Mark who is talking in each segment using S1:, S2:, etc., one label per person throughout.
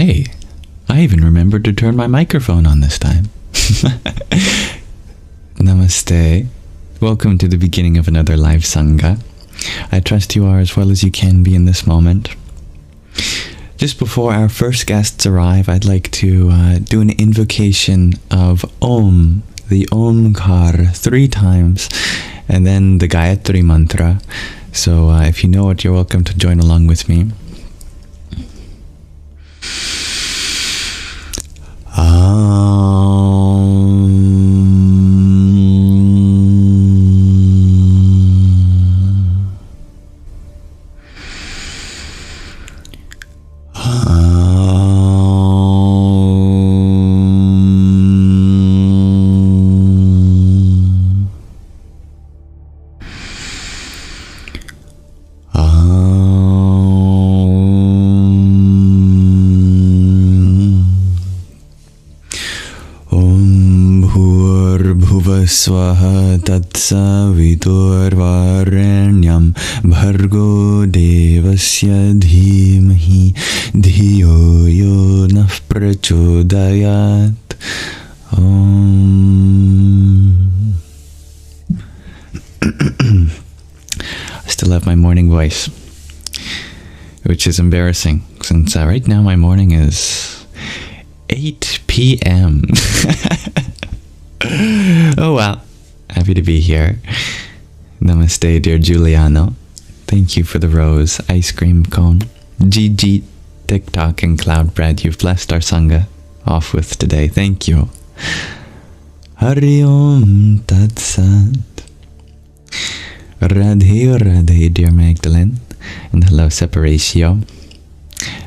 S1: Hey, I even remembered to turn my microphone on this time. Namaste. Welcome to the beginning of another live Saṅgha. I trust you are as well as you can be in this moment. Just before our first guests arrive, I'd like to do an invocation of Om, the Omkar, 3 times, and then the Gayatri mantra. So if you know it, you're welcome to join along with me. Swaha tatsaviturvarenyam bhargo devasya dhimahi dhiyo yo nah prachodayat. I still have my morning voice, which is embarrassing since right now my morning is 8 p.m. Oh well, happy to be here. Namaste, dear Giuliano. Thank you for the rose, ice cream cone, GG, TikTok, and cloud bread you've blessed our Saṅgha off with today. Thank you. Hari Om Tat Sat. Radhe Radhe, dear Magdalene. And hello, Separatio.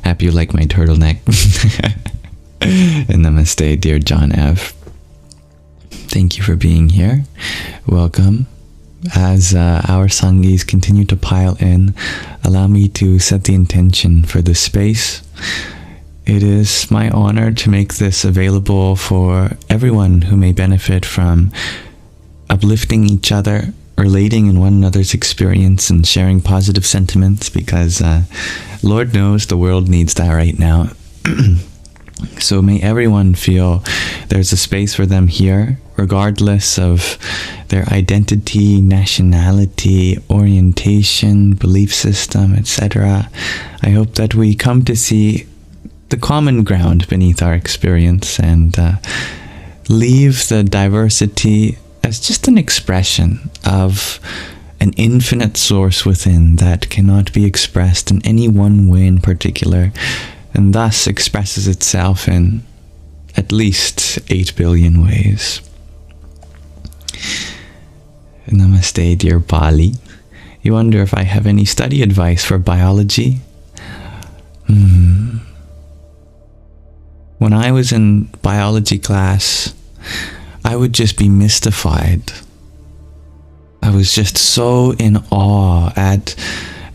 S1: Happy you like my turtleneck. And namaste, dear John F. Thank you for being here. Welcome. As our Sanghis continue to pile in, allow me to set the intention for this space. It is my honor to make this available for everyone who may benefit from uplifting each other, relating in one another's experience, and sharing positive sentiments, because Lord knows the world needs that right now. So may everyone feel there's a space for them here, regardless of their identity, nationality, orientation, belief system, etc. I hope that we come to see the common ground beneath our experience and leave the diversity as just an expression of an infinite source within that cannot be expressed in any one way in particular, and thus expresses itself in at least 8 billion ways. Namaste, dear Bali. You wonder if I have any study advice for biology? When I was in biology class, I would just be mystified. I was just so in awe at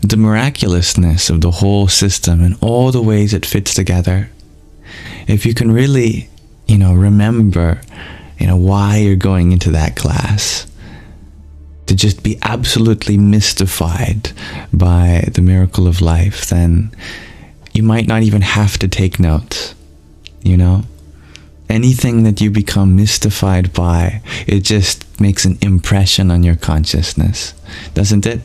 S1: the miraculousness of the whole system and all the ways it fits together. If you can really, remember, why you're going into that class, to just be absolutely mystified by the miracle of life, then you might not even have to take notes, Anything that you become mystified by, it just makes an impression on your consciousness, doesn't it?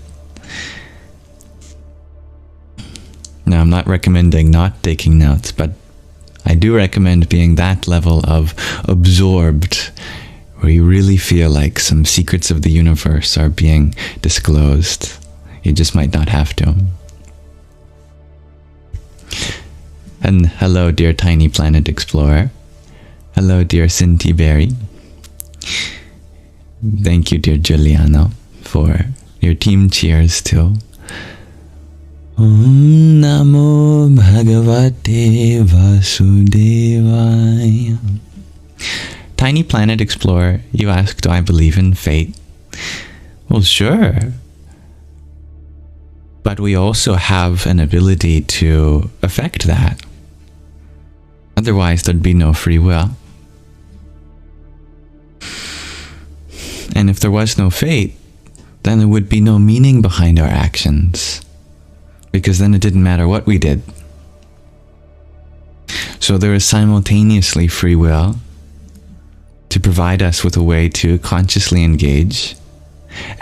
S1: Now, I'm not recommending not taking notes, but I do recommend being that level of absorbed, where you really feel like some secrets of the universe are being disclosed. You just might not have to. And hello, dear Tiny Planet Explorer. Hello, dear Cinti Berry. Thank you, dear Giuliano, for your team cheers too. Om Namo Bhagavate Vasudevaya. Tiny Planet Explorer, you ask, do I believe in fate? Well, sure. But we also have an ability to affect that. Otherwise, there'd be no free will. And if there was no fate, then there would be no meaning behind our actions, because then it didn't matter what we did. So there is simultaneously free will to provide us with a way to consciously engage,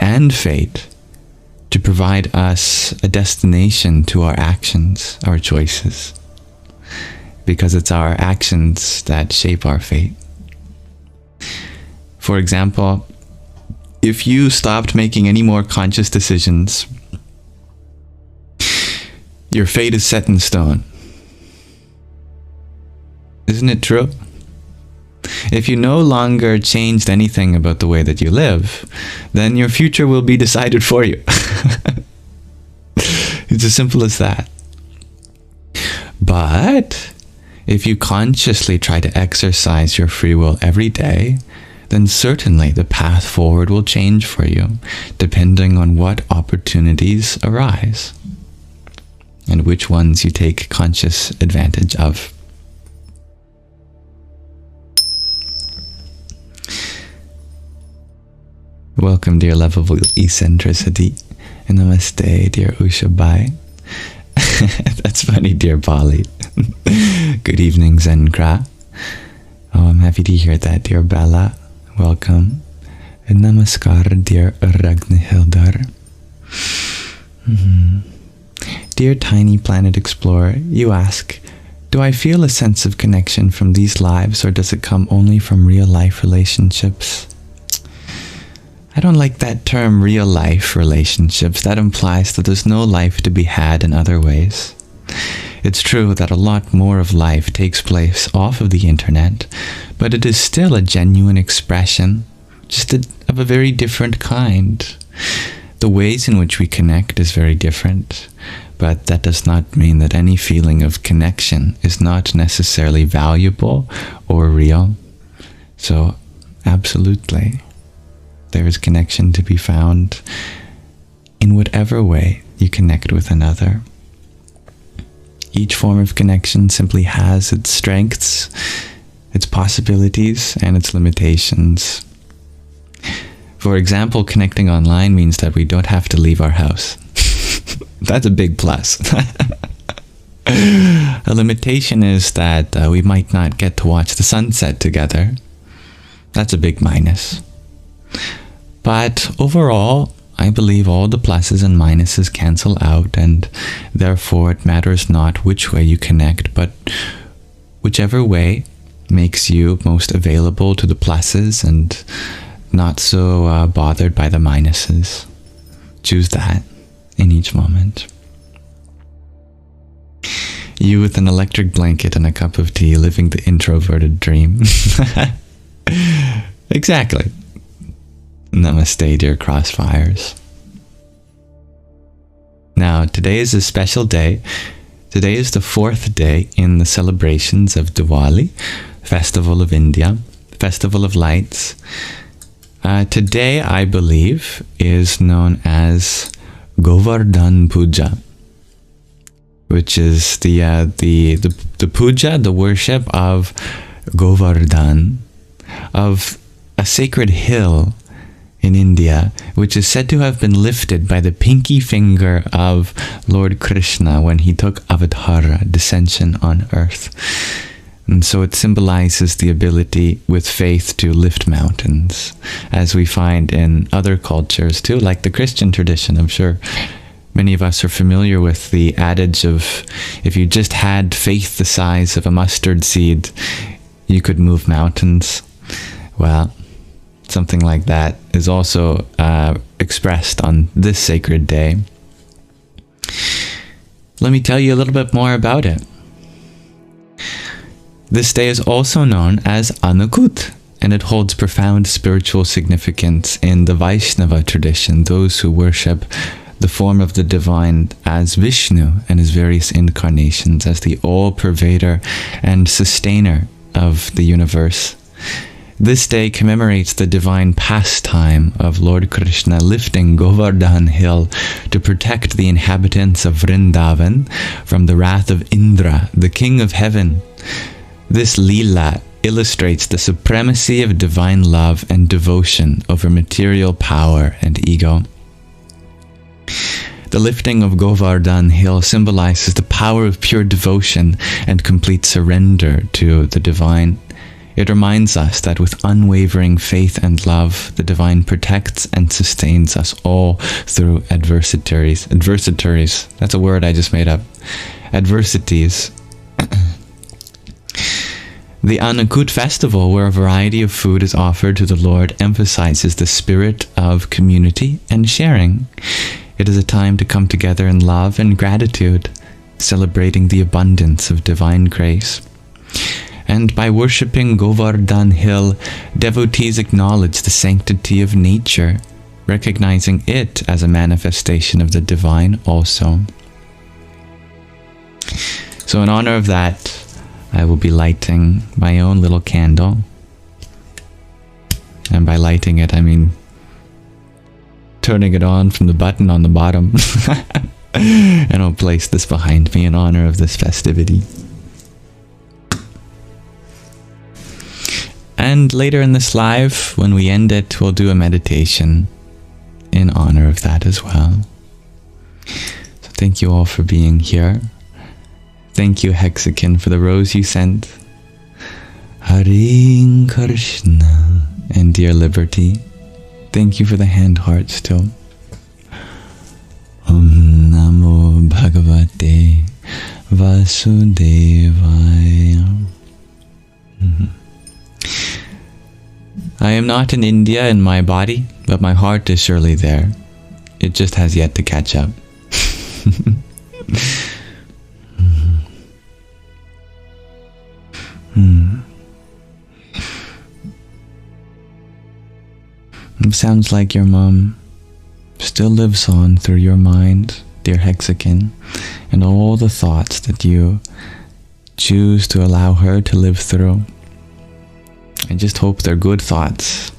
S1: and fate to provide us a destination to our actions, our choices, because it's our actions that shape our fate. For example, if you stopped making any more conscious decisions, your fate is set in stone. Isn't it true? If you no longer changed anything about the way that you live, then your future will be decided for you. It's as simple as that. But if you consciously try to exercise your free will every day, then certainly the path forward will change for you, depending on what opportunities arise and which ones you take conscious advantage of. Welcome, dear lovable eccentricity, and namaste, dear Ushabai. That's funny, dear Bali. Good evening, Zenkra. Oh, I'm happy to hear that, dear Bella. Welcome. And namaskar, dear Ragnhildar. Dear Tiny Planet Explorer, you ask, do I feel a sense of connection from these lives, or does it come only from real-life relationships? I don't like that term, real-life relationships. That implies that there's no life to be had in other ways. It's true that a lot more of life takes place off of the internet, but it is still a genuine expression, just of a very different kind. The ways in which we connect is very different, but that does not mean that any feeling of connection is not necessarily valuable or real. So, absolutely, there is connection to be found in whatever way you connect with another. Each form of connection simply has its strengths, its possibilities, and its limitations. For example, connecting online means that we don't have to leave our house. That's a big plus. A limitation is that we might not get to watch the sunset together. That's a big minus. But overall, I believe all the pluses and minuses cancel out, and therefore it matters not which way you connect, but whichever way makes you most available to the pluses and not so bothered by the minuses. Choose that in each moment. You with an electric blanket and a cup of tea, living the introverted dream. Exactly. Namaste, dear crossfires. Now, today is a special day. Today is the 4th day in the celebrations of Diwali, Festival of India, Festival of Lights. Today, I believe, is known as Govardhan Puja, which is the puja, the worship of Govardhan, of a sacred hill in India, which is said to have been lifted by the pinky finger of Lord Krishna when he took Avadhara, descension on earth. And so it symbolizes the ability with faith to lift mountains, as we find in other cultures too, like the Christian tradition. I'm sure many of us are familiar with the adage of, if you just had faith the size of a mustard seed, you could move mountains. Well, something like that is also expressed on this sacred day. Let me tell you a little bit more about it. This day is also known as Anukut, and it holds profound spiritual significance in the Vaishnava tradition, those who worship the form of the divine as Vishnu and his various incarnations, as the all-pervader and sustainer of the universe. This day commemorates the divine pastime of Lord Krishna lifting Govardhan hill to protect the inhabitants of Vrindavan from the wrath of Indra, the king of heaven. This Leela illustrates the supremacy of divine love and devotion over material power and ego. The lifting of Govardhan Hill symbolizes the power of pure devotion and complete surrender to the divine. It reminds us that with unwavering faith and love, the divine protects and sustains us all through adversities. Adversities, that's a word I just made up. Adversities. The Annakut festival, where a variety of food is offered to the Lord, emphasizes the spirit of community and sharing. It is a time to come together in love and gratitude, celebrating the abundance of divine grace. And by worshipping Govardhan Hill, devotees acknowledge the sanctity of nature, recognizing it as a manifestation of the divine also. So in honor of that, I will be lighting my own little candle. And by lighting it, I mean turning it on from the button on the bottom. And I'll place this behind me in honor of this festivity. And later in this live, when we end it, we'll do a meditation in honor of that as well. So thank you all for being here. Thank you, Hexakin, for the rose you sent. Hare Krishna. And dear Liberty, thank you for the hand hearts too. Om Namo Bhagavate Vasudevaya. I am not in India in my body, but my heart is surely there. It just has yet to catch up. It sounds like your mom still lives on through your mind, dear Hexakin, and all the thoughts that you choose to allow her to live through. I just hope they're good thoughts.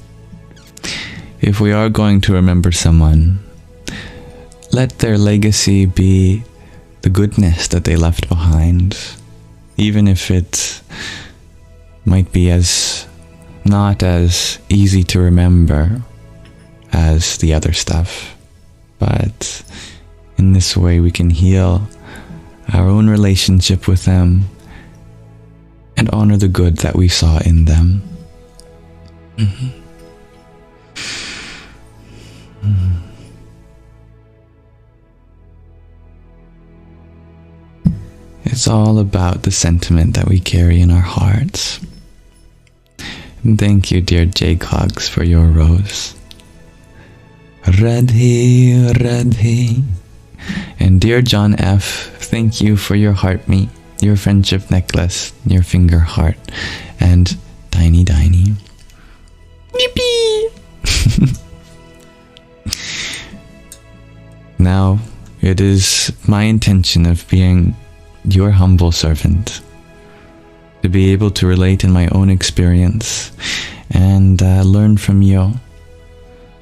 S1: If we are going to remember someone, let their legacy be the goodness that they left behind, even if it might be not as easy to remember as the other stuff. But in this way we can heal our own relationship with them and honor the good that we saw in them. It's all about the sentiment that we carry in our hearts. And thank you, dear J. Cogs, for your rose. Radhe, Radhe. And dear John F., thank you for your heart meat, your friendship necklace, your finger heart, and Tiny Tiny. Yippee! Now, it is my intention of being your humble servant to be able to relate in my own experience and learn from you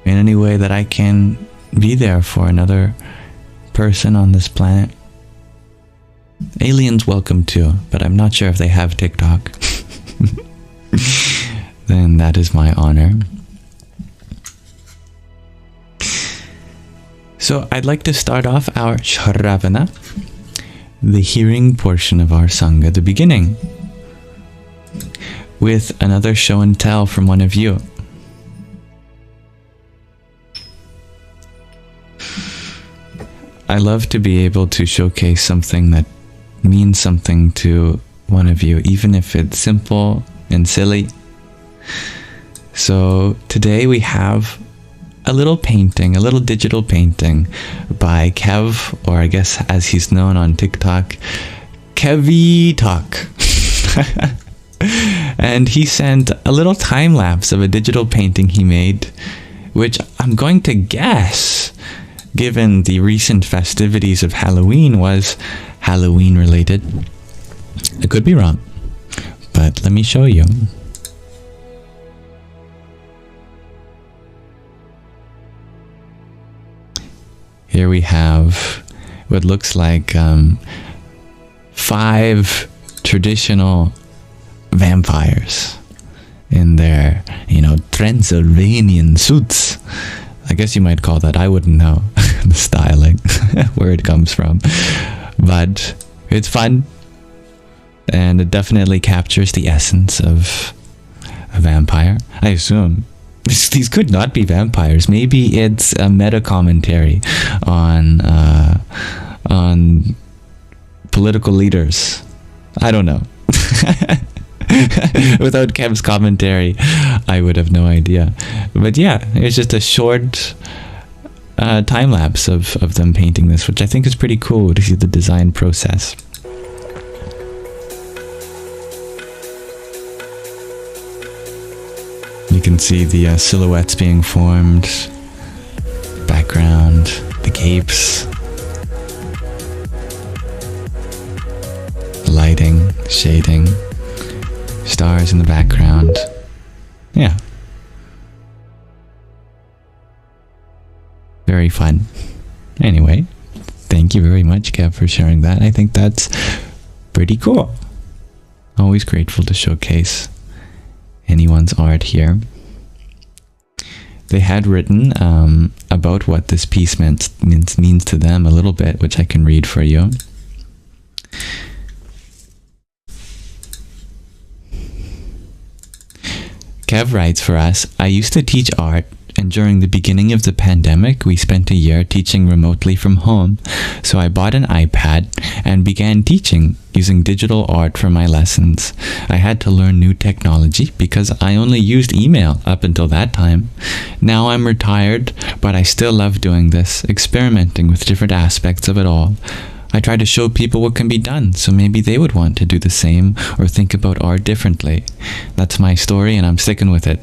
S1: in any way that I can be there for another person on this planet. Aliens welcome too, but I'm not sure if they have TikTok. Then that is my honor. So I'd like to start off our Shravana, the hearing portion of our Saṅgha, the beginning, with another show and tell from one of you. I love to be able to showcase something that means something to one of you, even if it's simple and silly. So today we have a little painting, a little digital painting by Kev, or I guess as he's known on TikTok, Kevy Talk. And he sent a little time lapse of a digital painting he made, which I'm going to guess, given the recent festivities of Halloween, was Halloween related. I could be wrong, but let me show you. Here we have what looks like 5 traditional vampires in their, Transylvanian suits. I guess you might call that, I wouldn't know the styling, where it comes from. But it's fun, and it definitely captures the essence of a vampire, I assume. These could not be vampires. Maybe it's a meta commentary on political leaders. I don't know. Without Kev's commentary, I would have no idea. But yeah, it's just a short time lapse of them painting this, which I think is pretty cool to see the design process. You can see the silhouettes being formed, background, the capes, lighting, shading, stars in the background. Yeah. Very fun. Anyway, thank you very much, Kev, for sharing that. I think that's pretty cool. Always grateful to showcase anyone's art here. They had written about what this piece means to them a little bit, which I can read for you. Kev writes for us, I used to teach art, and during the beginning of the pandemic, we spent a year teaching remotely from home. So I bought an iPad and began teaching using digital art for my lessons. I had to learn new technology because I only used email up until that time. Now I'm retired, but I still love doing this, experimenting with different aspects of it all. I try to show people what can be done, so maybe they would want to do the same or think about art differently. That's my story, and I'm sticking with it.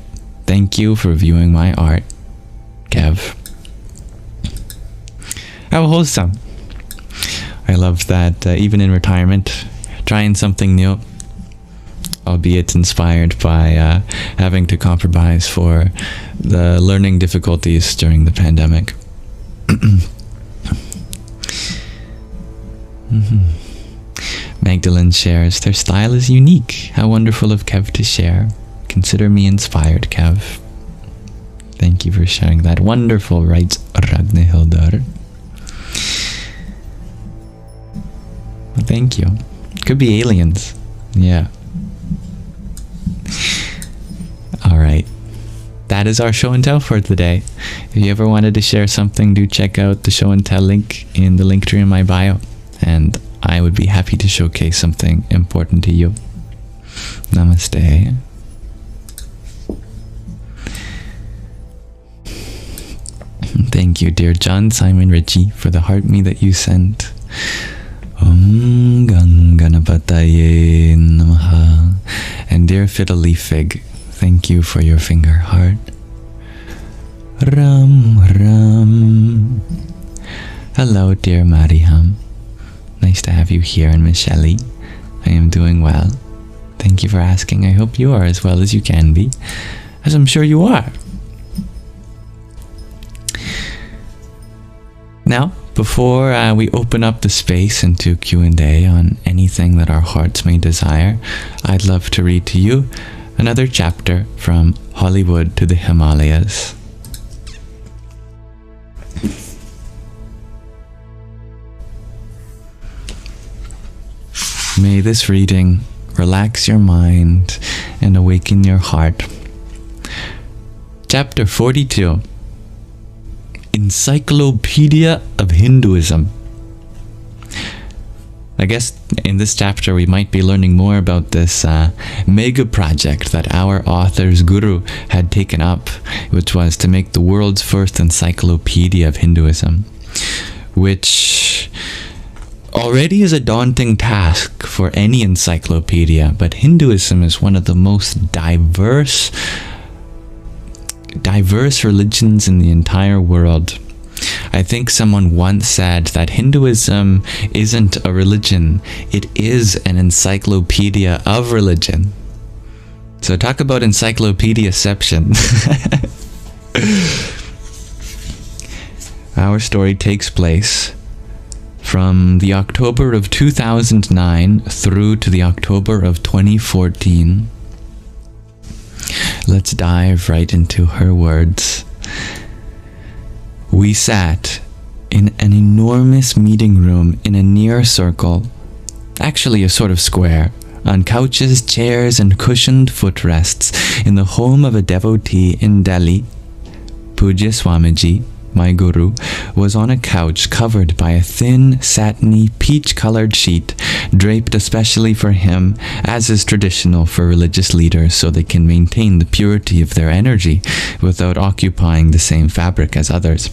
S1: Thank you for viewing my art, Kev. How wholesome. I love that even in retirement, trying something new, albeit inspired by having to compromise for the learning difficulties during the pandemic. Magdalene shares, their style is unique. How wonderful of Kev to share. Consider me inspired, Kev. Thank you for sharing that. Wonderful, writes Ragnhildar. Well, thank you. Could be aliens. Yeah. Alright. That is our show and tell for today. If you ever wanted to share something, do check out the show and tell link in the link tree in my bio, and I would be happy to showcase something important to you. Namaste. Thank you, dear John Simon Ritchie, for the heart me that you sent. Om Ganganapataye Namaha. And dear Fiddle Leaf Fig, thank you for your finger heart. Ram Ram. Hello, dear Mariham. Nice to have you here, and Miss Shelley. I am doing well. Thank you for asking. I hope you are as well as you can be, as I'm sure you are. Now, before we open up the space into Q&A on anything that our hearts may desire, I'd love to read to you another chapter from Hollywood to the Himalayas. May this reading relax your mind and awaken your heart. Chapter 42. Encyclopedia of Hinduism. I guess in this chapter we might be learning more about this mega project that our author's guru had taken up, which was to make the world's first encyclopedia of Hinduism, which already is a daunting task for any encyclopedia, but Hinduism is one of the most diverse religions in the entire world. I think someone once said that Hinduism isn't a religion, it is an encyclopedia of religion. So talk about encyclopedia-ception. Our story takes place from the October of 2009 through to the October of 2014. Let's dive right into her words. We sat in an enormous meeting room in a near circle, actually a sort of square, on couches, chairs, and cushioned footrests in the home of a devotee in Delhi. Pujya Swamiji, my guru, was on a couch covered by a thin, satiny, peach-colored sheet, draped especially for him, as is traditional for religious leaders so they can maintain the purity of their energy without occupying the same fabric as others.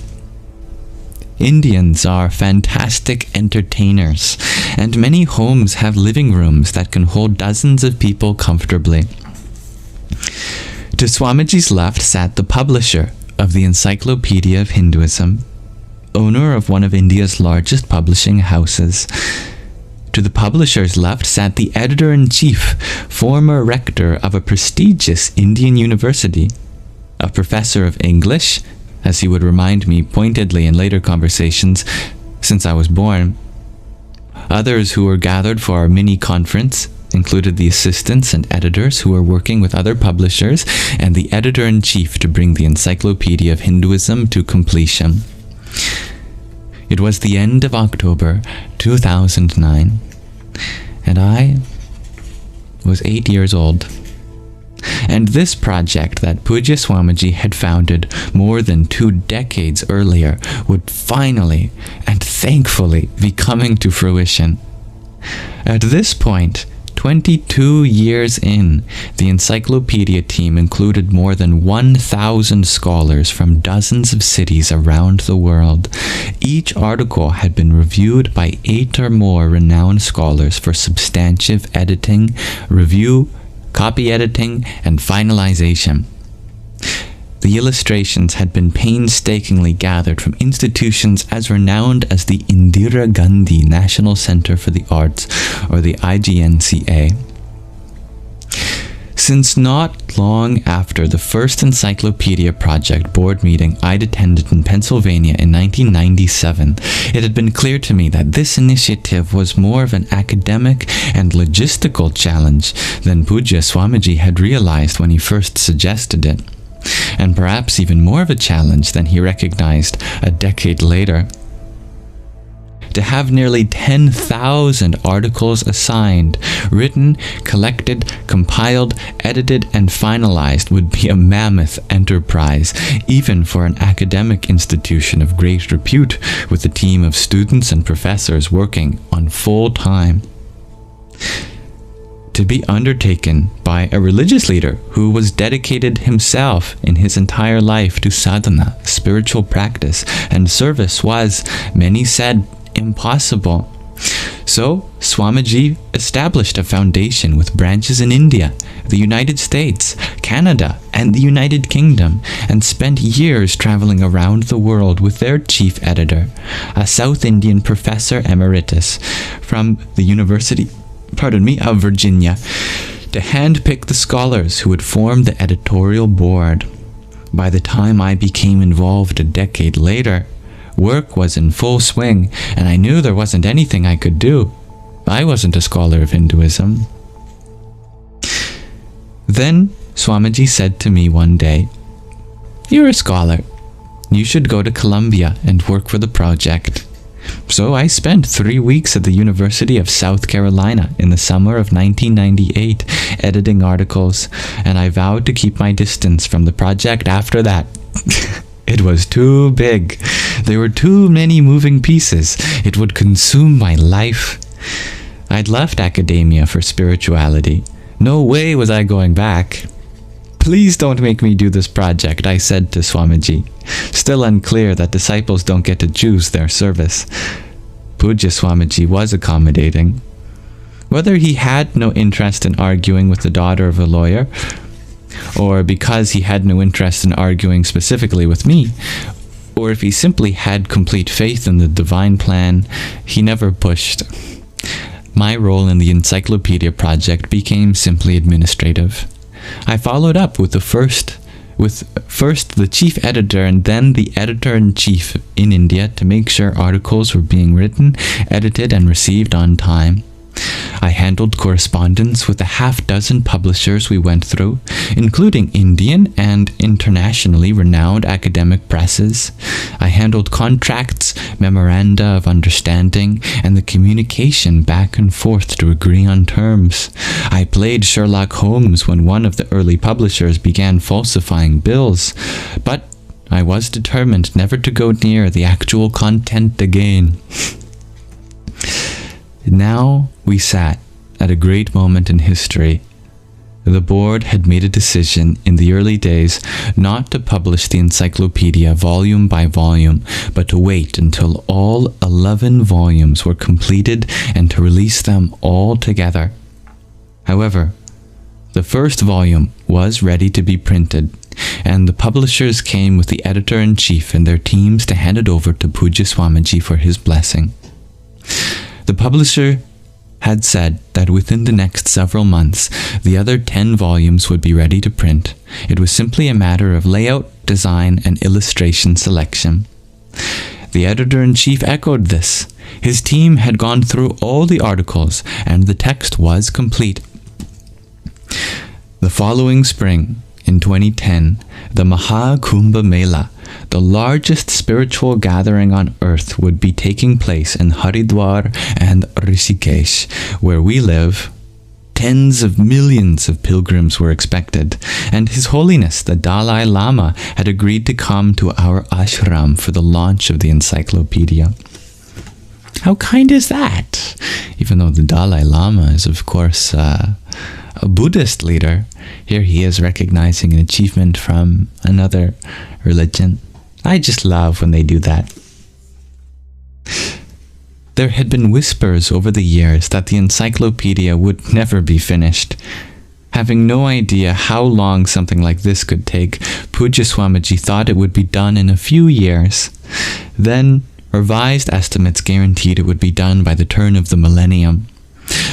S1: Indians are fantastic entertainers, and many homes have living rooms that can hold dozens of people comfortably. To Swamiji's left sat the publisher of the Encyclopedia of Hinduism, owner of one of India's largest publishing houses. To the publisher's left sat the editor-in-chief, former rector of a prestigious Indian university, a professor of English, as he would remind me pointedly in later conversations, since I was born. Others who were gathered for our mini-conference included the assistants and editors who were working with other publishers and the editor-in-chief to bring the Encyclopedia of Hinduism to completion. It was the end of October 2009, and I was 8 years old. And this project that Pujya Swamiji had founded more than 2 decades earlier would finally and thankfully be coming to fruition. At this point, 22 years in, the encyclopedia team included more than 1,000 scholars from dozens of cities around the world. Each article had been reviewed by 8 or more renowned scholars for substantive editing, review, copy editing, and finalization. The illustrations had been painstakingly gathered from institutions as renowned as the Indira Gandhi National Center for the Arts, or the IGNCA. Since not long after the first Encyclopedia Project board meeting I'd attended in Pennsylvania in 1997, it had been clear to me that this initiative was more of an academic and logistical challenge than Pujya Swamiji had realized when he first suggested it, and perhaps even more of a challenge than he recognized a decade later. To have nearly 10,000 articles assigned, written, collected, compiled, edited, and finalized would be a mammoth enterprise, even for an academic institution of great repute, with a team of students and professors working on full time. To be undertaken by a religious leader who was dedicated himself in his entire life to sadhana, spiritual practice, and service was, many said, impossible. So, Swamiji established a foundation with branches in India, the United States, Canada, and the United Kingdom, and spent years traveling around the world with their chief editor, a South Indian professor emeritus from the University of Virginia, to handpick the scholars who would form the editorial board. By the time I became involved a decade later, work was in full swing, and I knew there wasn't anything I could do. I wasn't a scholar of Hinduism. Then Swamiji said to me one day, "You're a scholar. You should go to Columbia and work for the project." So I spent 3 weeks at the University of South Carolina in the summer of 1998 editing articles, and I vowed to keep my distance from the project after that. It was too big. There were too many moving pieces. It would consume my life. I'd left academia for spirituality. No way was I going back. "Please don't make me do this project," I said to Swamiji, still unclear that disciples don't get to choose their service. Pujya Swamiji was accommodating. Whether he had no interest in arguing with the daughter of a lawyer, or because he had no interest in arguing specifically with me, or if he simply had complete faith in the divine plan, he never pushed. My role in the Encyclopedia Project became simply administrative. I followed up with first the chief editor and then the editor-in-chief in India to make sure articles were being written, edited, and received on time. I handled correspondence with the half-dozen publishers we went through, including Indian and internationally renowned academic presses. I handled contracts, memoranda of understanding, and the communication back and forth to agree on terms. I played Sherlock Holmes when one of the early publishers began falsifying bills, but I was determined never to go near the actual content again. Now we sat at a great moment in history. The board had made a decision in the early days not to publish the encyclopedia volume by volume, but to wait until all 11 volumes were completed and to release them all together. However, the first volume was ready to be printed, and the publishers came with the editor-in-chief and their teams to hand it over to Pujya Swamiji for his blessing. The publisher had said that within the next several months, the other 10 volumes would be ready to print. It was simply a matter of layout, design, and illustration selection. The editor-in-chief echoed this. His team had gone through all the articles, and the text was complete. The following spring, in 2010, the Maha Kumbh Mela, the largest spiritual gathering on earth, would be taking place in Haridwar and Rishikesh, where we live. Tens of millions of pilgrims were expected, and His Holiness the Dalai Lama had agreed to come to our ashram for the launch of the encyclopedia. How kind is that? Even though the Dalai Lama is, of course, a Buddhist leader, here he is recognizing an achievement from another religion. I just love when they do that. There had been whispers over the years that the encyclopedia would never be finished. Having no idea how long something like this could take, Pujya Swamiji thought it would be done in a few years. Then, revised estimates guaranteed it would be done by the turn of the millennium.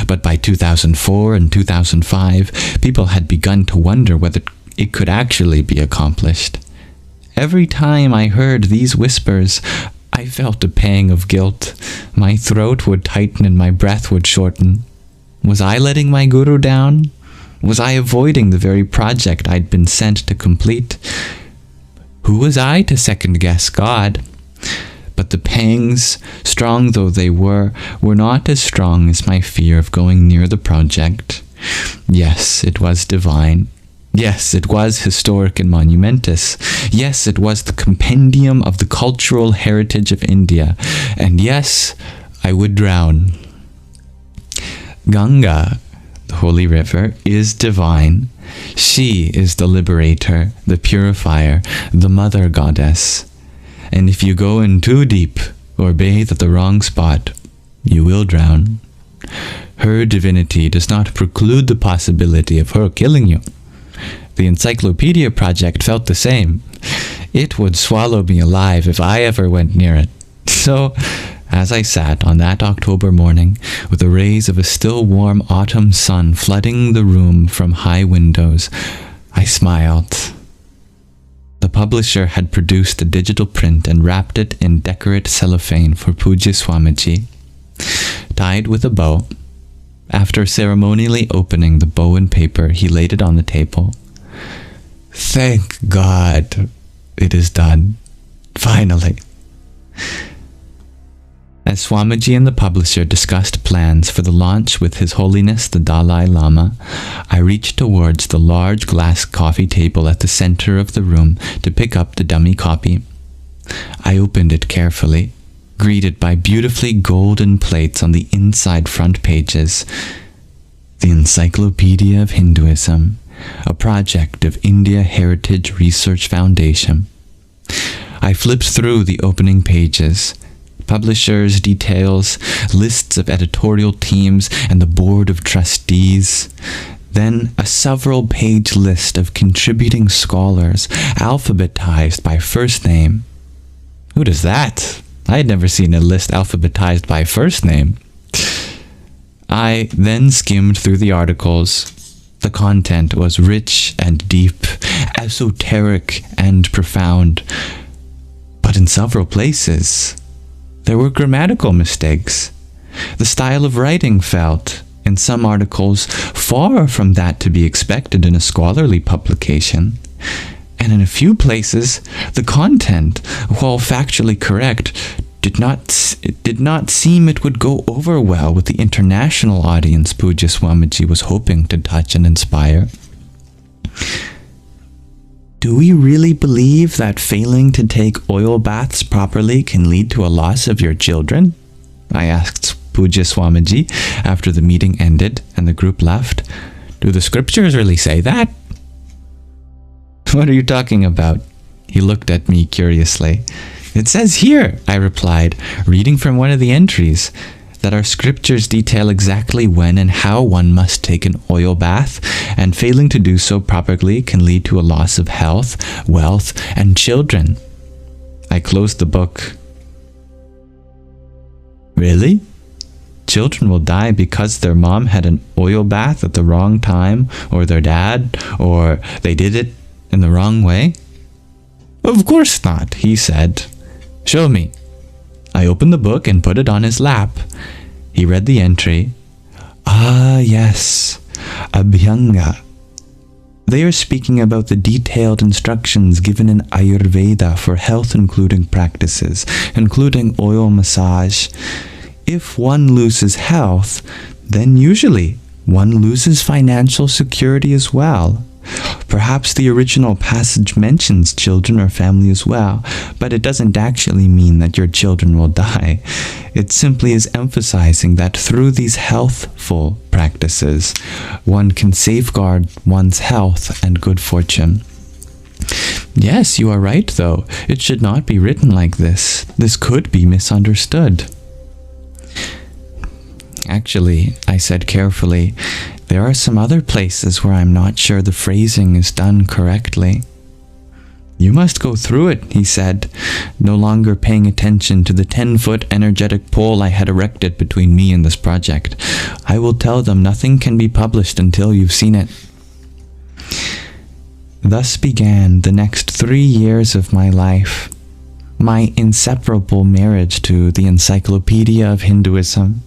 S1: But by 2004 and 2005, people had begun to wonder whether it could actually be accomplished. Every time I heard these whispers, I felt a pang of guilt. My throat would tighten and my breath would shorten. Was I letting my guru down? Was I avoiding the very project I'd been sent to complete? Who was I to second-guess God? But the pangs, strong though they were not as strong as my fear of going near the project. Yes, it was divine. Yes, it was historic and monumentous. Yes, it was the compendium of the cultural heritage of India. And yes, I would drown. Ganga, the holy river, is divine. She is the liberator, the purifier, the mother goddess. And if you go in too deep or bathe at the wrong spot, you will drown. Her divinity does not preclude the possibility of her killing you. The Encyclopedia Project felt the same. It would swallow me alive if I ever went near it. So, as I sat on that October morning, with the rays of a still warm autumn sun flooding the room from high windows, I smiled. The publisher had produced a digital print and wrapped it in decorate cellophane for Pujya Swamiji. Tied with a bow, after ceremonially opening the bow and paper, he laid it on the table. Thank God, it is done. Finally. As Swamiji and the publisher discussed plans for the launch with His Holiness the Dalai Lama, I reached towards the large glass coffee table at the center of the room to pick up the dummy copy. I opened it carefully, greeted by beautifully golden plates on the inside front pages. The Encyclopedia of Hinduism, a project of India Heritage Research Foundation. I flipped through the opening pages. Publishers' details, lists of editorial teams, and the board of trustees. Then a several-page list of contributing scholars, alphabetized by first name. Who does that? I had never seen a list alphabetized by first name. I then skimmed through the articles. The content was rich and deep, esoteric and profound. But in several places, there were grammatical mistakes. The style of writing felt In some articles, far from that to be expected in a scholarly publication. And in a few places, the content, while factually correct, did not seem it would go over well with the international audience Puja Swamiji was hoping to touch and inspire. Do we really believe that failing to take oil baths properly can lead to a loss of your children? I asked Puja Swamiji after the meeting ended and the group left. Do the scriptures really say that? What are you talking about? He looked at me curiously. It says here, I replied, reading from one of the entries, that our scriptures detail exactly when and how one must take an oil bath, and failing to do so properly can lead to a loss of health, wealth, and children. I closed the book. Really? Children will die because their mom had an oil bath at the wrong time, or their dad, or they did it in the wrong way? Of course not, he said. Show me. I opened the book and put it on his lap. He read the entry. Ah, yes, Abhyanga. They are speaking about the detailed instructions given in Ayurveda for health-including practices, including oil massage. If one loses health, then usually one loses financial security as well. Perhaps the original passage mentions children or family as well, but it doesn't actually mean that your children will die. It simply is emphasizing that through these healthful practices, one can safeguard one's health and good fortune. Yes, you are right, though. It should not be written like this. This could be misunderstood. Actually, I said carefully, there are some other places where I'm not sure the phrasing is done correctly. You must go through it, he said, no longer paying attention to the 10-foot energetic pole I had erected between me and this project. I will tell them nothing can be published until you've seen it. Thus began the next 3 years of my life, my inseparable marriage to the Encyclopedia of Hinduism.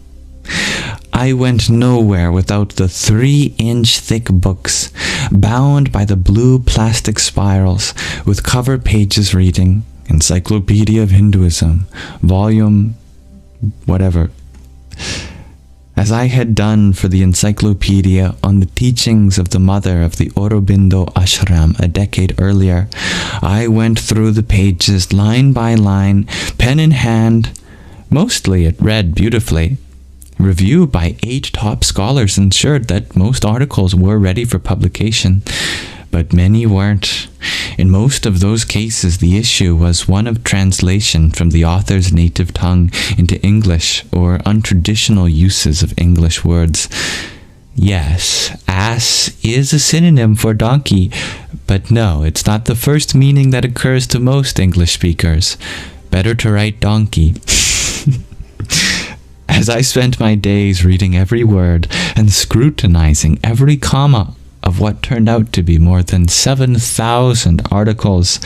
S1: I went nowhere without the 3-inch thick books, bound by the blue plastic spirals, with cover pages reading Encyclopedia of Hinduism, volume whatever. As I had done for the encyclopedia on the teachings of the mother of the Aurobindo ashram a decade earlier, I went through the pages line by line, pen in hand. Mostly it read beautifully. Review by 8 top scholars ensured that most articles were ready for publication, but many weren't. In most of those cases, the issue was one of translation from the author's native tongue into English or untraditional uses of English words. Yes, ass is a synonym for donkey, but no, it's not the first meaning that occurs to most English speakers. Better to write donkey. As I spent my days reading every word and scrutinizing every comma of what turned out to be more than 7,000 articles,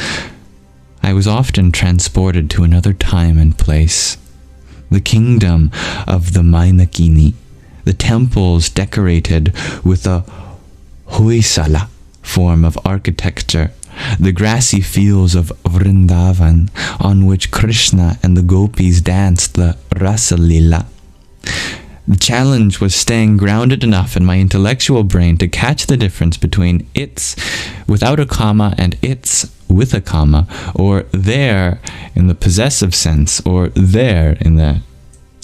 S1: I was often transported to another time and place. The kingdom of the Mainakini, the temples decorated with a Hoysala form of architecture, the grassy fields of Vrindavan on which Krishna and the gopis danced the Rasa Lila. The challenge was staying grounded enough in my intellectual brain to catch the difference between it's without a comma and it's with a comma, or there in the possessive sense, or there in the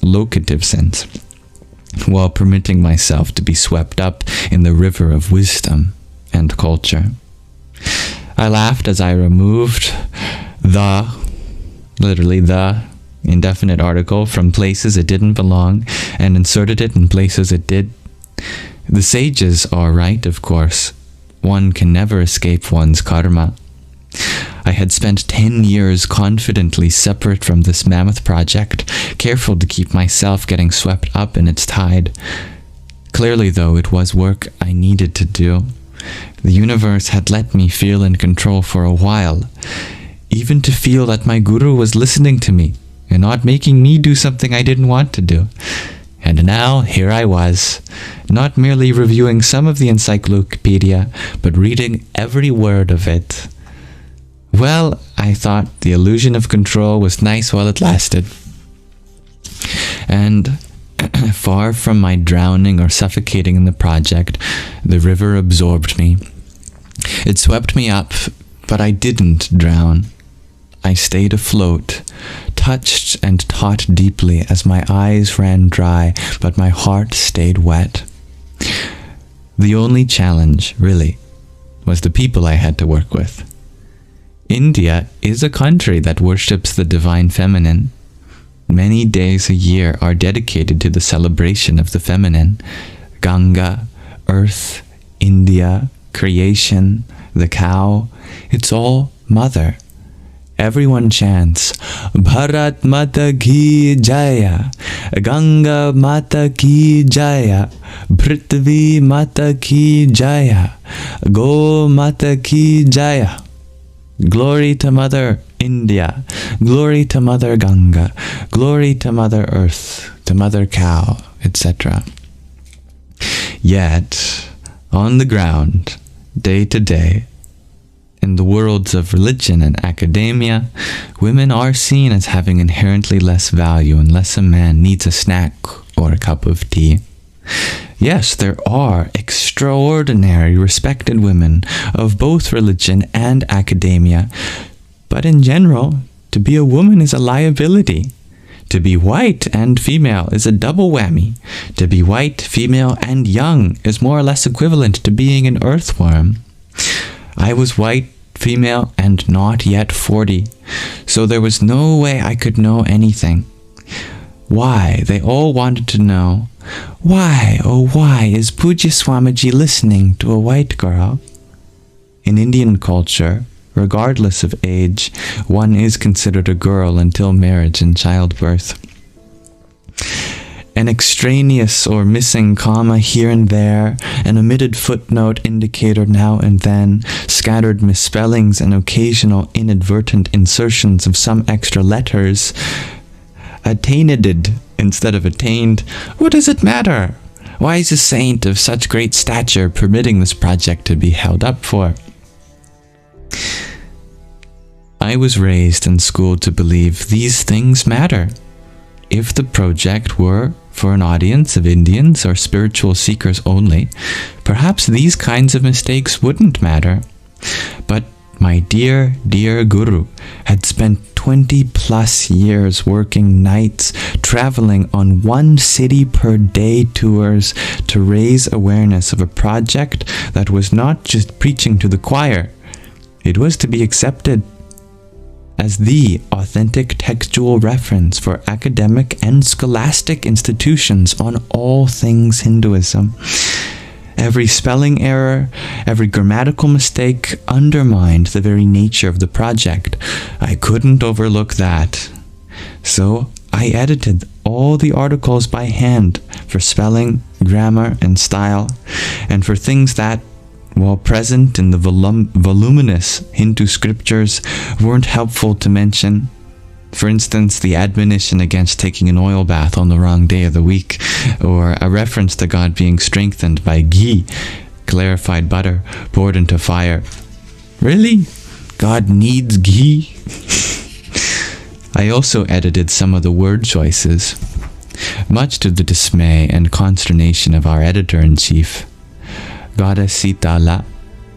S1: locative sense, while permitting myself to be swept up in the river of wisdom and culture. I laughed as I removed literally the indefinite article from places it didn't belong and inserted it in places it did. The sages are right, of course. One can never escape one's karma. I had spent 10 years confidently separate from this mammoth project, careful to keep myself getting swept up in its tide. Clearly, though, it was work I needed to do. The universe had let me feel in control for a while, even to feel that my guru was listening to me and not making me do something I didn't want to do. And now here I was, not merely reviewing some of the encyclopedia, but reading every word of it. Well, I thought the illusion of control was nice while it lasted. And far from my drowning or suffocating in the project, the river absorbed me. It swept me up, but I didn't drown. I stayed afloat, touched and taught deeply as my eyes ran dry, but my heart stayed wet. The only challenge, really, was the people I had to work with. India is a country that worships the divine feminine. Many days a year are dedicated to the celebration of the feminine. Ganga, earth, India, creation, the cow, it's all mother. Everyone chants, Bharat Mata Ki Jaya, Ganga Mata Ki Jaya, Prithvi Mata Ki Jaya, Go Mata Ki Jaya. Glory to Mother India, glory to Mother Ganga, glory to Mother Earth, to Mother Cow, etc. Yet, on the ground, day to day, in the worlds of religion and academia, women are seen as having inherently less value unless a man needs a snack or a cup of tea. Yes, there are extraordinary respected women of both religion and academia, but in general, to be a woman is a liability. To be white and female is a double whammy. To be white, female, and young is more or less equivalent to being an earthworm. I was white, female, and not yet 40, so there was no way I could know anything. Why, they all wanted to know, why, oh why, is Pujya Swamiji listening to a white girl? In Indian culture, regardless of age, one is considered a girl until marriage and childbirth. An extraneous or missing comma here and there, an omitted footnote indicator now and then, scattered misspellings and occasional inadvertent insertions of some extra letters, attained instead of attained, what does it matter? Why is a saint of such great stature permitting this project to be held up for? I was raised and schooled to believe these things matter. If the project were for an audience of Indians or spiritual seekers only, perhaps these kinds of mistakes wouldn't matter. But my dear, dear Guru had spent 20 plus years working nights, traveling on one city per day tours to raise awareness of a project that was not just preaching to the choir. It was to be accepted as the authentic textual reference for academic and scholastic institutions on all things Hinduism. Every spelling error, every grammatical mistake undermined the very nature of the project. I couldn't overlook that. So I edited all the articles by hand for spelling, grammar, and style, and for things that, while present in the voluminous Hindu scriptures, weren't helpful to mention. For instance, the admonition against taking an oil bath on the wrong day of the week, or a reference to God being strengthened by ghee, clarified butter, poured into fire. Really? God needs ghee? I also edited some of the word choices, much to the dismay and consternation of our editor-in-chief. Goddess Sitala,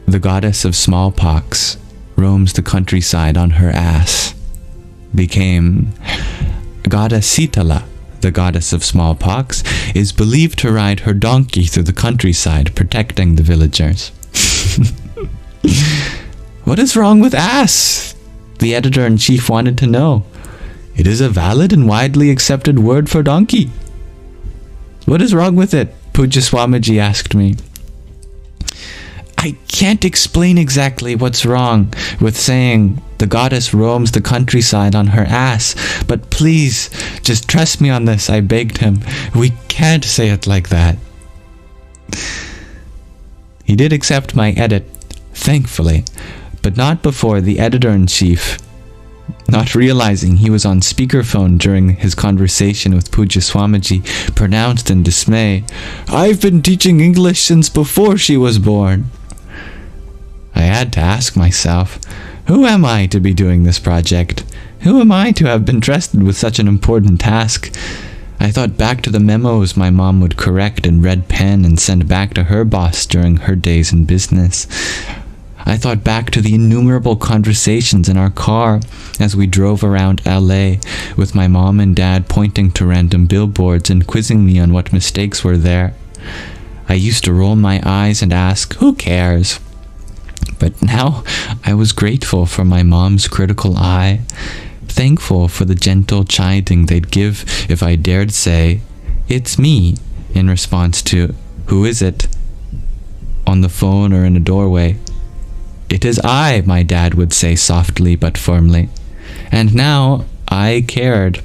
S1: the goddess of smallpox, roams the countryside on her ass, became Goddess Sitala, the goddess of smallpox, is believed to ride her donkey through the countryside, protecting the villagers. What is wrong with ass? The editor-in-chief wanted to know. It is a valid and widely accepted word for donkey. What is wrong with it? Pujya Swamiji asked me. I can't explain exactly what's wrong with saying the goddess roams the countryside on her ass, but please, just trust me on this, I begged him. We can't say it like that. He did accept my edit, thankfully, but not before the editor-in-chief not realizing he was on speakerphone during his conversation with Puja Swamiji, pronounced in dismay, "I've been teaching English since before she was born." I had to ask myself, who am I to be doing this project? Who am I to have been trusted with such an important task? I thought back to the memos my mom would correct in red pen and send back to her boss during her days in business. I thought back to the innumerable conversations in our car as we drove around LA, with my mom and dad pointing to random billboards and quizzing me on what mistakes were there. I used to roll my eyes and ask, who cares? But now I was grateful for my mom's critical eye, thankful for the gentle chiding they'd give if I dared say, "It's me," in response to, "Who is it?" on the phone or in a doorway. "It is I," my dad would say softly but firmly. And now I cared.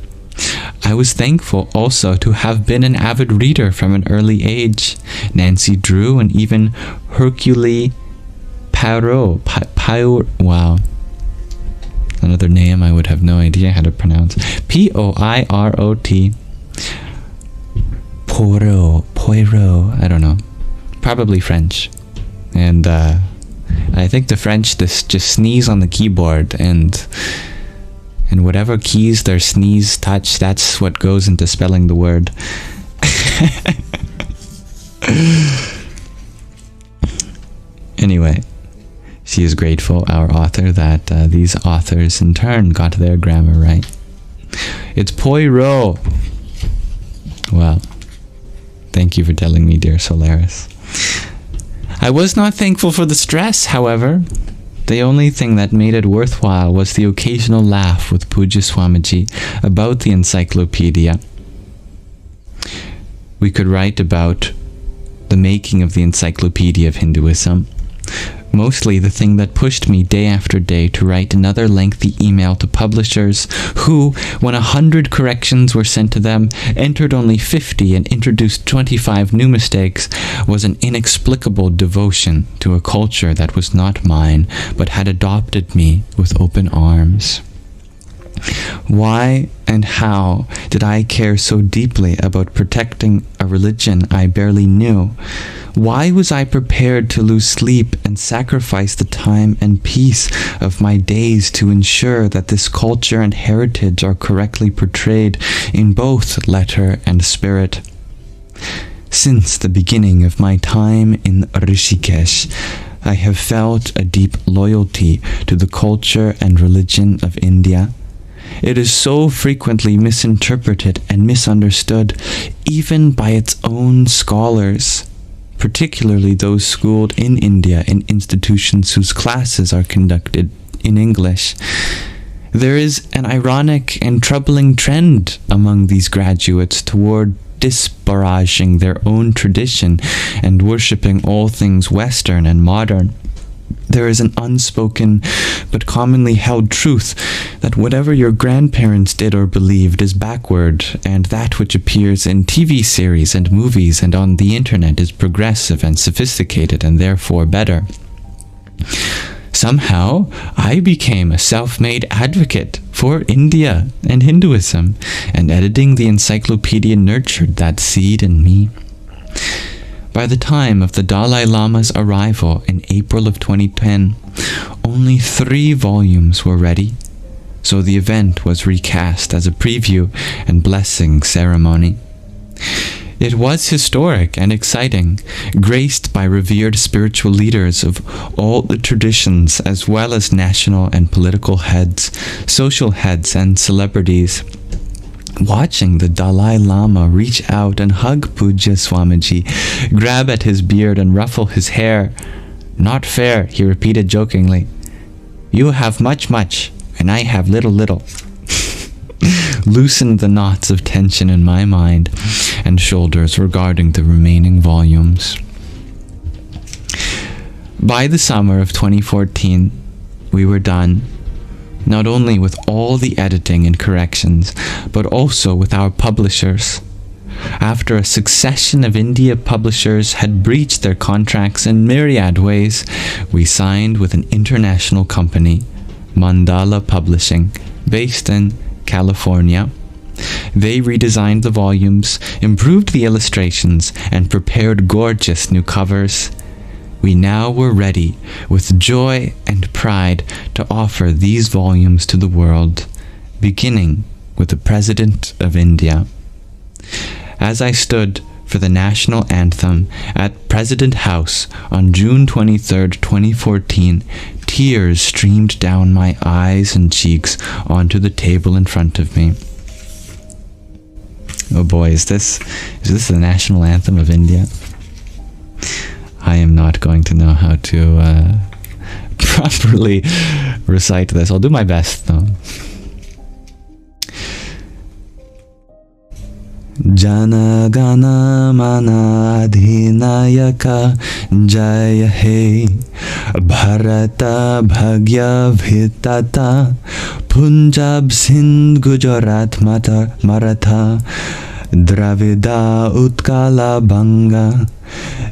S1: I was thankful also to have been an avid reader from an early age. Nancy Drew and even Hercule Poirot. Wow. Another name I would have no idea how to pronounce. Poirot. Poirot. I don't know. Probably French. And I think the French just sneeze on the keyboard, and whatever keys their sneeze touch, that's what goes into spelling the word. Anyway, she is grateful, our author, that these authors in turn got their grammar right. It's Poirot. Well, thank you for telling me, dear Solaris. I was not thankful for the stress, however. The only thing that made it worthwhile was the occasional laugh with Puja Swamiji about the encyclopedia. We could write about the making of the Encyclopedia of Hinduism. Mostly the thing that pushed me day after day to write another lengthy email to publishers who, when 100 corrections were sent to them, entered only 50 and introduced 25 new mistakes, was an inexplicable devotion to a culture that was not mine, but had adopted me with open arms. Why and how did I care so deeply about protecting a religion I barely knew? Why was I prepared to lose sleep and sacrifice the time and peace of my days to ensure that this culture and heritage are correctly portrayed in both letter and spirit? Since the beginning of my time in Rishikesh, I have felt a deep loyalty to the culture and religion of India. It is so frequently misinterpreted and misunderstood, even by its own scholars, particularly those schooled in India in institutions whose classes are conducted in English. There is an ironic and troubling trend among these graduates toward disparaging their own tradition and worshipping all things Western and modern. There is an unspoken but commonly held truth that whatever your grandparents did or believed is backward, and that which appears in TV series and movies and on the internet is progressive and sophisticated and therefore better. Somehow, I became a self-made advocate for India and Hinduism, and editing the encyclopedia nurtured that seed in me. By the time of the Dalai Lama's arrival in April of 2010, only 3 volumes were ready, so the event was recast as a preview and blessing ceremony. It was historic and exciting, graced by revered spiritual leaders of all the traditions, as well as national and political heads, social heads, and celebrities. Watching the Dalai Lama reach out and hug Puja Swamiji, grab at his beard and ruffle his hair. "Not fair," he repeated jokingly. "You have much, and I have little." Loosened the knots of tension in my mind and shoulders regarding the remaining volumes. By the summer of 2014, we were done, not only with all the editing and corrections, but also with our publishers. After a succession of India publishers had breached their contracts in myriad ways, we signed with an international company, Mandala Publishing, based in California. They redesigned the volumes, improved the illustrations, and prepared gorgeous new covers. We now were ready, with joy and pride, to offer these volumes to the world, beginning with the President of India. As I stood for the national anthem at President House on June 23, 2014, tears streamed down my eyes and cheeks onto the table in front of me. Oh boy, is this the national anthem of India? I am not going to know how to properly recite this. I'll do my best though. Jana Gana Mana Adhinayaka Jaya He Bharata Bhagya Vitata Punjab Sindh Gujarat Maratha Dravida Utkala Banga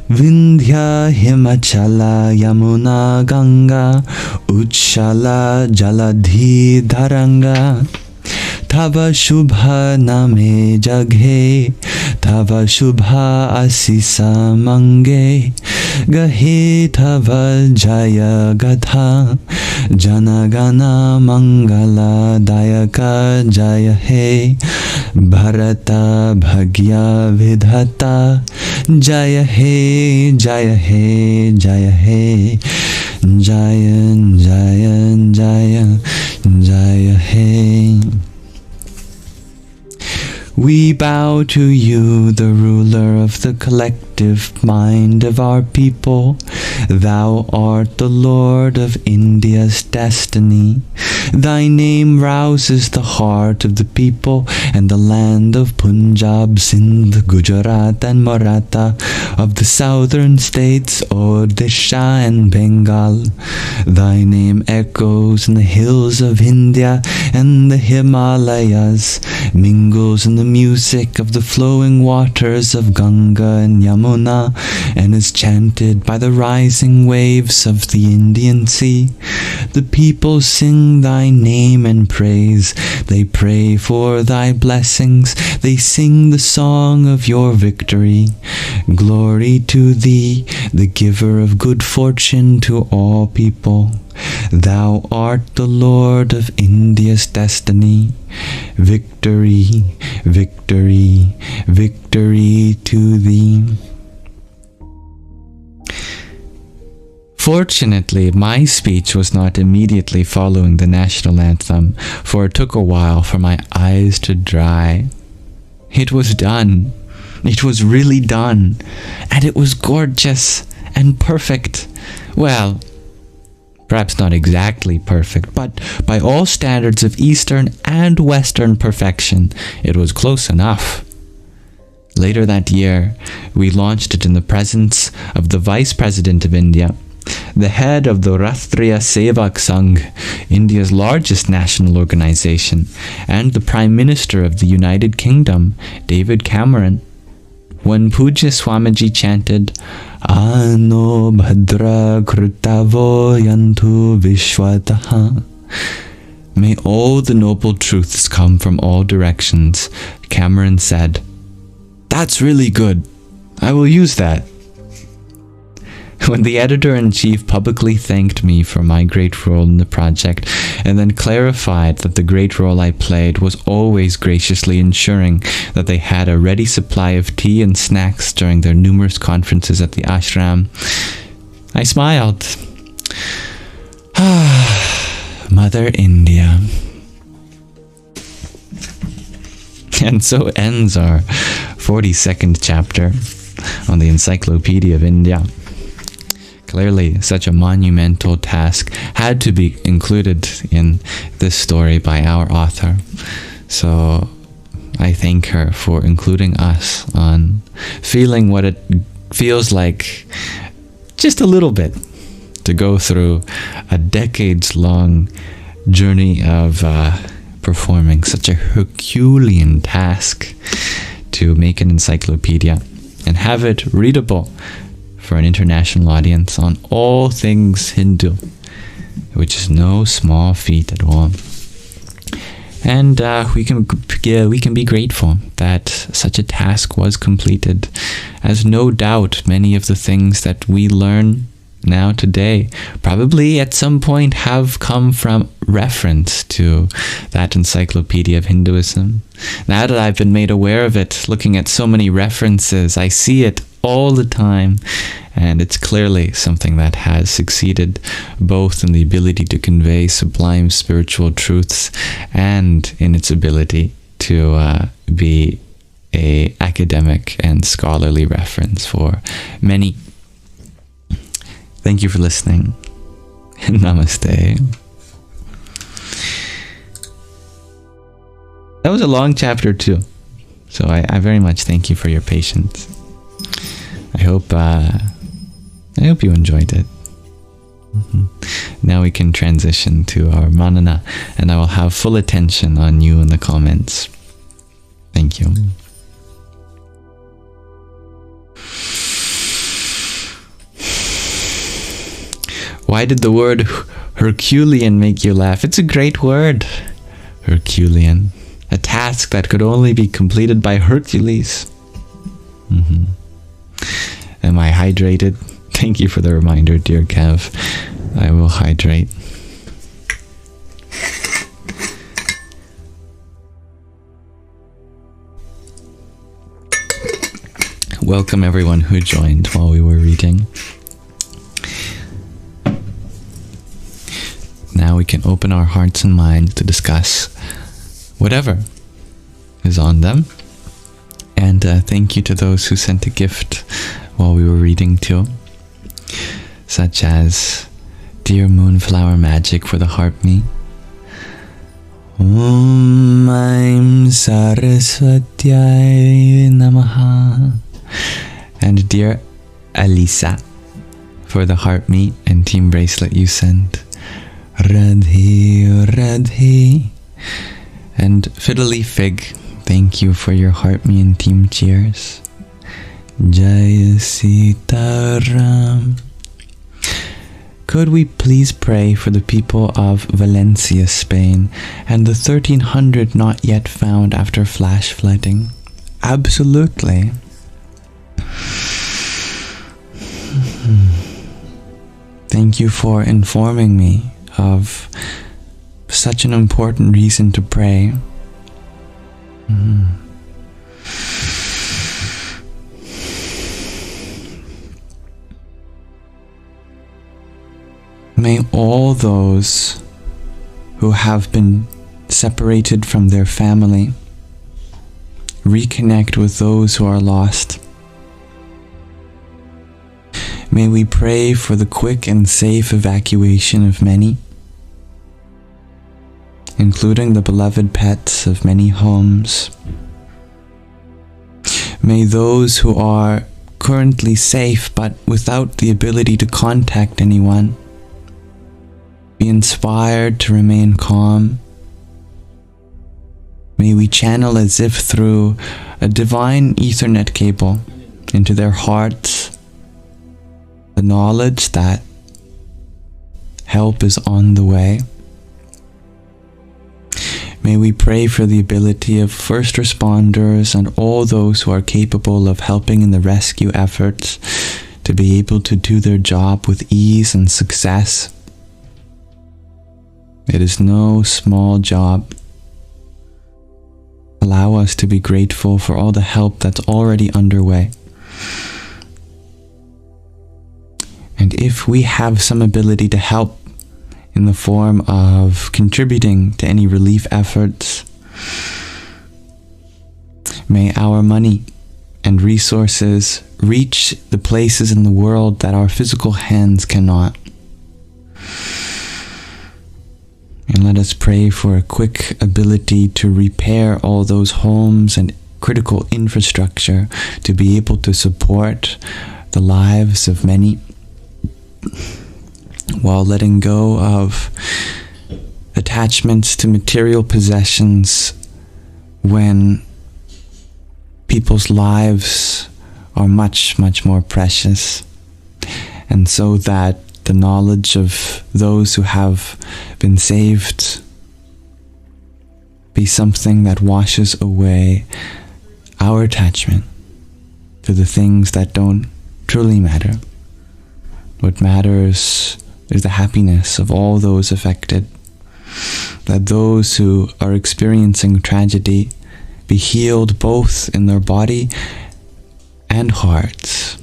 S1: Vindhya Himachala Yamuna Ganga Uchala Jaladhi Dharanga Tava Shubha Name Jaghe Tava Shubha Asisa Mange Gahe Tava Jaya Gatha Janagana Mangala Dayaka Jaya He Bharata Bhagya Vidhata Jaya He Jaya He Jaya He Jaya Jaya Jaya Jaya He. We bow to you, the ruler of the collective mind of our people. Thou art the Lord of India's destiny. Thy name rouses the heart of the people and the land of Punjab, Sindh, Gujarat and Maratha, of the southern states, Odisha and Bengal. Thy name echoes in the hills of India and the Himalayas, mingles in the music of the flowing waters of Ganga and Yamuna, and is chanted by the rising waves of the Indian Sea. The people sing thy name and praise. They pray for thy blessings. They sing the song of your victory. Glory to thee, the giver of good fortune to all people. Thou art the Lord of India's destiny. Victory, victory, victory to thee. Fortunately, my speech was not immediately following the national anthem, for it took a while for my eyes to dry. It was done. It was really done. And it was gorgeous and perfect. Well, perhaps not exactly perfect, but by all standards of Eastern and Western perfection, it was close enough. Later that year, we launched it in the presence of the Vice President of India, the head of the Rashtriya Sevak Sangh, India's largest national organization, and the Prime Minister of the United Kingdom, David Cameron. When Pujya Swamiji chanted, Ano Bhadra Krutavo Yantu Vishwataha, may all the noble truths come from all directions, Cameron said, That's really good. I will use that. When the editor-in-chief publicly thanked me for my great role in the project, and then clarified that the great role I played was always graciously ensuring that they had a ready supply of tea and snacks during their numerous conferences at the ashram, I smiled. Mother India. And so ends our 42nd chapter on the Encyclopedia of India. Clearly, such a monumental task had to be included in this story by our author. So I thank her for including us on feeling what it feels like just a little bit to go through a decades-long journey of performing such a Herculean task to make an encyclopedia and have it readable for an international audience on all things Hindu, which is no small feat at all. And we can be grateful that such a task was completed, as no doubt many of the things that we learn now today probably at some point have come from reference to that Encyclopedia of Hinduism. Now that I've been made aware of it, looking at so many references, I see it all the time, and it's clearly something that has succeeded both in the ability to convey sublime spiritual truths and in its ability to be a academic and scholarly reference for many. Thank you for listening. Namaste. That was a long chapter too, so I very much thank you for your patience. I hope you enjoyed it. Now we can transition to our manana, and I will have full attention on you in the comments. Thank you. Why did the word Herculean make you laugh? It's a great word. Herculean. A task that could only be completed by Hercules. Am I hydrated? Thank you for the reminder, dear Kev. I will hydrate. Welcome everyone who joined while we were reading. Now we can open our hearts and minds to discuss whatever is on them. And thank you to those who sent a gift while we were reading too, such as Dear Moonflower Magic for the heart me. Om Aim Saraswatyai Namaha. And Dear Alisa for the heart me and team bracelet you sent. Radhe Radhe. And Fiddly Fig, thank you for your heart me and team cheers. Jai Sitaram. Could we please pray for the people of Valencia, Spain, and the 1300 not yet found after flash flooding? Absolutely. Thank you for informing me of such an important reason to pray. May all those who have been separated from their family reconnect with those who are lost. May we pray for the quick and safe evacuation of many, including the beloved pets of many homes. May those who are currently safe but without the ability to contact anyone be inspired to remain calm. May we channel as if through a divine Ethernet cable into their hearts the knowledge that help is on the way. May we pray for the ability of first responders and all those who are capable of helping in the rescue efforts to be able to do their job with ease and success. It is no small job. Allow us to be grateful for all the help that's already underway. And if we have some ability to help in the form of contributing to any relief efforts, may our money and resources reach the places in the world that our physical hands cannot. And let us pray for a quick ability to repair all those homes and critical infrastructure to be able to support the lives of many, while letting go of attachments to material possessions when people's lives are much, much more precious. And so that the knowledge of those who have been saved be something that washes away our attachment to the things that don't truly matter. What matters is the happiness of all those affected, that those who are experiencing tragedy be healed both in their body and hearts.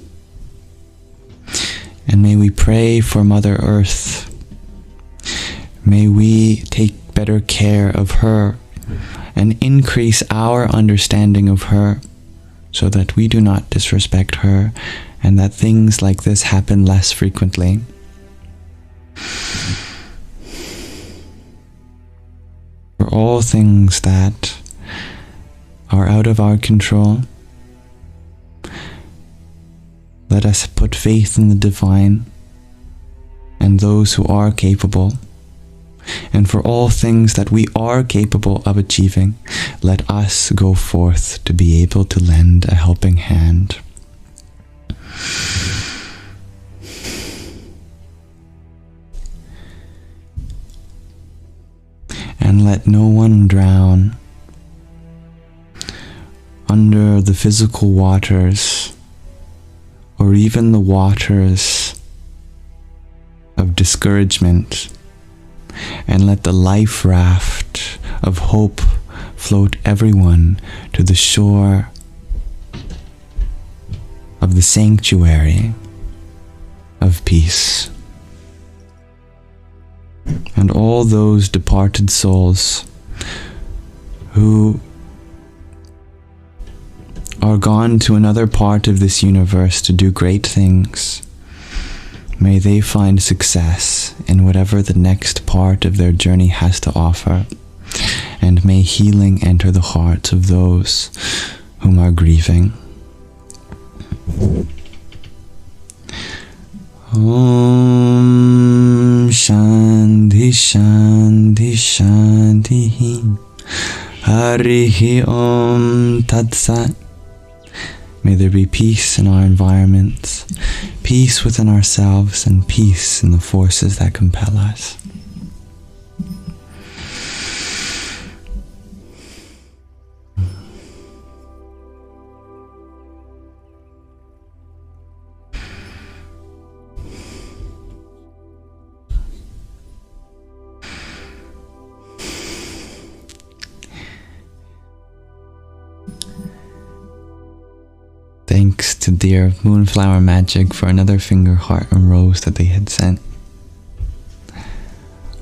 S1: And may we pray for Mother Earth. May we take better care of her and increase our understanding of her so that we do not disrespect her and that things like this happen less frequently. For all things that are out of our control, let us put faith in the divine and those who are capable. And for all things that we are capable of achieving, let us go forth to be able to lend a helping hand. And let no one drown under the physical waters or even the waters of discouragement, and let the life raft of hope float everyone to the shore of the sanctuary of peace. And all those departed souls who are gone to another part of this universe to do great things, may they find success in whatever the next part of their journey has to offer, and may healing enter the hearts of those whom are grieving. Om Shanti Shanti Shanti Harihi Om Tat Sat. May there be peace in our environments, peace within ourselves, and peace in the forces that compel us. Thanks to dear Moonflower Magic for another finger heart and rose that they had sent.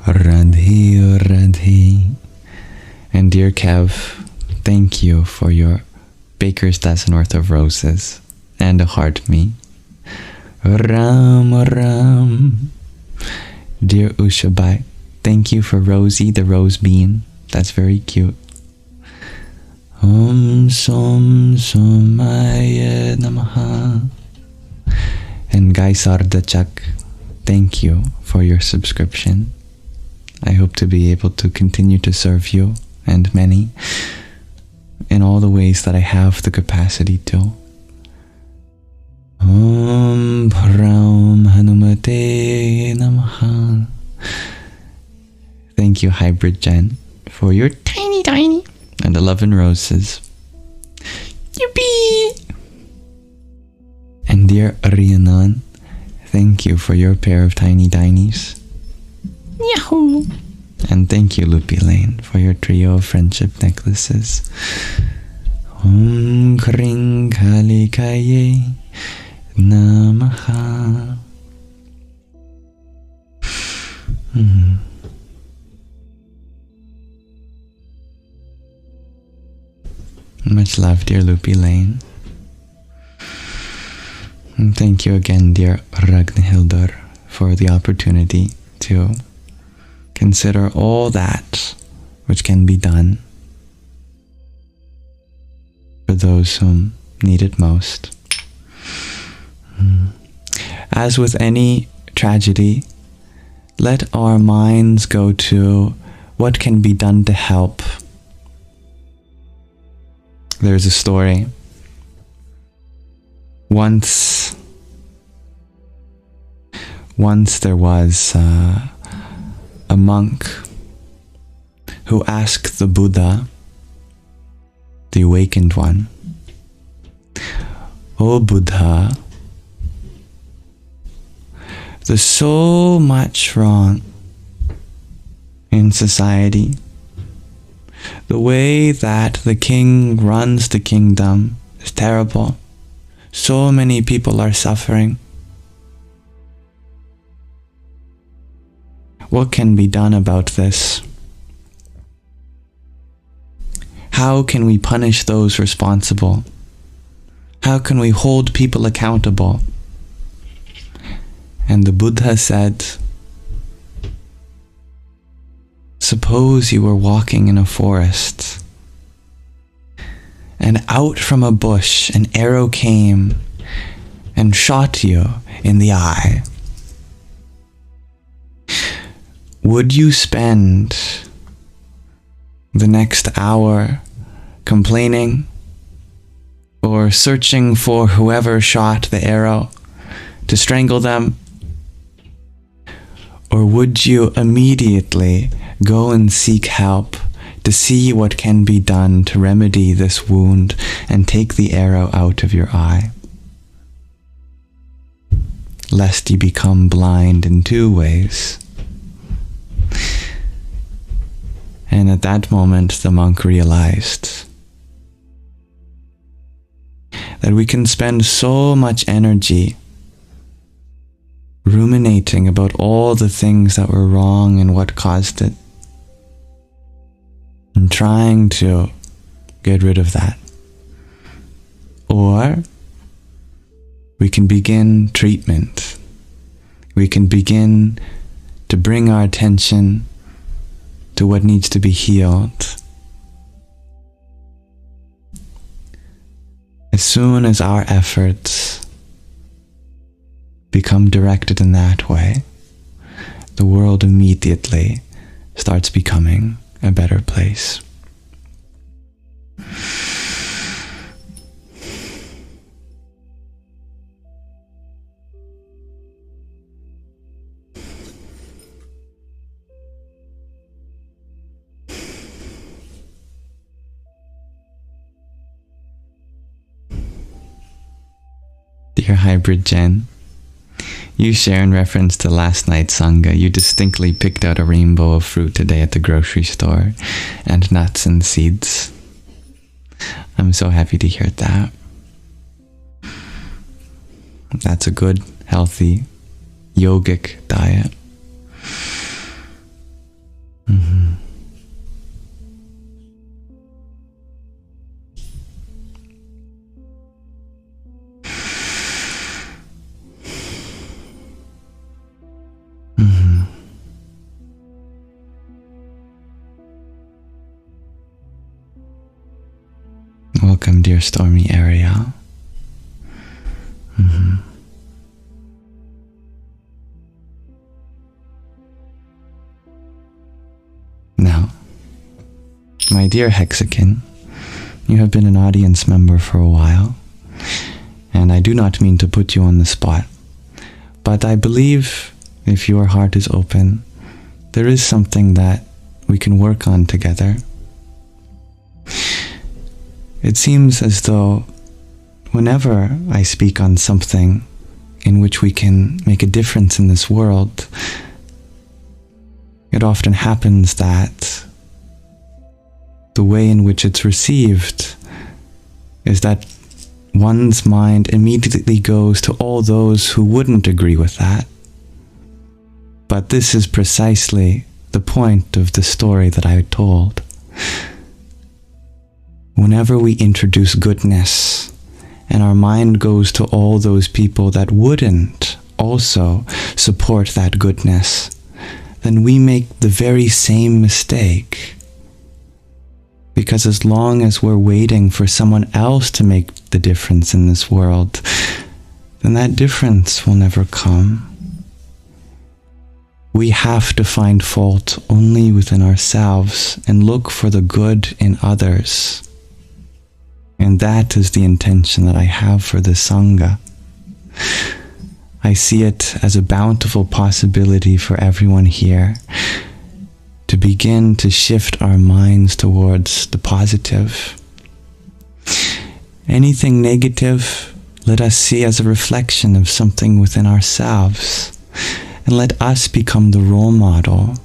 S1: Radhi, Radhi. And dear Kev, thank you for your baker's dozen worth of roses and a heart me. Ram, Ram. Dear Ushabai, thank you for Rosie the rose bean. That's very cute. Om Som Somaya Namaha. And Guy Sardachak, thank you for your subscription. I hope to be able to continue to serve you and many in all the ways that I have the capacity to. Om Braum Hanumate Namaha. Thank you, Hybrid Jen, for your tiny and 11 roses. Yippee! And dear Arianan, thank you for your pair of tiny dinies. Yahoo! And thank you, Loopy Lane, for your trio of friendship necklaces. Om Kring Kali Kaye Namaha. Much love, dear Loopy Lane. And thank you again, dear Ragnhildur, for the opportunity to consider all that which can be done for those whom need it most. As with any tragedy, let our minds go to what can be done to help. There's a story. Once there was a monk who asked the Buddha, the awakened one, "O Buddha, there's so much wrong in society. The way that the king runs the kingdom is terrible. So many people are suffering. What can be done about this? How can we punish those responsible? How can we hold people accountable?" And the Buddha said, "Suppose you were walking in a forest, and out from a bush an arrow came and shot you in the eye. Would you spend the next hour complaining or searching for whoever shot the arrow to strangle them? Or would you immediately go and seek help to see what can be done to remedy this wound and take the arrow out of your eye, lest you become blind in two ways?" And at that moment, the monk realized that we can spend so much energy ruminating about all the things that were wrong and what caused it, and trying to get rid of that. Or we can begin treatment. We can begin to bring our attention to what needs to be healed. As soon as our efforts become directed in that way, the world immediately starts becoming a better place. Dear Hybrid Jen, you share in reference to last night's Saṅgha. You distinctly picked out a rainbow of fruit today at the grocery store, and nuts and seeds. I'm so happy to hear that. That's a good, healthy, yogic diet. Welcome, dear Stormy Area. Now, my dear Hexakin, you have been an audience member for a while, and I do not mean to put you on the spot, but I believe if your heart is open, there is something that we can work on together. It seems as though whenever I speak on something in which we can make a difference in this world, it often happens that the way in which it's received is that one's mind immediately goes to all those who wouldn't agree with that. But this is precisely the point of the story that I told. Whenever we introduce goodness and our mind goes to all those people that wouldn't also support that goodness, then we make the very same mistake. Because as long as we're waiting for someone else to make the difference in this world, then that difference will never come. We have to find fault only within ourselves and look for the good in others. And that is the intention that I have for the Saṅgha. I see it as a bountiful possibility for everyone here to begin to shift our minds towards the positive. Anything negative, let us see as a reflection of something within ourselves, and let us become the role model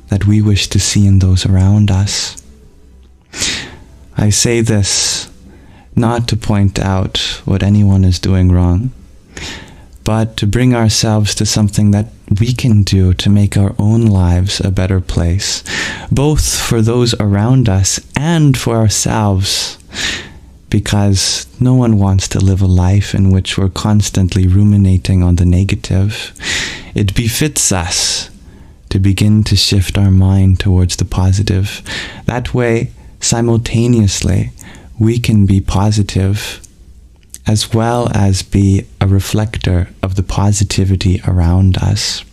S1: that we wish to see in those around us. I say this not to point out what anyone is doing wrong, but to bring ourselves to something that we can do to make our own lives a better place, both for those around us and for ourselves, because no one wants to live a life in which we're constantly ruminating on the negative. It befits us to begin to shift our mind towards the positive. That way, simultaneously, we can be positive as well as be a reflector of the positivity around us.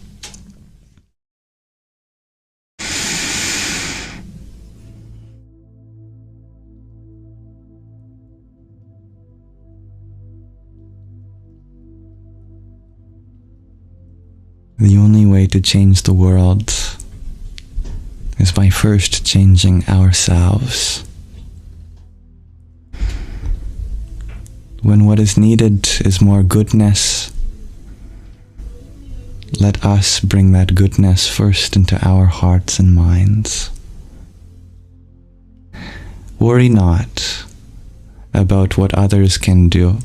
S1: The only way to change the world is by first changing ourselves. When what is needed is more goodness, let us bring that goodness first into our hearts and minds. Worry not about what others can do.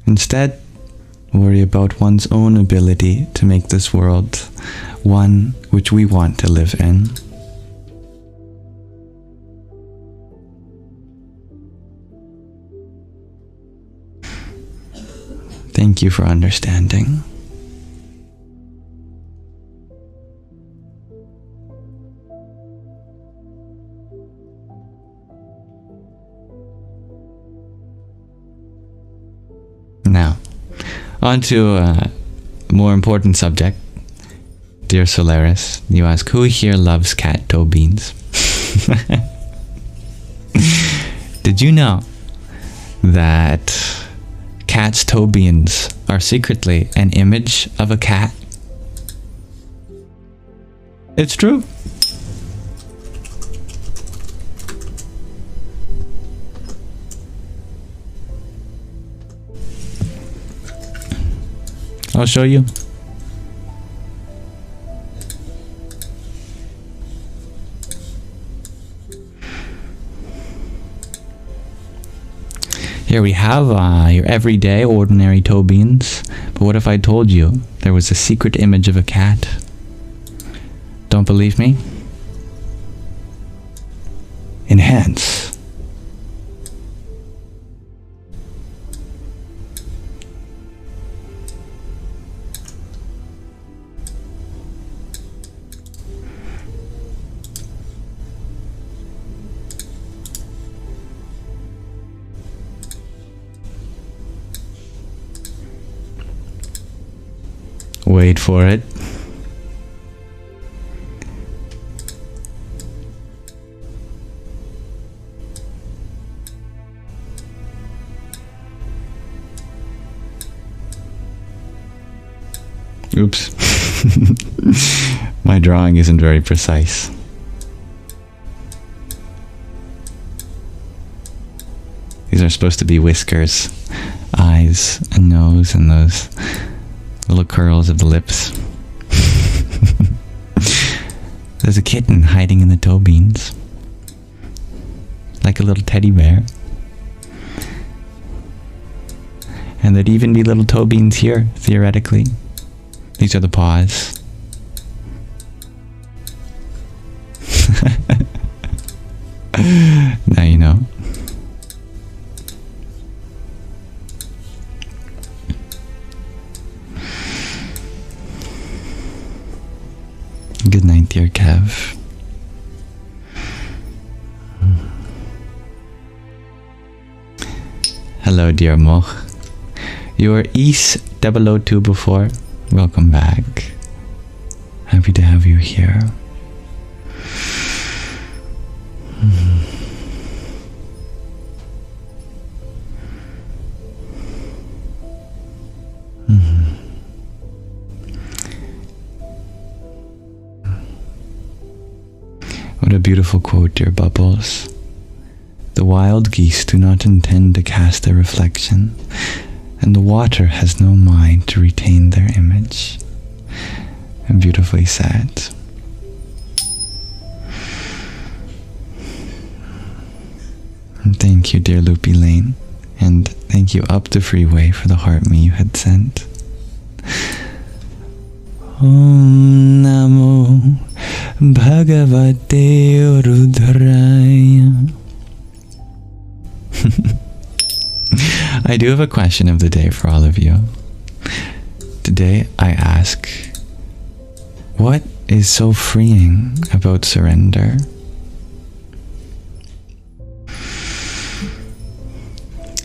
S1: Instead, worry about one's own ability to make this world one which we want to live in. Thank you for understanding. Now, on to a more important subject. Dear Solaris, you ask, who here loves cat toe beans? Did you know that cat's toe beans are secretly an image of a cat? It's true. I'll show you. Here we have your everyday ordinary toe beans, but what if I told you there was a secret image of a cat? Don't believe me? Enhance. Wait for it. Oops. My drawing isn't very precise. These are supposed to be whiskers, eyes, a nose, and those little curls of the lips. There's a kitten hiding in the toe beans, like a little teddy bear. And there'd even be little toe beans here, theoretically. These are the paws. Now you know. Good night, dear Kev. Hello, dear Moch. You were East 002 before. Welcome back. Happy to have you here. What a beautiful quote, dear Bubbles. The wild geese do not intend to cast their reflection, and the water has no mind to retain their image. And beautifully said. And thank you, dear Loopy Lane, and thank you Up the Freeway for the heart me you had sent. Om Namo Bhagavate Rudraya. I do have a question of the day for all of you. Today I ask, what is so freeing about surrender?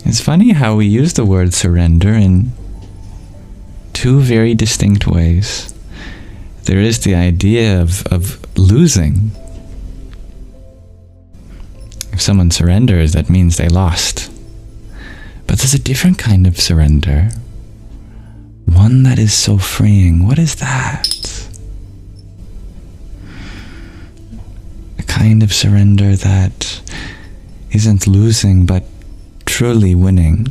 S1: It's funny how we use the word surrender in two very distinct ways. There is the idea of losing. If someone surrenders, that means they lost. But there's a different kind of surrender. One that is so freeing. What is that? A kind of surrender that isn't losing, but truly winning.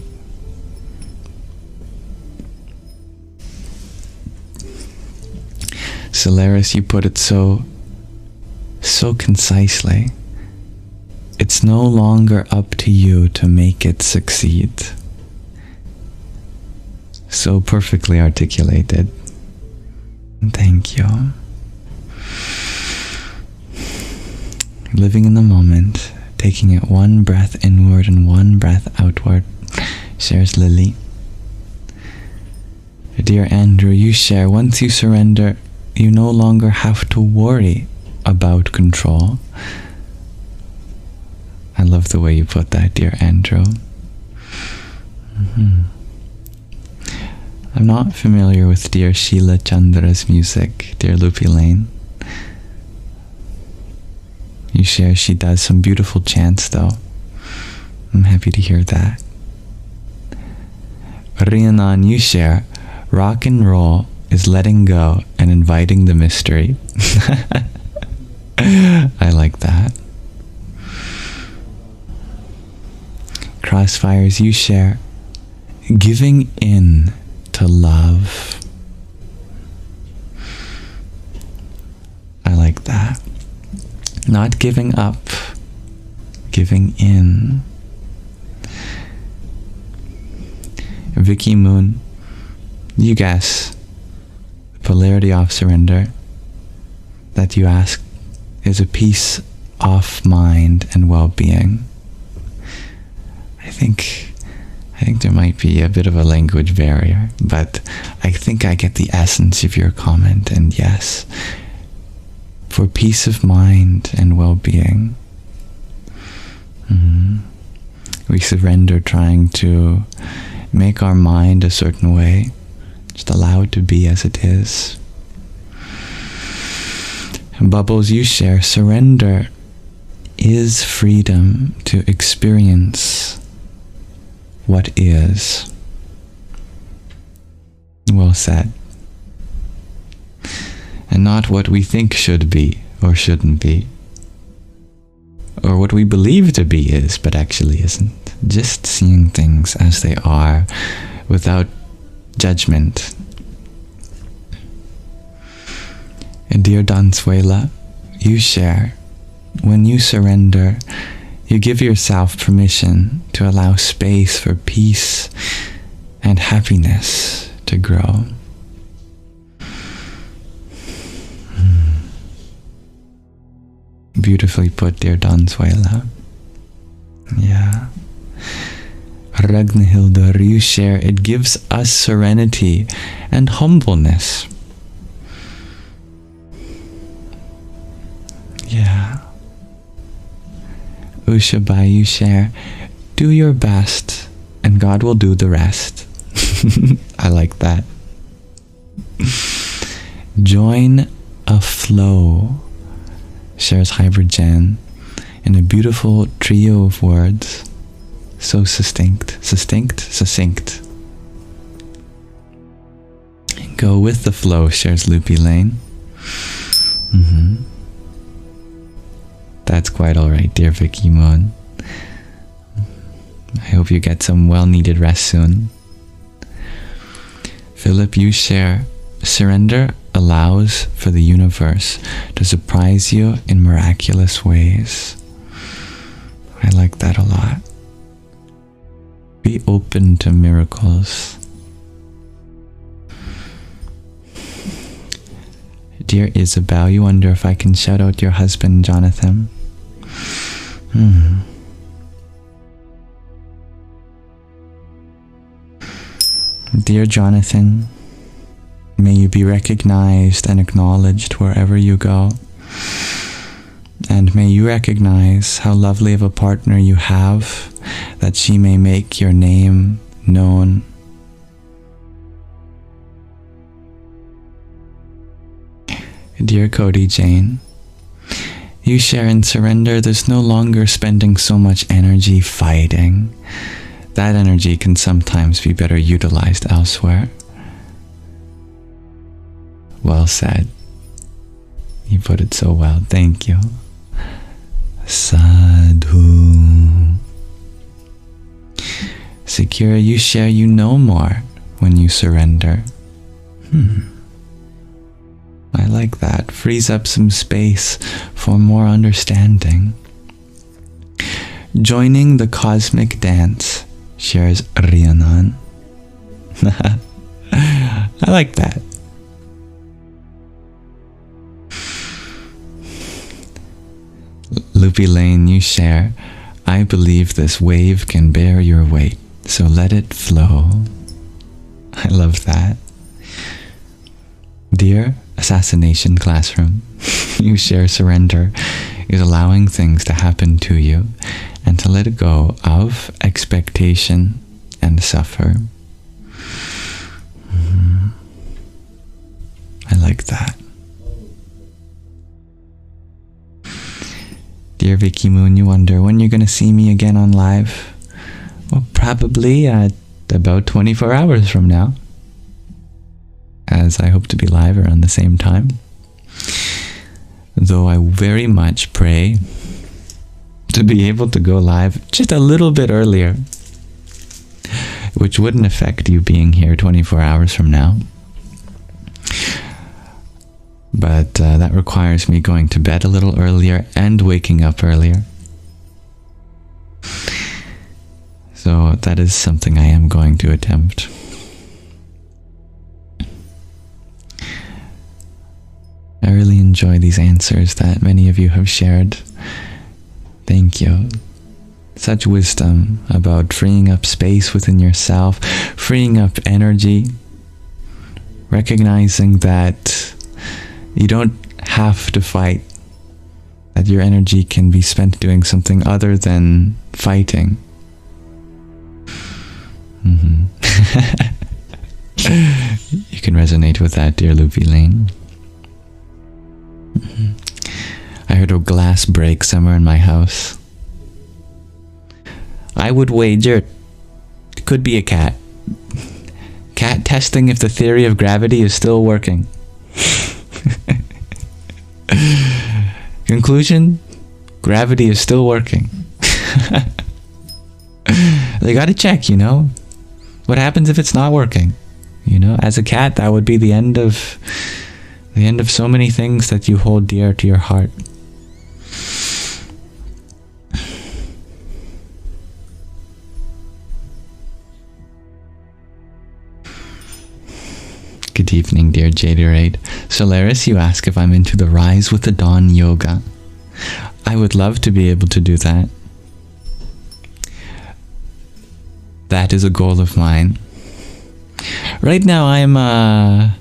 S1: Solaris, you put it so concisely. It's no longer up to you to make it succeed. So perfectly articulated. Thank you. Living in the moment, taking it one breath inward and one breath outward, shares Lily. Dear Andrew, you share, once you surrender, you no longer have to worry about control. I love the way you put that, dear Andrew. I'm not familiar with dear Sheila Chandra's music, dear Loopy Lane. You share she does some beautiful chants though. I'm happy to hear that. Rhiannon, you share, rock and roll is letting go and inviting the mystery. I like that. Crossfires, you share, giving in to love. I like that. Not giving up, giving in. Vicky Moon, you guess, the polarity of surrender that you ask is a peace of mind and well-being. I think there might be a bit of a language barrier, but I think I get the essence of your comment, and yes, for peace of mind and well-being. We surrender trying to make our mind a certain way, just allow it to be as it is. And Bubbles, you share, surrender is freedom to experience what is. Well said. And not what we think should be or shouldn't be, or what we believe to be is but actually isn't. Just seeing things as they are without judgment. And dear Donsuela, you share, when you surrender, you give yourself permission to allow space for peace and happiness to grow. Beautifully put, dear Donsuela. Yeah. Ragnhildur, you share, it gives us serenity and humbleness. Yeah. Ushabai, you share, do your best and God will do the rest. I like that. Join a flow, shares Hypergen, in a beautiful trio of words. So succinct. Go with the flow, shares Loopy Lane. That's quite alright, dear Vicky Moon. I hope you get some well-needed rest soon. Philip, you share, surrender allows for the universe to surprise you in miraculous ways. I like that a lot. Be open to miracles. Dear Isabel, you wonder if I can shout out your husband, Jonathan. Dear Jonathan, may you be recognized and acknowledged wherever you go. And may you recognize how lovely of a partner you have, that she may make your name known. Dear Cody Jane, you share and surrender. There's no longer spending so much energy fighting. That energy can sometimes be better utilized elsewhere. Well said. You put it so well. Thank you. Sadhu. Secure, you share, you know more when you surrender. I like that. Frees up some space for more understanding. Joining the cosmic dance, shares Rhiannon. I like that. Loopy Lane, you share, I believe this wave can bear your weight, so let it flow. I love that. Dear Assassination Classroom, you share surrender is allowing things to happen to you and to let go of expectation and suffer. I like that. Dear Vicky Moon, you wonder when you're going to see me again on live. Well, probably at about 24 hours from now, as I hope to be live around the same time. Though I very much pray to be able to go live just a little bit earlier, which wouldn't affect you being here 24 hours from now. But that requires me going to bed a little earlier and waking up earlier. So that is something I am going to attempt. I really enjoy these answers that many of you have shared. Thank you. Such wisdom about freeing up space within yourself, freeing up energy, recognizing that you don't have to fight, that your energy can be spent doing something other than fighting. You can resonate with that, dear Loopy Lane. I heard a glass break somewhere in my house. I would wager it could be a cat. Cat testing if the theory of gravity is still working. Conclusion, gravity is still working. They gotta check, you know? What happens if it's not working? You know, as a cat, that would be the end of so many things that you hold dear to your heart. Good evening, dear Jaderade. Solaris, you ask if I'm into the Rise with the Dawn yoga. I would love to be able to do that. That is a goal of mine. Right now, I'm a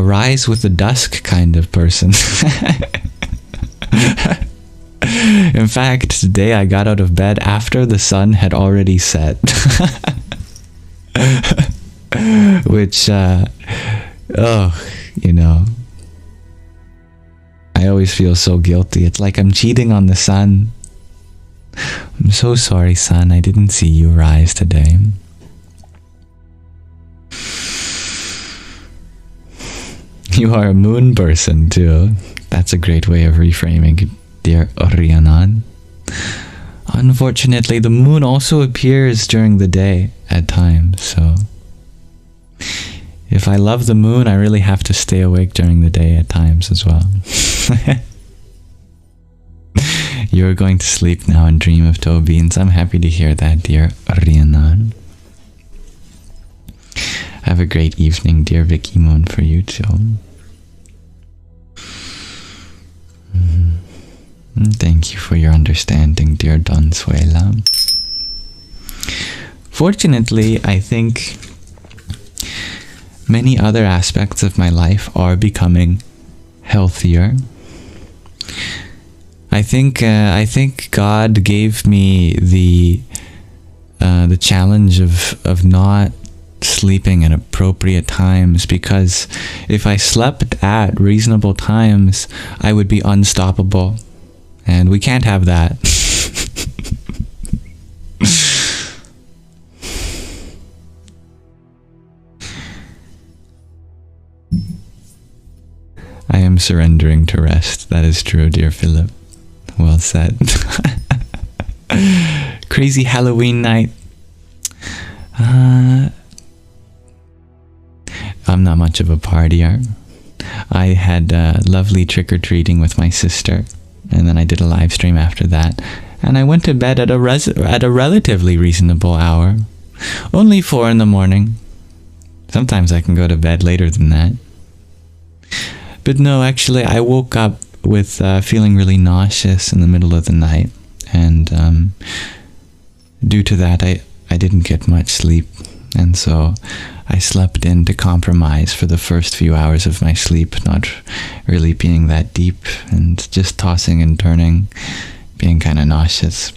S1: Rise with the Dusk kind of person. In fact, today I got out of bed after the sun had already set. Which, you know, I always feel so guilty. It's like I'm cheating on the sun. I'm so sorry, sun. I didn't see you rise today. You are a moon person, too. That's a great way of reframing. dear Rhiannon. Unfortunately, the moon also appears during the day at times, so if I love the moon, I really have to stay awake during the day at times as well. You're going to sleep now and dream of toe beans. I'm happy to hear that, dear Rhiannon. Have a great evening, dear Vicky Moon, for you too. Thank you for your understanding, dear Donsuela. Fortunately, I think many other aspects of my life are becoming healthier. I think God gave me the challenge of not sleeping at appropriate times, because if I slept at reasonable times, I would be unstoppable. And we can't have that. I am surrendering to rest. That is true, dear Philip. Well said. Crazy Halloween night. I'm not much of a partier. I had lovely trick-or-treating with my sister. And then I did a live stream after that. And I went to bed at a relatively reasonable hour. Only 4 in the morning. Sometimes I can go to bed later than that. But no, actually, I woke up with feeling really nauseous in the middle of the night. And due to that, I didn't get much sleep. And so I slept in to compromise for the first few hours of my sleep, not really being that deep and just tossing and turning, being kind of nauseous.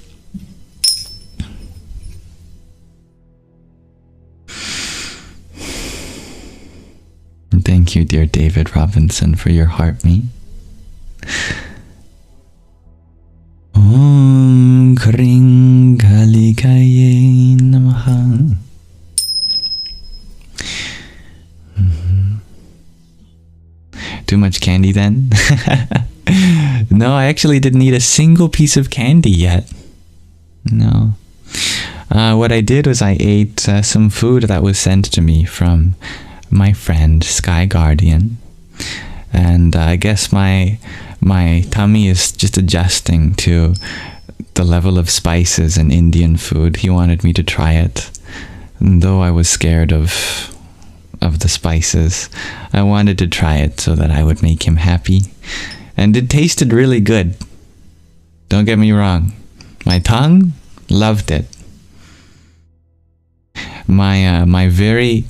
S1: And thank you, dear David Robinson, for your heart me. Om Kring Kalikaye Namaha. Too much candy then? No, I actually didn't eat a single piece of candy yet. No. What I did was I ate some food that was sent to me from my friend Sky Guardian. And I guess my tummy is just adjusting to the level of spices in Indian food. He wanted me to try it. And though I was scared of the spices, I wanted to try it so that I would make him happy. And it tasted really good. Don't get me wrong. My tongue loved it. My very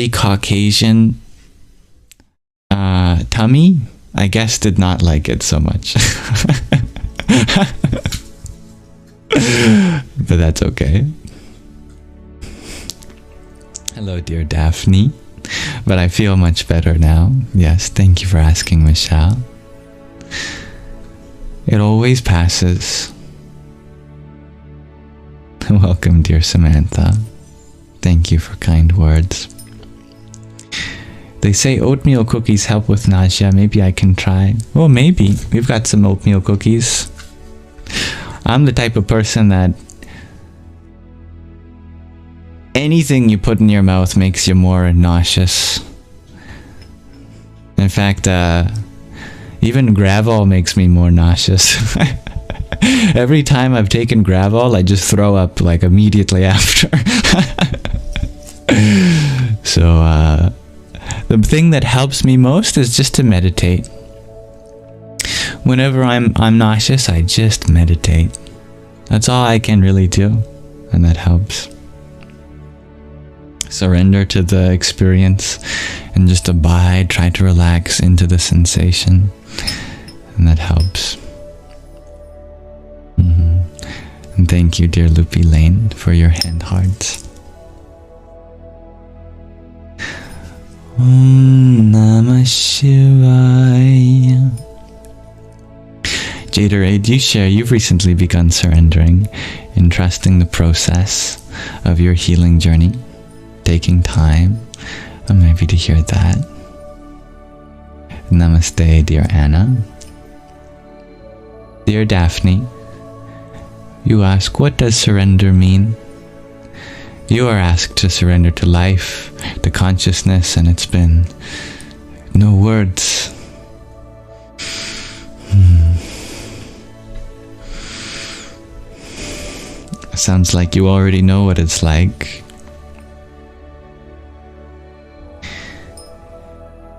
S1: Caucasian tummy, I guess, did not like it so much. But that's okay. Hello, dear Daphne. But I feel much better now. Yes, thank you for asking, Michelle. It always passes. Welcome, dear Samantha. Thank you for kind words. They say oatmeal cookies help with nausea. Maybe I can try. Well, maybe. We've got some oatmeal cookies. I'm the type of person that anything you put in your mouth makes you more nauseous. In fact, even Gravol makes me more nauseous. Every time I've taken Gravol, I just throw up like immediately after. So the thing that helps me most is just to meditate. Whenever I'm nauseous, I just meditate. That's all I can really do, and that helps. Surrender to the experience and just abide, try to relax into the sensation, and that helps. And thank you, dear Loopy Lane, for your hand hearts. Om Namah Shivaya. Jaderade, you share you've recently begun surrendering and trusting the process of your healing journey, taking time. I'm happy to hear that. Namaste, dear Anna. Dear Daphne, you ask, what does surrender mean? You are asked to surrender to life, to consciousness, and it's been no words. Sounds like you already know what it's like.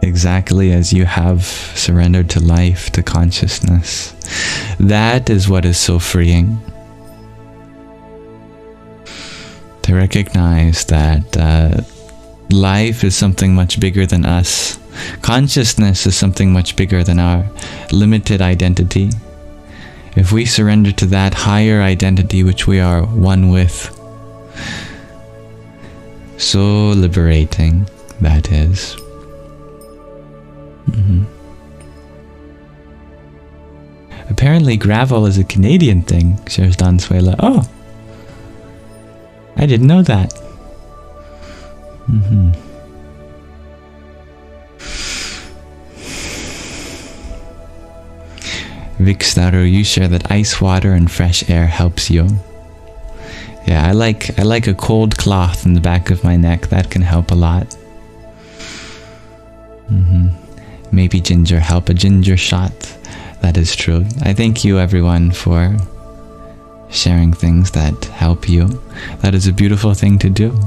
S1: Exactly as you have surrendered to life, to consciousness. That is what is so freeing. To recognize that life is something much bigger than us. Consciousness is something much bigger than our limited identity. If we surrender to that higher identity which we are one with, so liberating that is. Apparently gravel is a Canadian thing, shares Don Suela. Oh, I didn't know that. Vikstaru, you share that ice water and fresh air helps you. Yeah, I like a cold cloth in the back of my neck. That can help a lot. Maybe ginger help, a ginger shot. That is true. I thank you everyone for sharing things that help you. That is a beautiful thing to do.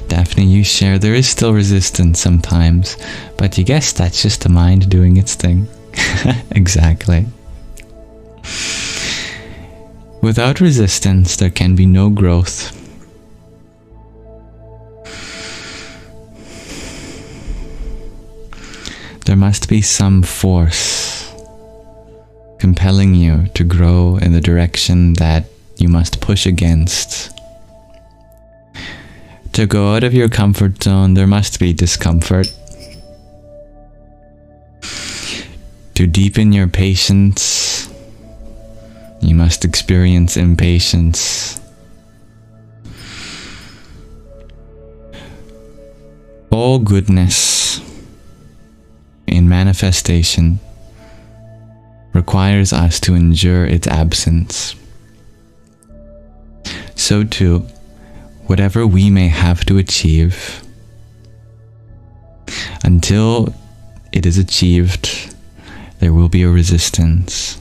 S1: Daphne, you share there is still resistance sometimes, but you guess that's just the mind doing its thing. Exactly. Without resistance, there can be no growth. There must be some force compelling you to grow in the direction that you must push against. To go out of your comfort zone, there must be discomfort. To deepen your patience, you must experience impatience. All goodness in manifestation requires us to endure its absence. So too, whatever we may have to achieve, until it is achieved, there will be a resistance.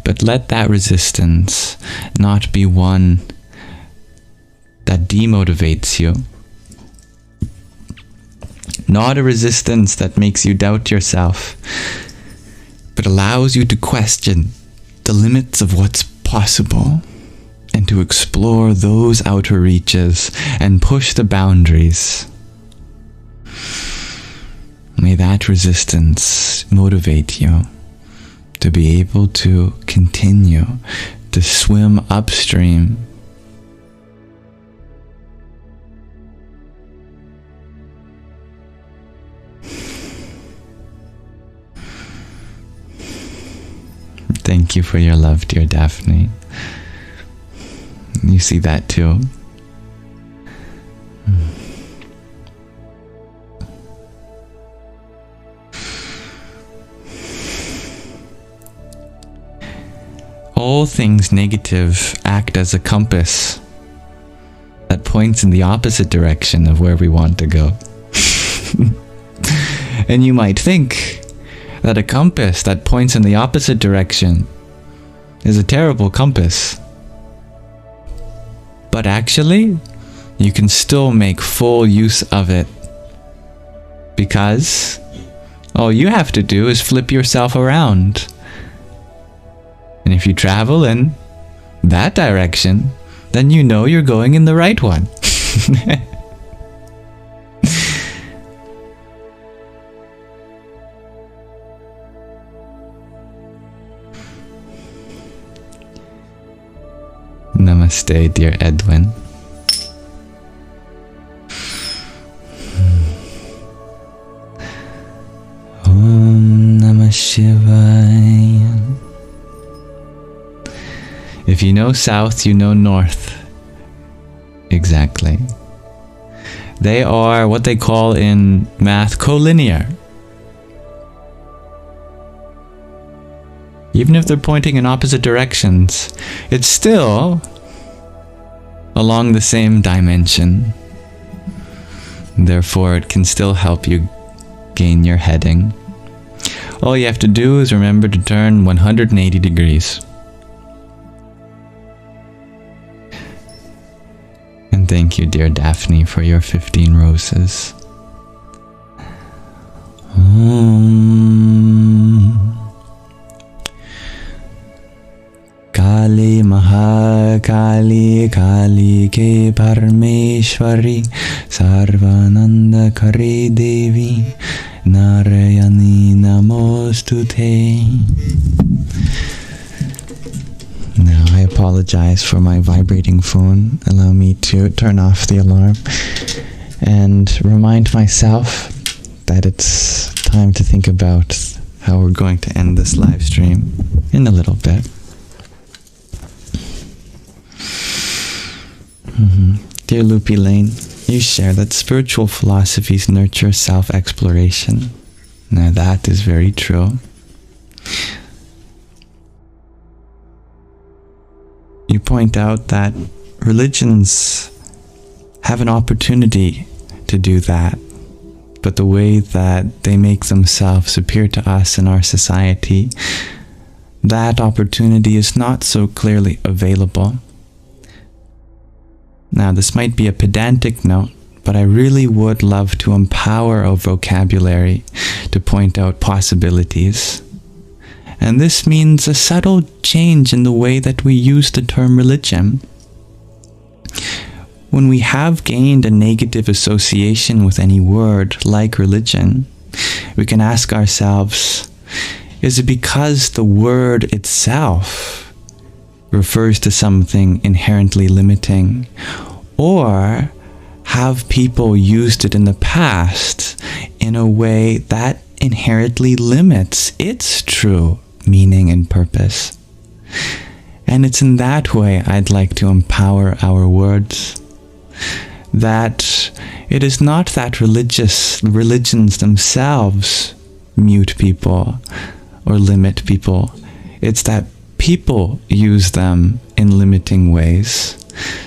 S1: But let that resistance not be one that demotivates you. Not a resistance that makes you doubt yourself, but allows you to question the limits of what's possible and to explore those outer reaches and push the boundaries. May that resistance motivate you to be able to continue to swim upstream. Thank you for your love, dear Daphne. You see that too. All things negative act as a compass that points in the opposite direction of where we want to go. And you might think that a compass that points in the opposite direction is a terrible compass. But actually, you can still make full use of it, because all you have to do is flip yourself around. And if you travel in that direction, then you know you're going in the right one. Namaste, dear Edwin. Om Namah Shivaya. If you know south, you know north. Exactly. They are what they call in math collinear. Even if they're pointing in opposite directions, it's still along the same dimension. Therefore, it can still help you gain your heading. All you have to do is remember to turn 180 degrees. And thank you, dear Daphne, for your 15 roses. Kali Mahakali Kali Ke Parameshwari Sarvananda Kari Devi Narayani Namostute. Now I apologize for my vibrating phone. Allow me to turn off the alarm and remind myself that it's time to think about how we're going to end this live stream in a little bit. Dear Loopy Lane, you share that spiritual philosophies nurture self-exploration. Now that is very true. You point out that religions have an opportunity to do that, but the way that they make themselves appear to us in our society, that opportunity is not so clearly available. Now, this might be a pedantic note, but I really would love to empower our vocabulary to point out possibilities. And this means a subtle change in the way that we use the term religion. When we have gained a negative association with any word like religion, we can ask ourselves, is it because the word itself refers to something inherently limiting, or have people used it in the past in a way that inherently limits its true meaning and purpose? And it's in that way I'd like to empower our words. That it is not that religions themselves mute people or limit people. It's that people use them in limiting ways.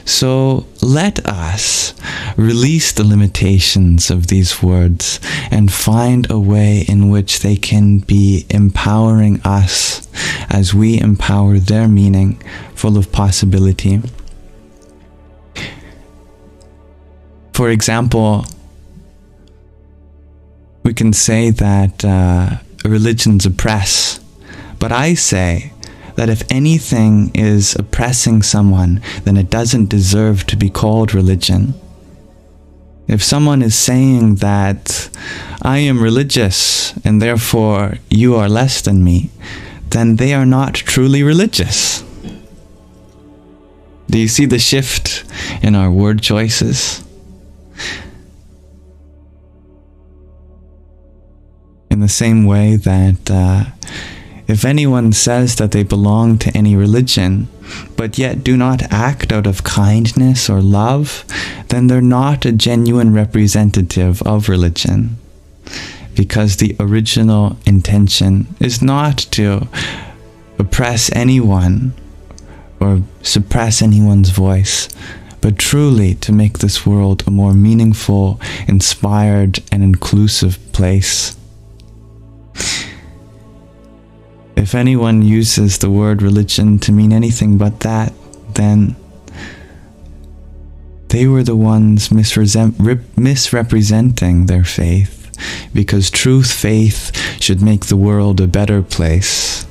S1: So let us release the limitations of these words and find a way in which they can be empowering us as we empower their meaning, full of possibility. For example, we can say that religions oppress, but I say that if anything is oppressing someone, then it doesn't deserve to be called religion. If someone is saying that I am religious and therefore you are less than me, then they are not truly religious. Do you see the shift in our word choices? In the same way that if anyone says that they belong to any religion, but yet do not act out of kindness or love, then they're not a genuine representative of religion. Because the original intention is not to oppress anyone or suppress anyone's voice, but truly to make this world a more meaningful, inspired, and inclusive place. If anyone uses the word religion to mean anything but that, then they were the ones misrepresenting their faith, because truth faith should make the world a better place.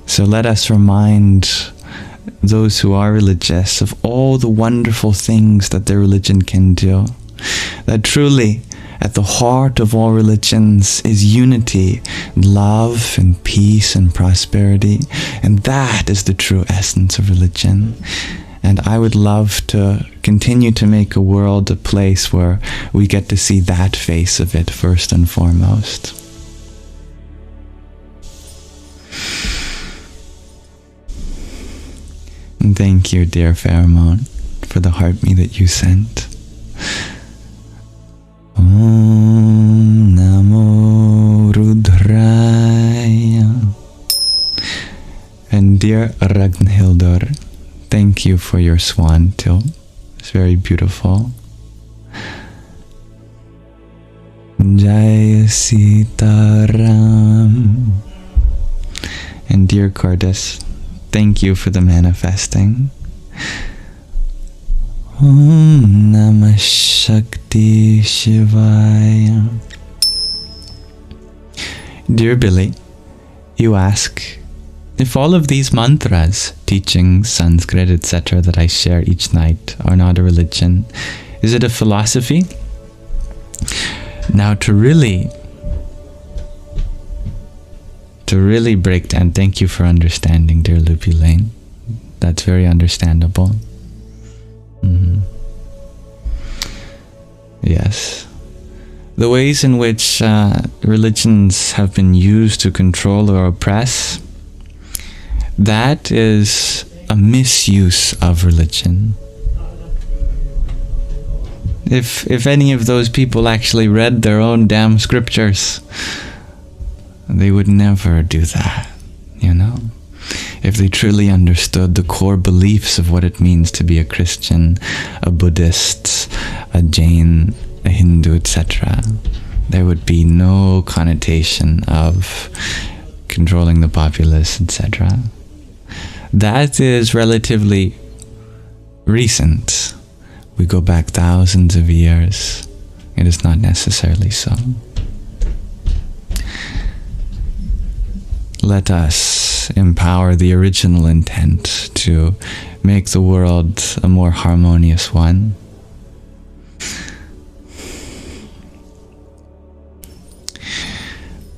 S1: So let us remind those who are religious of all the wonderful things that their religion can do. That truly, at the heart of all religions is unity, love, and peace and prosperity. And that is the true essence of religion. And I would love to continue to make a world a place where we get to see that face of it first and foremost. And thank you, dear Pheromone, for the heartme that you sent. Om Namo Rudraya. And dear Ragnhildur, thank you for your swan till. It's very beautiful. Jai Sitaram. And dear Cordis, thank you for the manifesting. Om Namah Shakti Shivaya. Dear Billy, you ask, if all of these mantras, teachings, Sanskrit, etc. that I share each night are not a religion, is it a philosophy? Now to really break down, thank you for understanding, dear Loopy Lane. That's very understandable. Yes. The ways in which religions have been used to control or oppress, that is a misuse of religion. If any of those people actually read their own damn scriptures, they would never do that, you know? If they truly understood the core beliefs of what it means to be a Christian, a Buddhist, a Jain, a Hindu, etc., there would be no connotation of controlling the populace, etc. That is relatively recent. We go back thousands of years. It is not necessarily so. Let us empower the original intent to make the world a more harmonious one.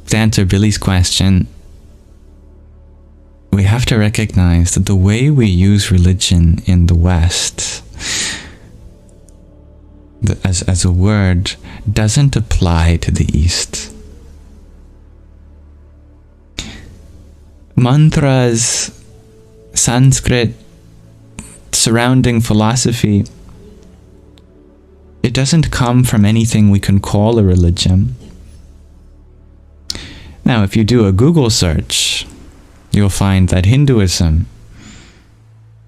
S1: To answer Billy's question, we have to recognize that the way we use religion in the West as a word doesn't apply to the East. Mantras, Sanskrit, surrounding philosophy, it doesn't come from anything we can call a religion. Now, if you do a Google search, you'll find that Hinduism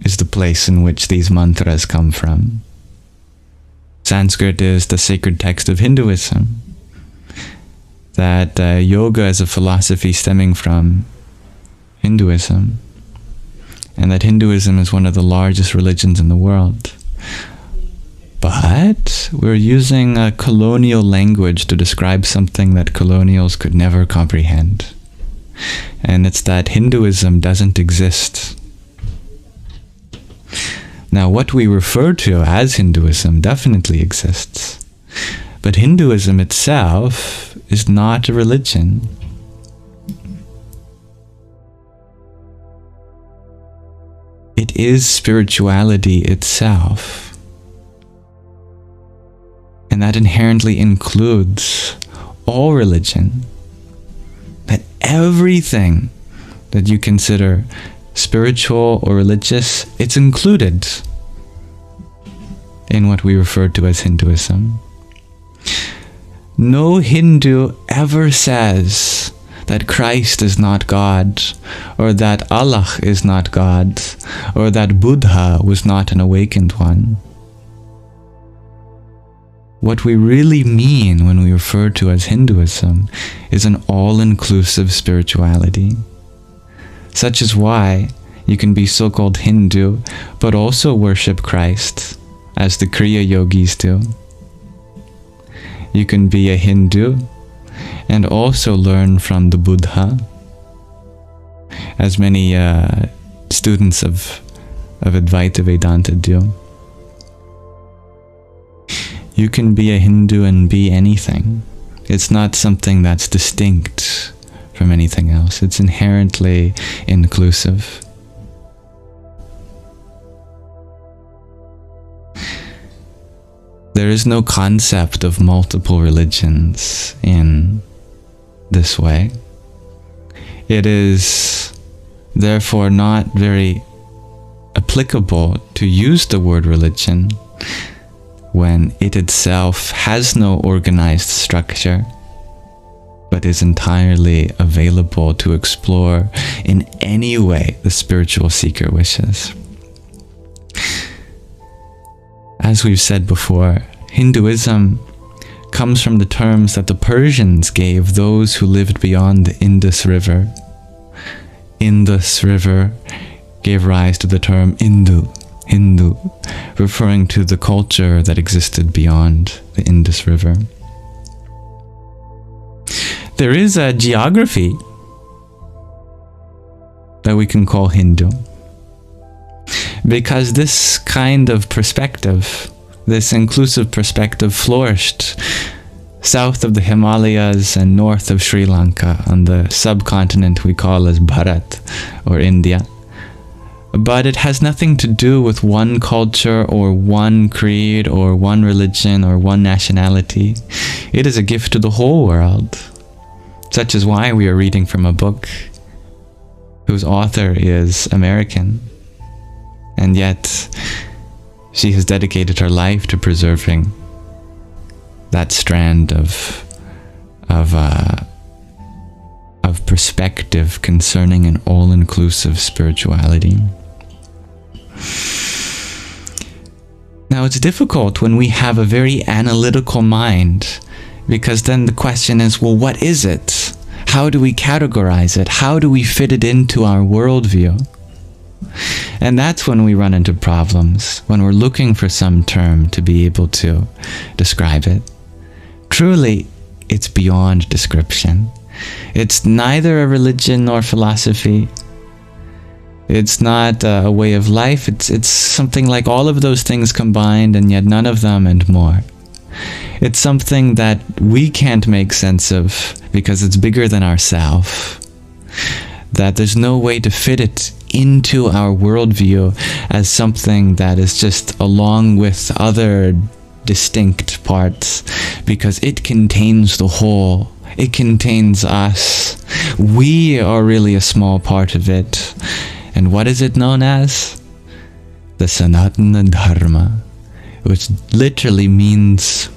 S1: is the place in which these mantras come from. Sanskrit is the sacred text of Hinduism. That yoga is a philosophy stemming from Hinduism. And that Hinduism is one of the largest religions in the world. But we're using a colonial language to describe something that colonials could never comprehend. And it's that Hinduism doesn't exist. Now, what we refer to as Hinduism definitely exists. But Hinduism itself is not a religion. It is spirituality itself. And that inherently includes all religion. That everything that you consider spiritual or religious, it's included in what we refer to as Hinduism. No Hindu ever says that Christ is not God, or that Allah is not God, or that Buddha was not an awakened one. What we really mean when we refer to as Hinduism is an all-inclusive spirituality. Such is why you can be so-called Hindu, but also worship Christ, as the Kriya yogis do. You can be a Hindu and also learn from the Buddha, as many students of Advaita Vedanta do. You can be a Hindu and be anything. It's not something that's distinct from anything else. It's inherently inclusive. There is no concept of multiple religions in this way. It is therefore not very applicable to use the word religion when it itself has no organized structure, but is entirely available to explore in any way the spiritual seeker wishes. As we've said before, Hinduism comes from the terms that the Persians gave those who lived beyond the Indus River. Indus River gave rise to the term Hindu, referring to the culture that existed beyond the Indus River. There is a geography that we can call Hindu, because this kind of perspective, this inclusive perspective, flourished south of the Himalayas and north of Sri Lanka on the subcontinent we call as Bharat or India. But it has nothing to do with one culture or one creed or one religion or one nationality. It is a gift to the whole world, such is why we are reading from a book whose author is American, and yet she has dedicated her life to preserving that strand of perspective concerning an all-inclusive spirituality. Now, it's difficult when we have a very analytical mind, because then the question is, well, what is it? How do we categorize it? How do we fit it into our worldview? And that's when we run into problems, when we're looking for some term to be able to describe it. Truly, it's beyond description. It's neither a religion nor philosophy. It's not a way of life. It's something like all of those things combined, and yet none of them and more. It's something that we can't make sense of because it's bigger than ourselves. That there's no way to fit it into our worldview as something that is just along with other distinct parts, because it contains the whole. It contains us. We are really a small part of it. And what is it known as? The Sanatana Dharma, which literally means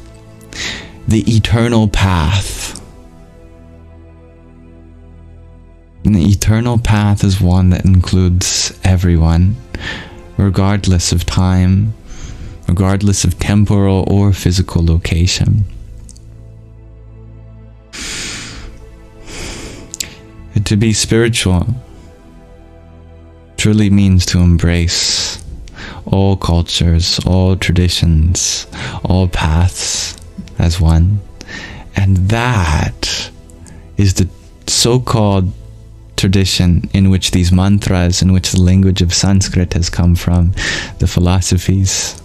S1: the eternal path. And the eternal path is one that includes everyone, regardless of time, regardless of temporal or physical location. To be spiritual truly means to embrace all cultures, all traditions, all paths as one. And that is the so-called tradition in which these mantras, in which the language of Sanskrit has come from, the philosophies,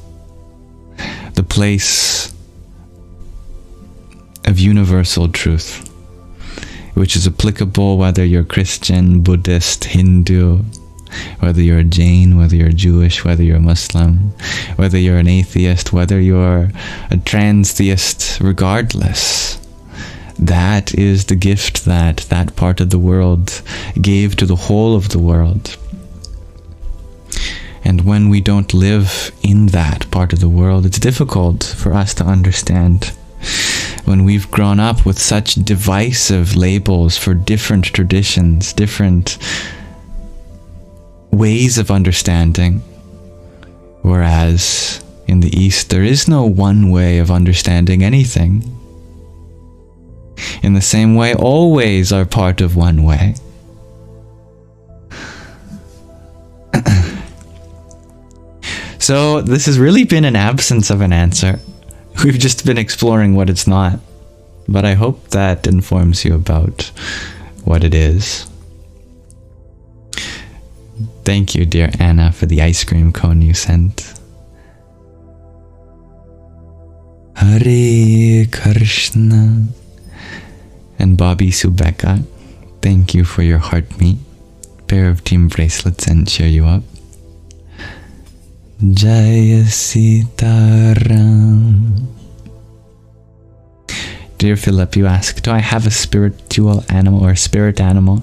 S1: the place of universal truth, which is applicable whether you're Christian, Buddhist, Hindu, whether you're a Jain, whether you're Jewish, whether you're Muslim, whether you're an atheist, whether you're a trans-theist, regardless. That is the gift that that part of the world gave to the whole of the world. And when we don't live in that part of the world, it's difficult for us to understand. When we've grown up with such divisive labels for different traditions, different ways of understanding, whereas in the East there is no one way of understanding anything. In the same way, all ways are part of one way. So this has really been an absence of an answer. We've just been exploring what it's not. But I hope that informs you about what it is. Thank you, dear Anna, for the ice cream cone you sent. Hare Krishna. And Bobby Subeka, thank you for your heart meat. Pair of team bracelets and cheer you up. Jaya Sitaram. Dear Philip, you ask, do I have a spiritual animal or a spirit animal?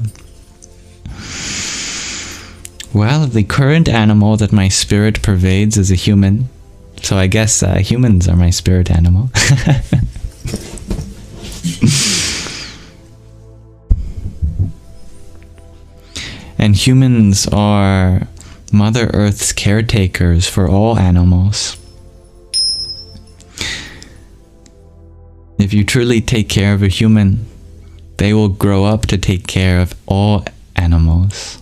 S1: Well, the current animal that my spirit pervades is a human. So I guess humans are my spirit animal. And humans are Mother Earth's caretakers for all animals. If you truly take care of a human, they will grow up to take care of all animals.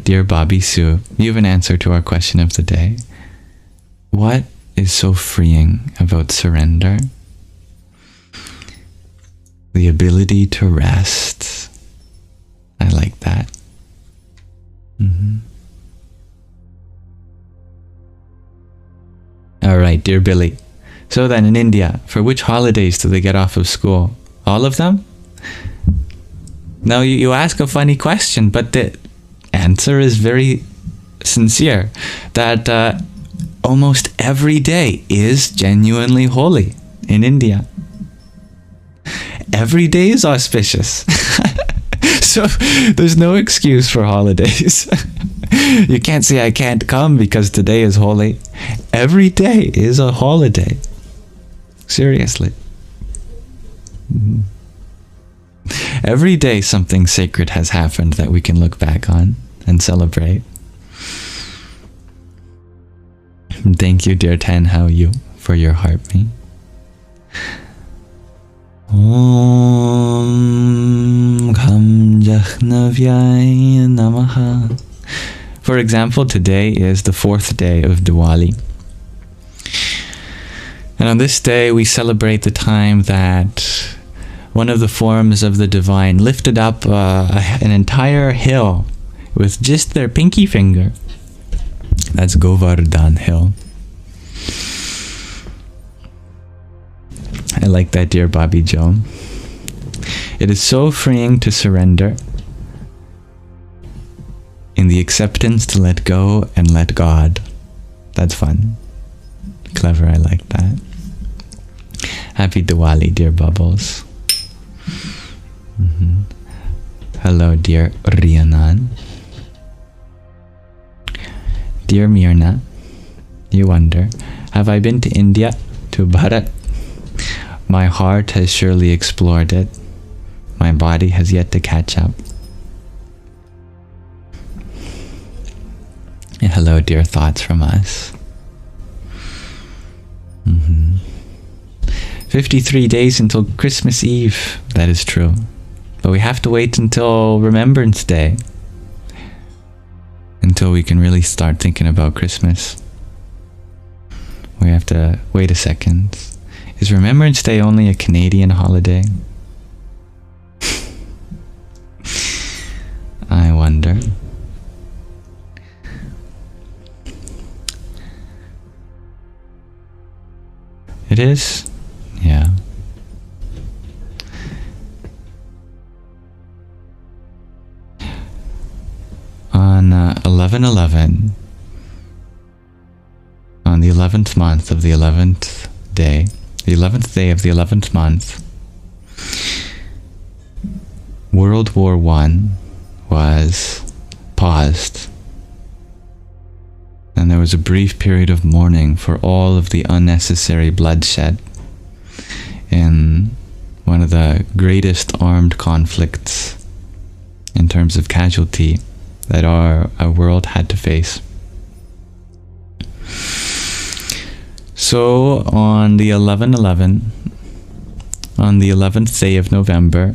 S1: Dear Bobby Sue, you have an answer to our question of the day. What is so freeing about surrender? The ability to rest. I like that. Alright, dear Billy. So then in India, for which holidays do they get off of school? All of them? Now you ask a funny question, but the answer is very sincere. That almost every day is genuinely holy in India. Every day is auspicious. So there's no excuse for holidays. You can't say I can't come because today is holy. Every day is a holiday. Seriously. Every day something sacred has happened that we can look back on and celebrate. Thank you, dear Ten How You, for your heartbeat. Om Kham Jahnavyaya Namaha. For example, today is the 4th day of Diwali. And on this day, we celebrate the time that one of the forms of the divine lifted up an entire hill with just their pinky finger. That's Govardhan Hill. I like that, dear Bobby Joe. It is so freeing to surrender, in the acceptance to let go and let God. That's fun. Clever, I like that. Happy Diwali, dear Bubbles. Hello, dear Rhiannon. Dear Mirna, you wonder, have I been to India, to Bharat? My heart has surely explored it. My body has yet to catch up. And hello, dear thoughts from us. 53 days until Christmas Eve. That is true. But we have to wait until Remembrance Day, until we can really start thinking about Christmas. We have to wait a second. Is Remembrance Day only a Canadian holiday? I wonder. It is? Yeah. On 11/11, on the 11th month of the 11th day, the 11th day of the 11th month, World War I was paused. And there was a brief period of mourning for all of the unnecessary bloodshed in one of the greatest armed conflicts in terms of casualty that our world had to face. So on the 11/11, on the 11th day of November,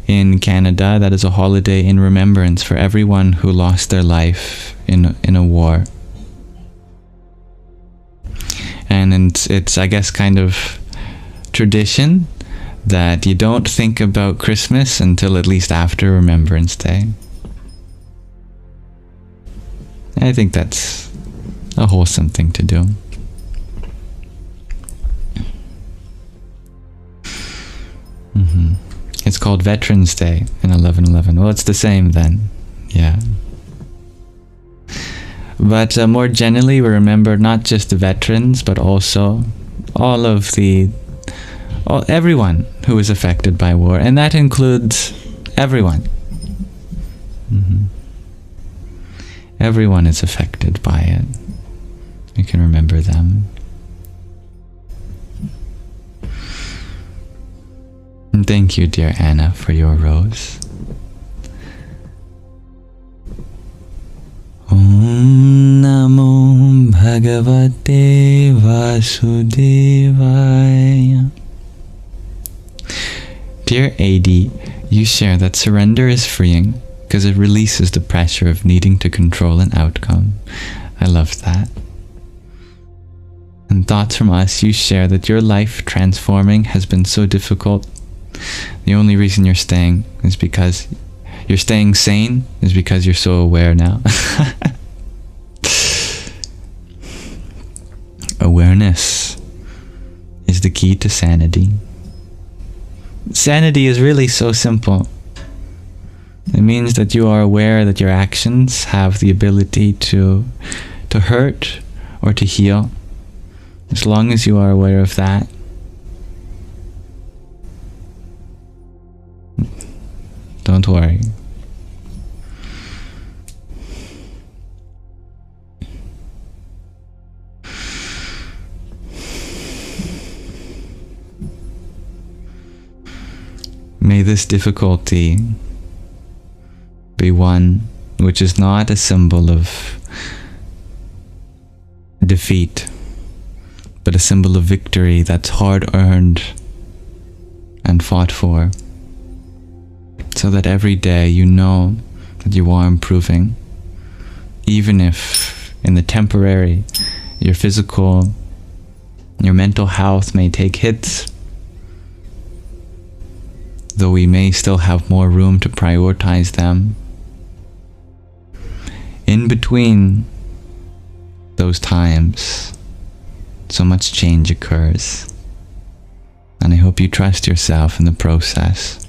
S1: in Canada, that is a holiday in remembrance for everyone who lost their life in a war. And it's, I guess, kind of tradition that you don't think about Christmas until at least after Remembrance Day. I think that's a wholesome thing to do. It's called Veterans Day in 11/11. Well, it's the same then. Yeah. But more generally, we remember not just the veterans, but also all of the everyone who is affected by war, and that includes everyone. Everyone is affected by it. You can remember them. And thank you, dear Anna, for your rose. Om Namo Bhagavate Vasudevaya. Dear AD, you share that surrender is freeing because it releases the pressure of needing to control an outcome. I love that. And thoughts from us, you share that your life transforming has been so difficult. The only reason you're staying is because you're staying sane is because you're so aware now. Awareness is the key to sanity. Sanity is really so simple. It means that you are aware that your actions have the ability to hurt or to heal. As long as you are aware of that, don't worry. May this difficulty be one which is not a symbol of defeat, but a symbol of victory that's hard-earned and fought for, so that every day you know that you are improving, even if in the temporary your physical, your mental health may take hits, though we may still have more room to prioritize them. In between those times, so much change occurs, and I hope you trust yourself in the process.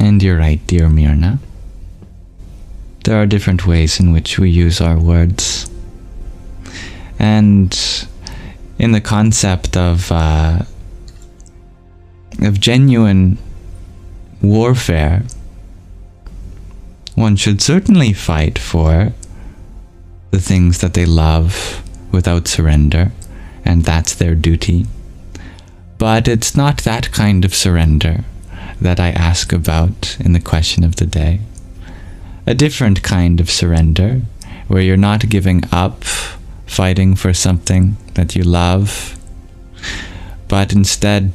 S1: And you're right, dear Mirna. There are different ways in which we use our words. And in the concept of genuine warfare, one should certainly fight for the things that they love without surrender, and that's their duty. But it's not that kind of surrender that I ask about in the question of the day. A different kind of surrender, where you're not giving up fighting for something that you love, but instead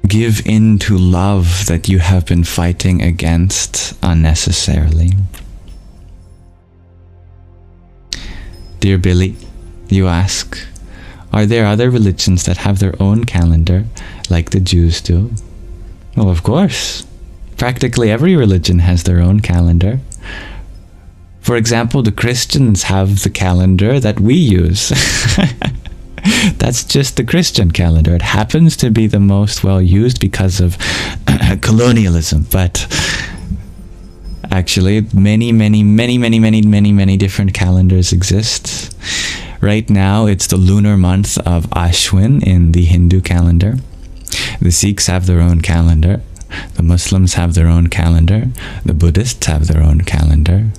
S1: give in to love that you have been fighting against unnecessarily. Dear Billy, you ask, are there other religions that have their own calendar, like the Jews do? Well, of course. Practically every religion has their own calendar. For example, the Christians have the calendar that we use. That's just the Christian calendar. It happens to be the most well used because of colonialism, but actually many different calendars exist. Right now it's the lunar month of Ashwin in the Hindu calendar. The Sikhs have their own calendar. The Muslims have their own calendar. The Buddhists have their own calendar.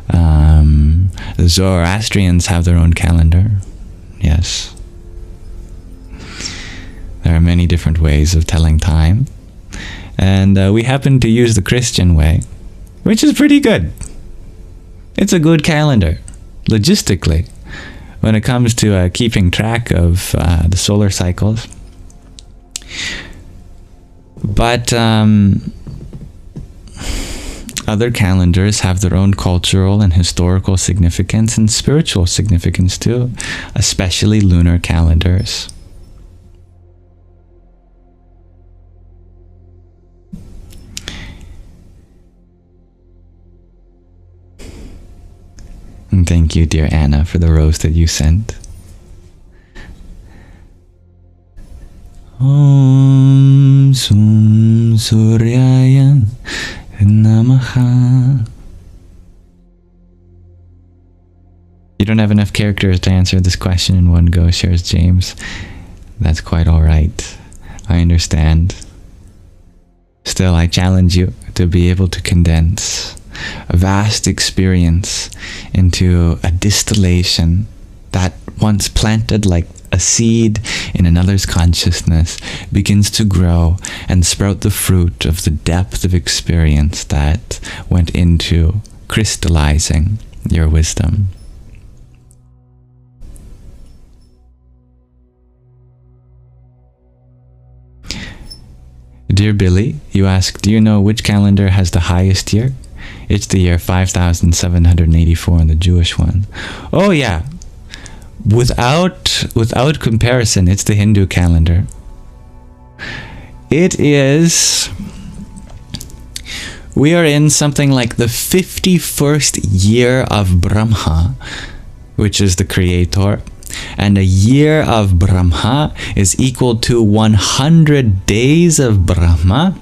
S1: The Zoroastrians have their own calendar. Yes. There are many different ways of telling time. And we happen to use the Christian way, which is pretty good. It's a good calendar, logistically, when it comes to keeping track of the solar cycles. But other calendars have their own cultural and historical significance and spiritual significance too, especially lunar calendars. And thank you, dear Anna, for the rose that you sent. Om Sum Suryaya Namaha. You don't have enough characters to answer this question in one go, shares James. That's quite alright. I understand. Still, I challenge you to be able to condense a vast experience into a distillation that, once planted like a seed in another's consciousness, begins to grow and sprout the fruit of the depth of experience that went into crystallizing your wisdom. Dear Billy, you ask, do you know which calendar has the highest year? It's the year 5784 in the Jewish one. Oh yeah. Without comparison, it's the Hindu calendar. It is... We are in something like the 51st year of Brahma, which is the creator. And a year of Brahma is equal to 100 days of Brahma.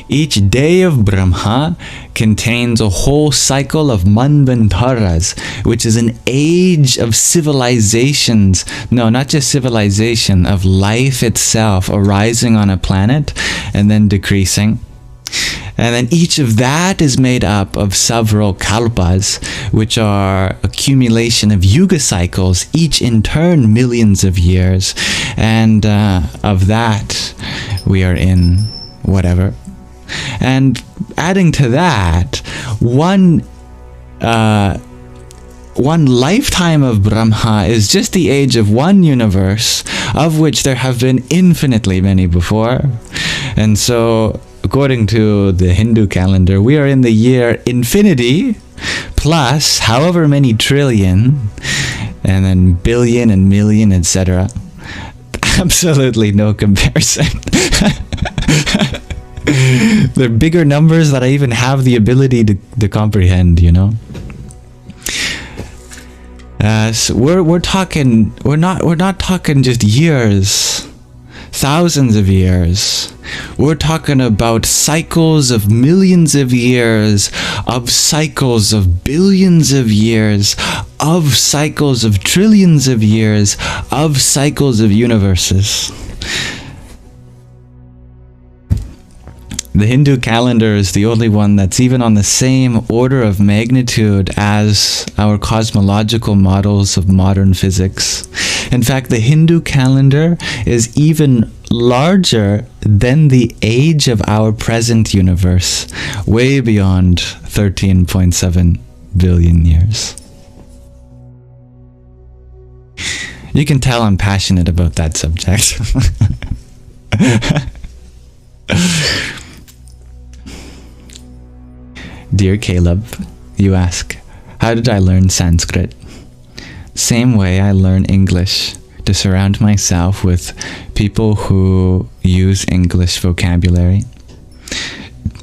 S1: Each day of Brahma contains a whole cycle of manvantaras, which is an age of civilizations. No, not just civilization, of life itself arising on a planet and then decreasing. And then each of that is made up of several kalpas, which are accumulation of yuga cycles, each in turn millions of years. And of that, we are in whatever. And adding to that, one lifetime of Brahma is just the age of one universe, of which there have been infinitely many before. And so, according to the Hindu calendar, we are in the year infinity plus however many trillion, and then billion and million, etc. Absolutely no comparison. They're bigger numbers that I even have the ability to comprehend, you know. So we're not talking just years, thousands of years. We're talking about cycles of millions of years, of cycles of billions of years, of cycles of trillions of years, of cycles of universes. The Hindu calendar is the only one that's even on the same order of magnitude as our cosmological models of modern physics. In fact, the Hindu calendar is even larger than the age of our present universe, way beyond 13.7 billion years. You can tell I'm passionate about that subject. Dear Caleb, you ask, how did I learn Sanskrit? Same way I learn English, to surround myself with people who use English vocabulary.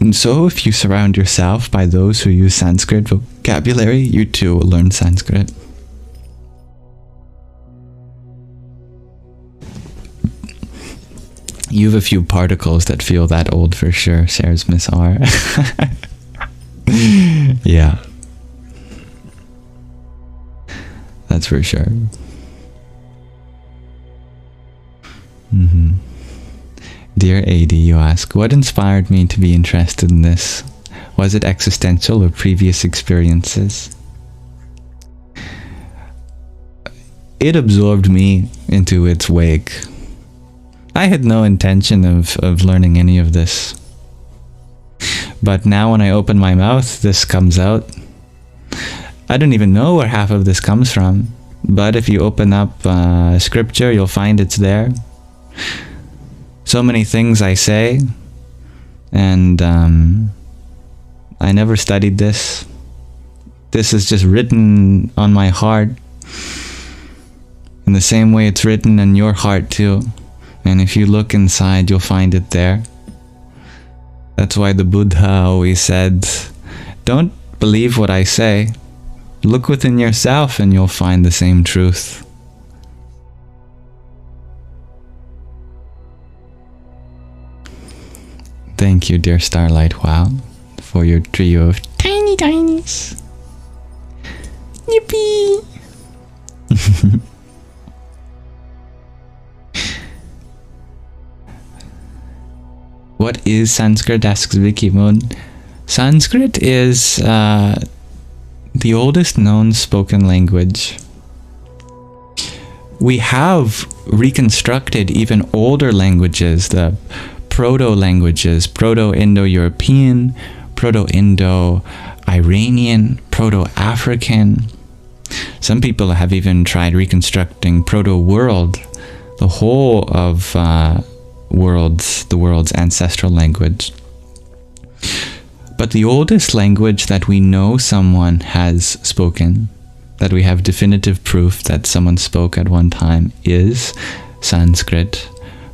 S1: And so if you surround yourself by those who use Sanskrit vocabulary, you too will learn Sanskrit. You have a few particles that feel that old for sure, shares Miss R. Yeah. That's for sure. Dear AD, you ask, what inspired me to be interested in this? Was it existential or previous experiences? It absorbed me into its wake. I had no intention of learning any of this. But now when I open my mouth, this comes out. I don't even know where half of this comes from. But if you open up scripture, you'll find it's there. So many things I say, and I never studied this. This is just written on my heart, in the same way it's written in your heart too. And if you look inside, you'll find it there. That's why the Buddha always said, don't believe what I say. Look within yourself and you'll find the same truth. Thank you, dear Starlight Wow, for your trio of tiny tinies. Yippee! What is Sanskrit? Asks Vicky Moon. Sanskrit is the oldest known spoken language. We have reconstructed even older languages, the proto-languages, Proto-Indo-European, Proto-Indo-Iranian, Proto-African. Some people have even tried reconstructing Proto-World, the whole of the world's ancestral language. But the oldest language that we know someone has spoken, that we have definitive proof that someone spoke at one time, is Sanskrit,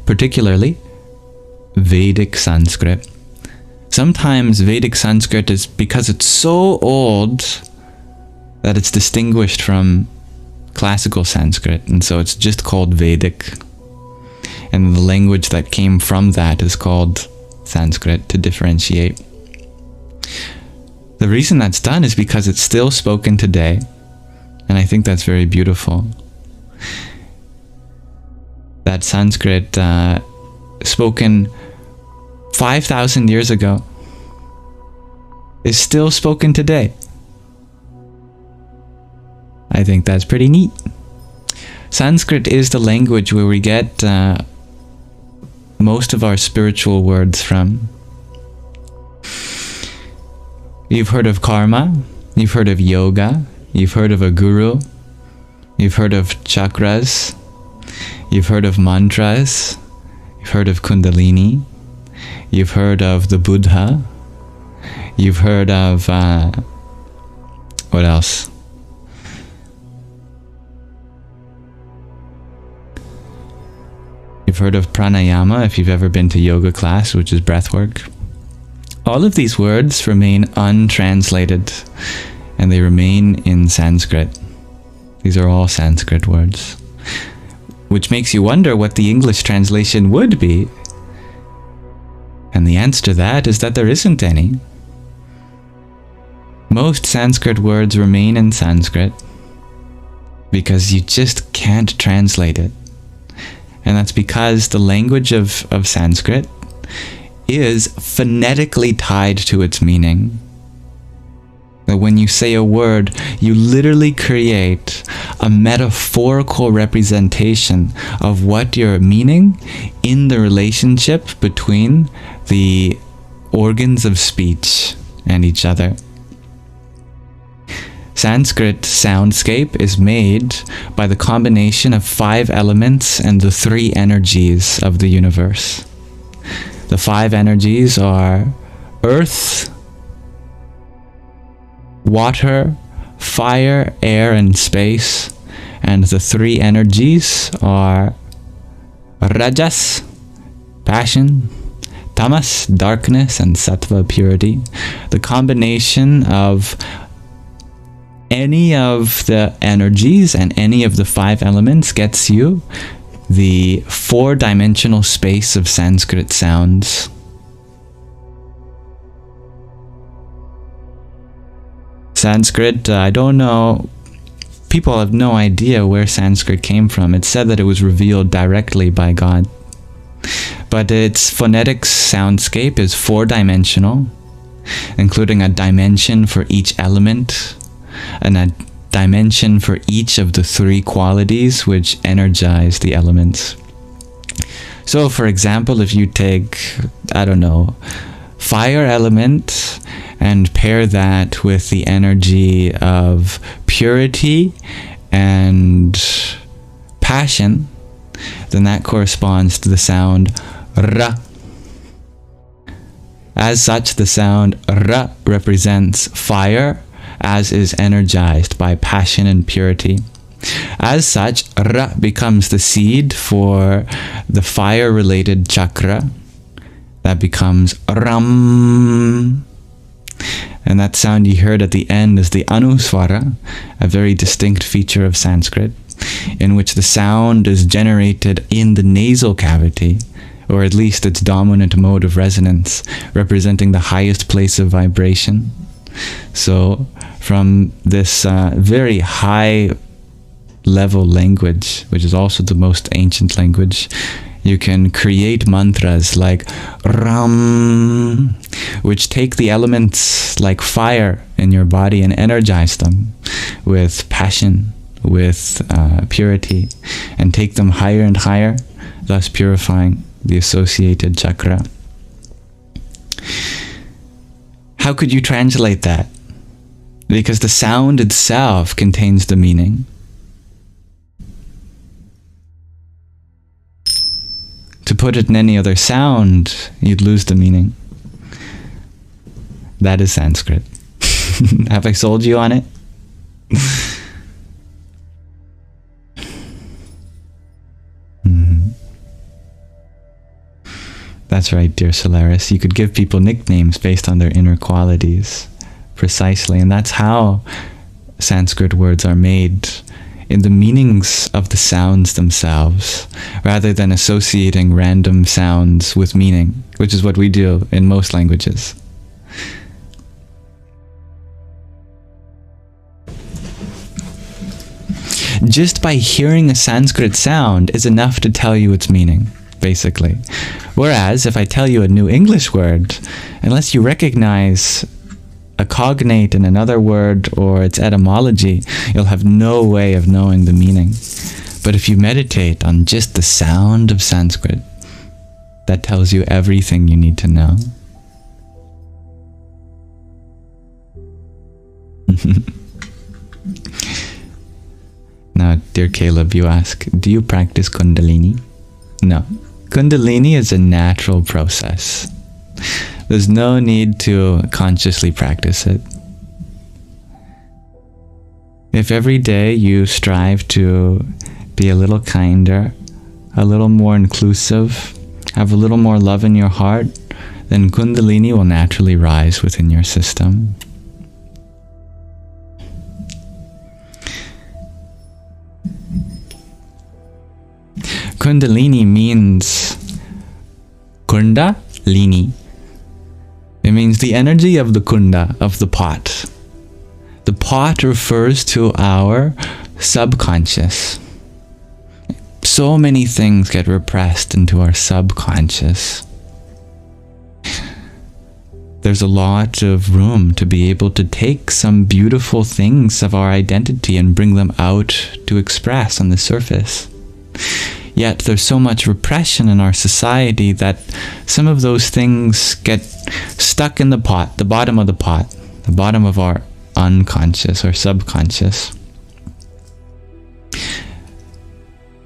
S1: particularly Vedic Sanskrit. Sometimes Vedic Sanskrit is because it's so old that it's distinguished from classical Sanskrit, and so it's just called Vedic. And the language that came from that is called Sanskrit to differentiate. The reason that's done is because it's still spoken today, and I think that's very beautiful. That Sanskrit, spoken 5,000 years ago, is still spoken today. I think that's pretty neat. Sanskrit is the language where we get most of our spiritual words from. You've heard of karma, you've heard of yoga, you've heard of a guru, you've heard of chakras, you've heard of mantras, you've heard of kundalini, you've heard of the Buddha, you've heard of, what else? You've heard of pranayama if you've ever been to yoga class, which is breathwork. All of these words remain untranslated, and they remain in Sanskrit. These are all Sanskrit words, which makes you wonder what the English translation would be. And the answer to that is that there isn't any. Most Sanskrit words remain in Sanskrit because you just can't translate it. And that's because the language of Sanskrit is phonetically tied to its meaning. That when you say a word, you literally create a metaphorical representation of what you're meaning in the relationship between the organs of speech and each other. Sanskrit soundscape is made by the combination of 5 elements and the 3 energies of the universe. The 5 energies are earth, water, fire, air, and space. And the 3 energies are rajas, passion, tamas, darkness, and sattva, purity. The combination of any of the energies and any of the 5 elements gets you the 4-dimensional space of Sanskrit sounds. Sanskrit, I don't know, people have no idea where Sanskrit came from. It's said that it was revealed directly by God. But its phonetic soundscape is 4-dimensional, including a dimension for each element, and a dimension for each of the 3 qualities which energize the elements. So, for example, if you take, I don't know, fire element and pair that with the energy of purity and passion, then that corresponds to the sound ra. As such, the sound ra represents fire, as is energized by passion and purity. As such, ra becomes the seed for the fire-related chakra. That becomes ram. And that sound you heard at the end is the anuswara, a very distinct feature of Sanskrit, in which the sound is generated in the nasal cavity, or at least its dominant mode of resonance, representing the highest place of vibration. So from this very high level language, which is also the most ancient language, you can create mantras like Ram, which take the elements like fire in your body and energize them with passion, with purity, and take them higher and higher, thus purifying the associated chakra. How could you translate that? Because the sound itself contains the meaning. To put it in any other sound, you'd lose the meaning. That is Sanskrit. Have I sold you on it? That's right, dear Solaris. You could give people nicknames based on their inner qualities. Precisely. And that's how Sanskrit words are made, in the meanings of the sounds themselves, rather than associating random sounds with meaning, which is what we do in most languages. Just by hearing a Sanskrit sound is enough to tell you its meaning, basically. Whereas, if I tell you a new English word, unless you recognize a cognate in another word or its etymology, you'll have no way of knowing the meaning. But if you meditate on just the sound of Sanskrit, that tells you everything you need to know. Now, dear Caleb, you ask, do you practice Kundalini? No. Kundalini is a natural process. There's no need to consciously practice it. If every day you strive to be a little kinder, a little more inclusive, have a little more love in your heart, then Kundalini will naturally rise within your system. Kundalini means Kunda Lini. It means the energy of the kunda, of the pot. The pot refers to our subconscious. So many things get repressed into our subconscious. There's a lot of room to be able to take some beautiful things of our identity and bring them out to express on the surface. Yet there's so much repression in our society that some of those things get stuck in the pot, the bottom of the pot, the bottom of our unconscious or subconscious.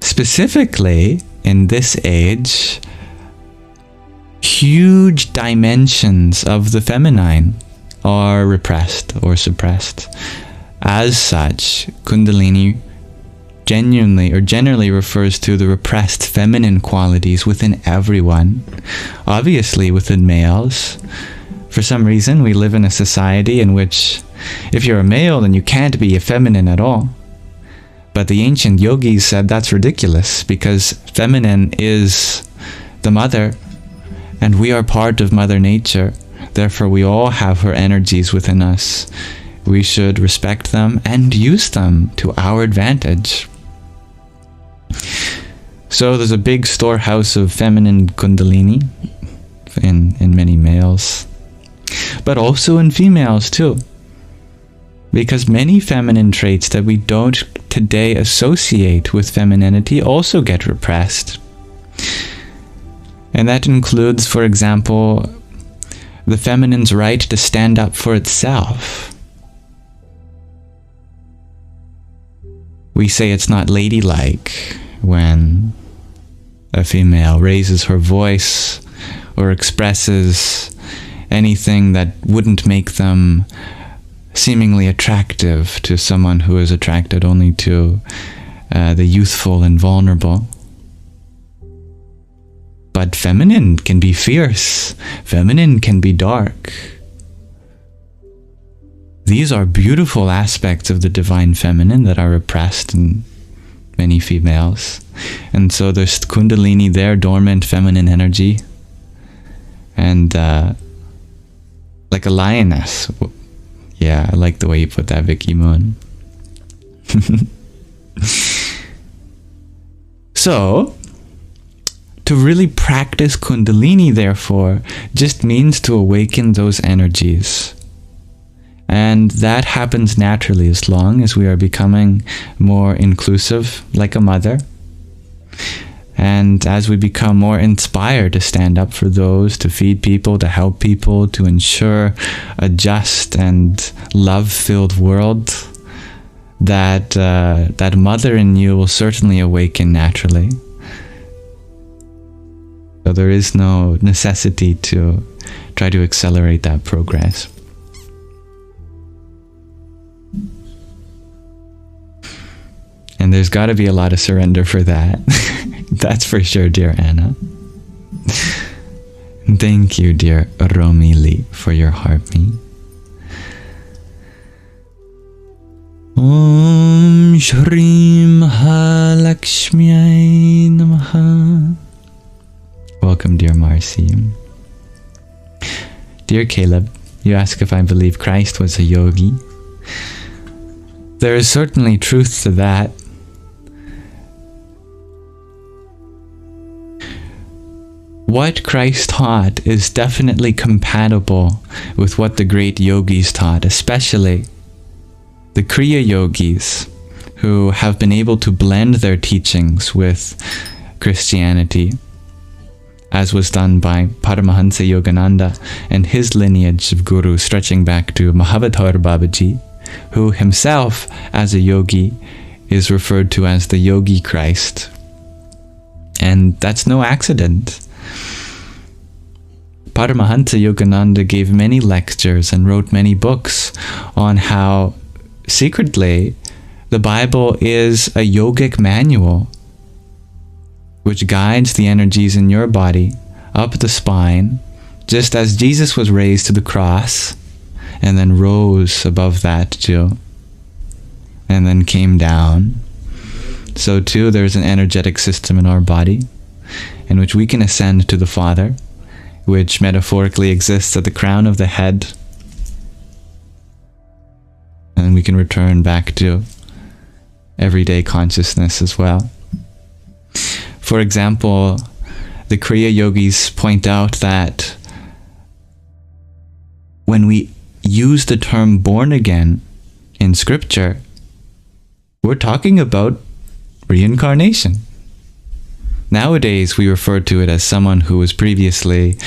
S1: Specifically, in this age, huge dimensions of the feminine are repressed or suppressed. As such, Kundalini generally refers to the repressed feminine qualities within everyone, obviously within males. For some reason, we live in a society in which if you're a male, then you can't be feminine at all. But the ancient yogis said that's ridiculous, because feminine is the mother, and we are part of Mother Nature. Therefore, we all have her energies within us. We should respect them and use them to our advantage. So there's a big storehouse of feminine Kundalini in many males, but also in females too, because many feminine traits that we don't today associate with femininity also get repressed. And that includes, for example, the feminine's right to stand up for itself. We say it's not ladylike when a female raises her voice or expresses anything that wouldn't make them seemingly attractive to someone who is attracted only to the youthful and vulnerable. But feminine can be fierce. Feminine can be dark. These are beautiful aspects of the divine feminine that are repressed in many females. And so there's Kundalini there, dormant feminine energy. And like a lioness. Yeah, I like the way you put that, Vicky Moon. So, to really practice Kundalini, therefore, just means to awaken those energies. And that happens naturally as long as we are becoming more inclusive, like a mother. And as we become more inspired to stand up for those, to feed people, to help people, to ensure a just and love-filled world, that mother in you will certainly awaken naturally. So there is no necessity to try to accelerate that progress. And there's got to be a lot of surrender for that. That's for sure, dear Anna. Thank you, dear Romi Lee, for your heartbeat. Om Shri Mahalakshmiyai Namaha. Welcome, dear Marcy. Dear Caleb, you ask if I believe Christ was a yogi. There is certainly truth to that. What Christ taught is definitely compatible with what the great yogis taught, especially the Kriya yogis, who have been able to blend their teachings with Christianity, as was done by Paramahansa Yogananda and his lineage of gurus stretching back to Mahavatar Babaji, who himself, as a yogi, is referred to as the Yogi Christ. And that's no accident. Paramahansa Yogananda gave many lectures and wrote many books on how, secretly, the Bible is a yogic manual which guides the energies in your body up the spine, just as Jesus was raised to the cross and then rose above that too, and then came down. So too, there's an energetic system in our body in which we can ascend to the Father, which metaphorically exists at the crown of the head, and we can return back to everyday consciousness as well. For example, the Kriya yogis point out that when we use the term born again in scripture, we're talking about reincarnation. Nowadays, we refer to it as someone who was previously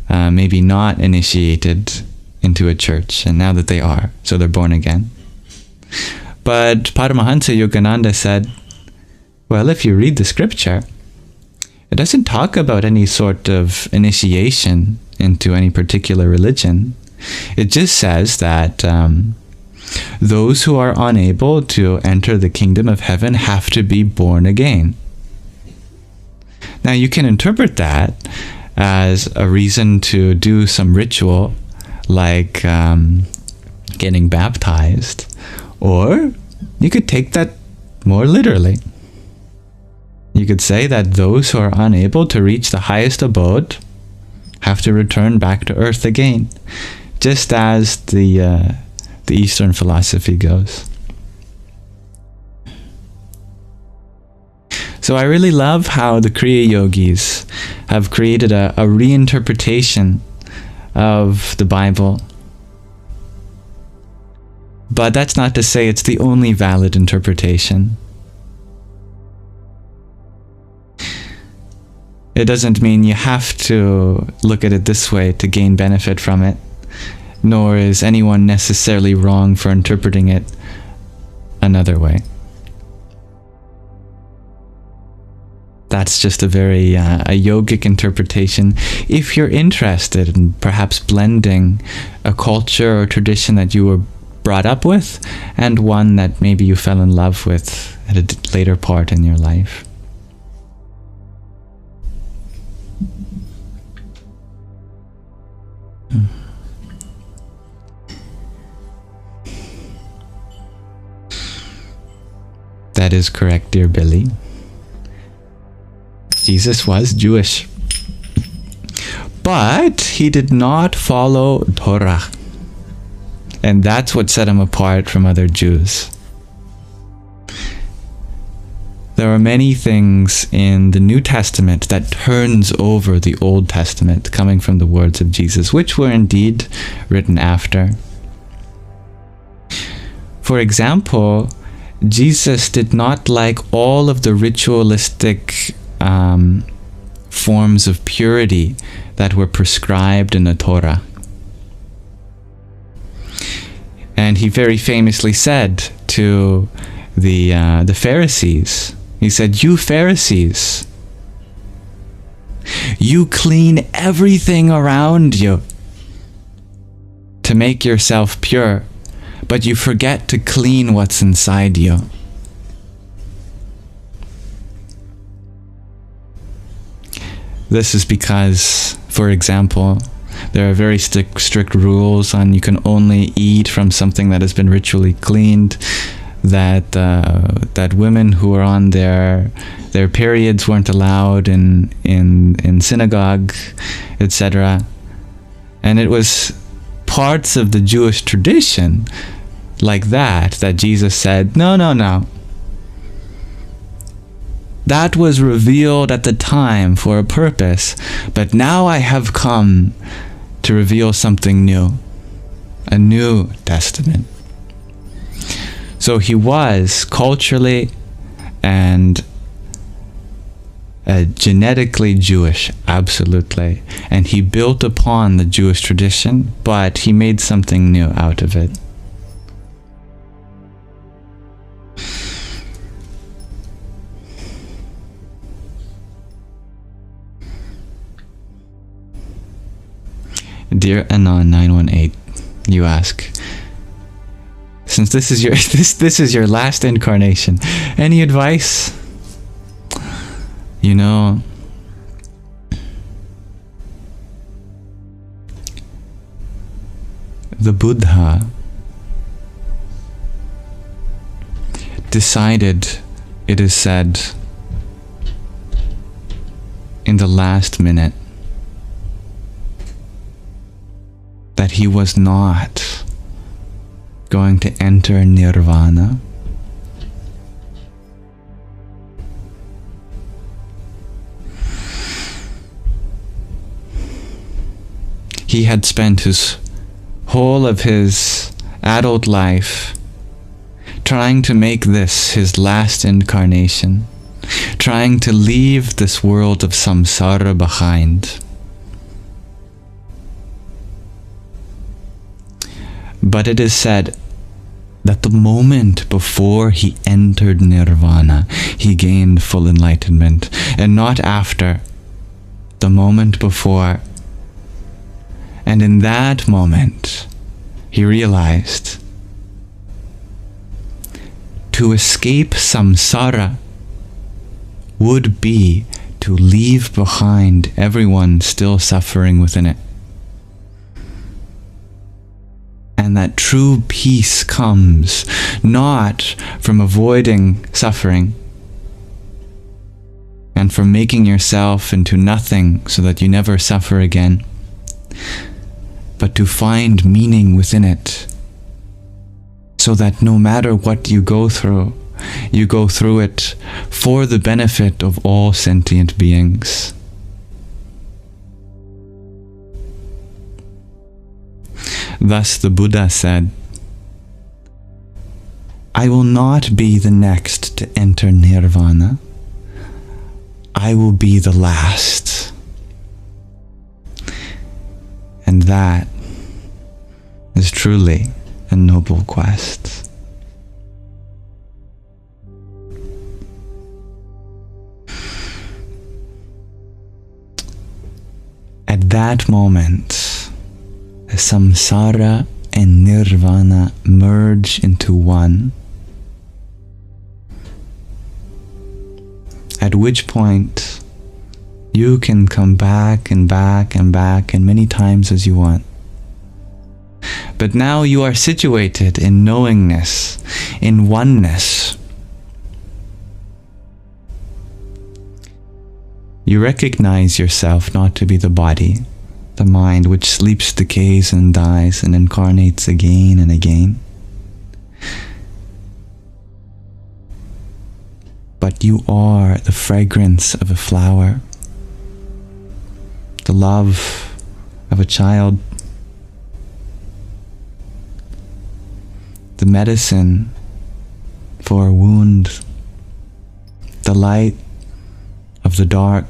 S1: maybe not initiated into a church, and now that they are, so they're born again. But Paramahansa Yogananda said, well, if you read the scripture, it doesn't talk about any sort of initiation into any particular religion. It just says that those who are unable to enter the kingdom of heaven have to be born again. Now, you can interpret that as a reason to do some ritual, like getting baptized, or you could take that more literally. You could say that those who are unable to reach the highest abode have to return back to earth again, just as the Eastern philosophy goes. So I really love how the Kriya yogis have created a reinterpretation of the Bible. But that's not to say it's the only valid interpretation. It doesn't mean you have to look at it this way to gain benefit from it, nor is anyone necessarily wrong for interpreting it another way. That's just a very a yogic interpretation. If you're interested in perhaps blending a culture or tradition that you were brought up with and one that maybe you fell in love with at a later part in your life. That is correct, dear Billy. Jesus was Jewish. But he did not follow Torah. And that's what set him apart from other Jews. There are many things in the New Testament that turns over the Old Testament, coming from the words of Jesus, which were indeed written after. For example, Jesus did not like all of the ritualistic forms of purity that were prescribed in the Torah. And he very famously said to the Pharisees, he said, "You Pharisees, you clean everything around you to make yourself pure, but you forget to clean what's inside you." This is because, for example, there are very strict rules on you can only eat from something that has been ritually cleaned, that women who are on their periods weren't allowed in synagogue, etc. And it was parts of the Jewish tradition like that Jesus said, no. That was revealed at the time for a purpose, but now I have come to reveal something new, a new testament. So he was culturally and genetically Jewish, absolutely. And he built upon the Jewish tradition, but he made something new out of it. Dear Anon 918, you ask, since this is your this is your last incarnation, any advice? You know, the Buddha decided, it is said, in the last minute, that he was not going to enter nirvana. He had spent his whole of his adult life trying to make this his last incarnation, trying to leave this world of samsara behind. But it is said that the moment before he entered nirvana, he gained full enlightenment, and not after, the moment before. And in that moment, he realized to escape samsara would be to leave behind everyone still suffering within it. And that true peace comes not from avoiding suffering and from making yourself into nothing so that you never suffer again, but to find meaning within it, so that no matter what you go through it for the benefit of all sentient beings. Thus the Buddha said, "I will not be the next to enter nirvana. I will be the last." And that is truly a noble quest. At that moment, samsara and nirvana merge into one, at which point you can come back and back and back and many times as you want. But now you are situated in knowingness, in oneness. You recognize yourself not to be the body, the mind which sleeps, decays, and dies, and incarnates again and again. But you are the fragrance of a flower, the love of a child, the medicine for a wound, the light of the dark.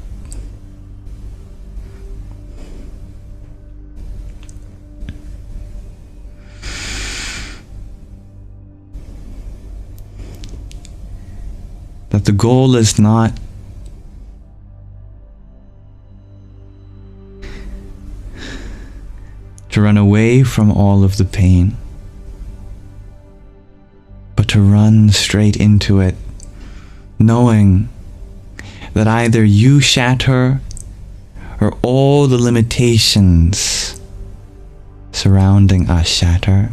S1: That the goal is not to run away from all of the pain, but to run straight into it, knowing that either you shatter or all the limitations surrounding us shatter.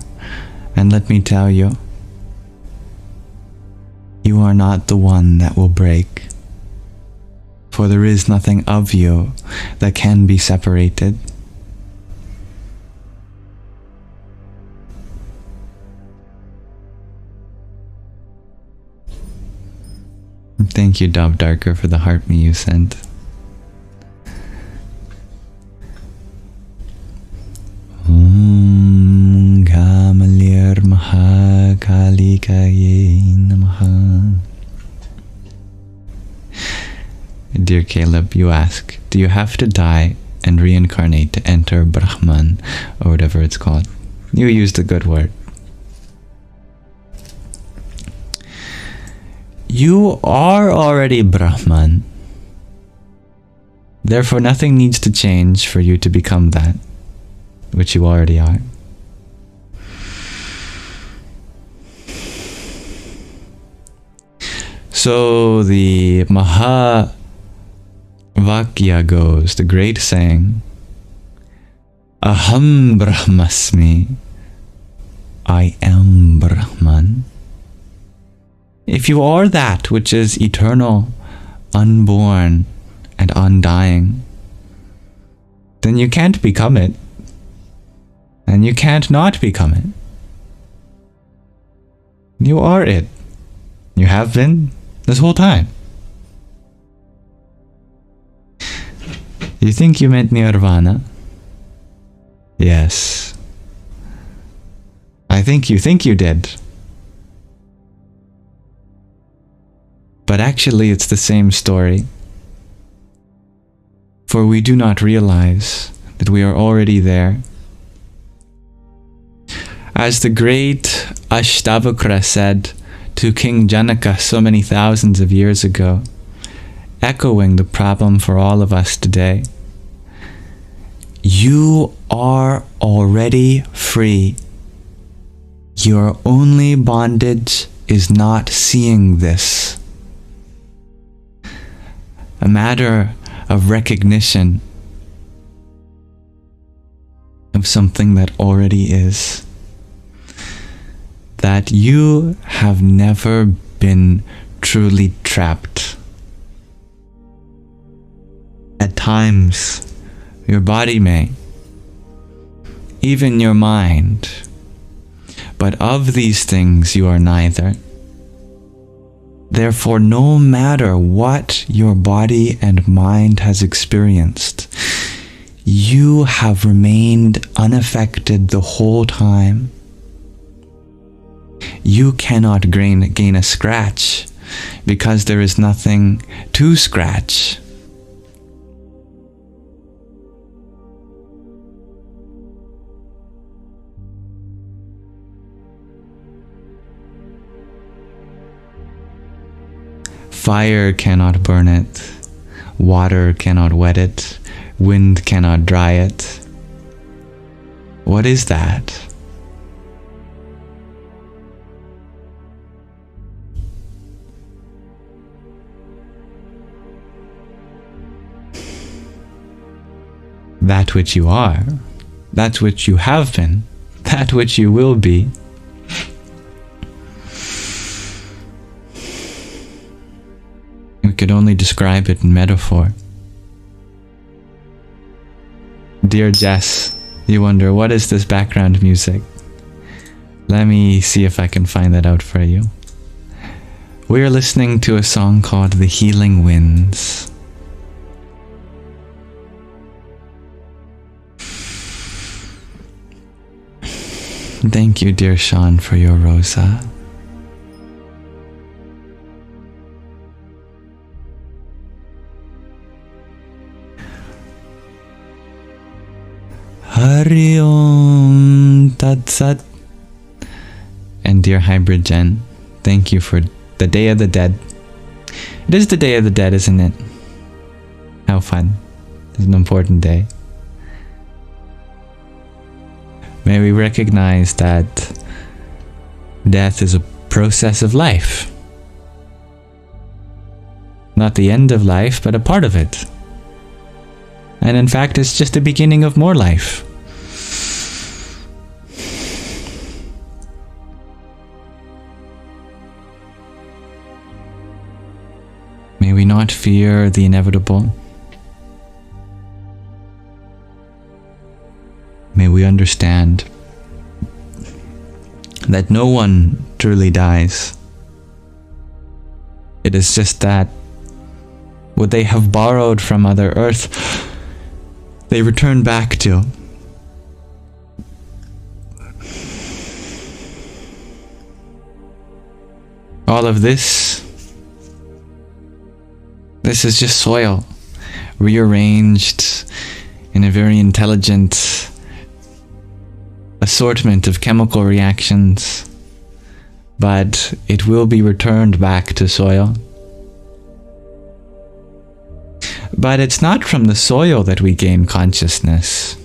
S1: And let me tell you, you are not the one that will break, for there is nothing of you that can be separated. Thank you, Dove Darker, for the heart me you sent. Om Gamalir Mahakalikaye Namaha. Dear Caleb, you ask, do you have to die and reincarnate to enter Brahman, or whatever it's called? You used a good word. You are already Brahman. Therefore, nothing needs to change for you to become that, which you already are. So the Mahavakya goes, the great saying, Aham Brahmasmi, I am Brahman. If you are that which is eternal, unborn, and undying, then you can't become it, and you can't not become it. You are it. You have been this whole time. You think you meant nirvana? Yes. I think you did. But actually it's the same story. For we do not realize that we are already there. As the great Ashtavakra said to King Janaka so many thousands of years ago, echoing the problem for all of us today, you are already free. Your only bondage is not seeing this. A matter of recognition of something that already is. That you have never been truly trapped. At times, your body may, even your mind, but of these things you are neither. Therefore, no matter what your body and mind has experienced, you have remained unaffected the whole time. You cannot gain a scratch because there is nothing to scratch. Fire cannot burn it, water cannot wet it, wind cannot dry it. What is that? That which you are, that which you have been, that which you will be. We could only describe it in metaphor. Dear Jess, you wonder, what is this background music? Let me see if I can find that out for you. We are listening to a song called The Healing Winds. Thank you, dear Sean, for your rosa. Hari Om Tat Sat. And dear Hybrid Jen, thank you for the Day of the Dead. It is the Day of the Dead, isn't it? How fun. It's an important day. May we recognize that death is a process of life. Not the end of life, but a part of it. And in fact, it's just the beginning of more life. May we not fear the inevitable. May we understand that no one truly dies. It is just that what they have borrowed from Mother Earth, they return back to. All of this is just soil, rearranged in a very intelligent assortment of chemical reactions, but it will be returned back to soil. But it's not from the soil that we gain consciousness.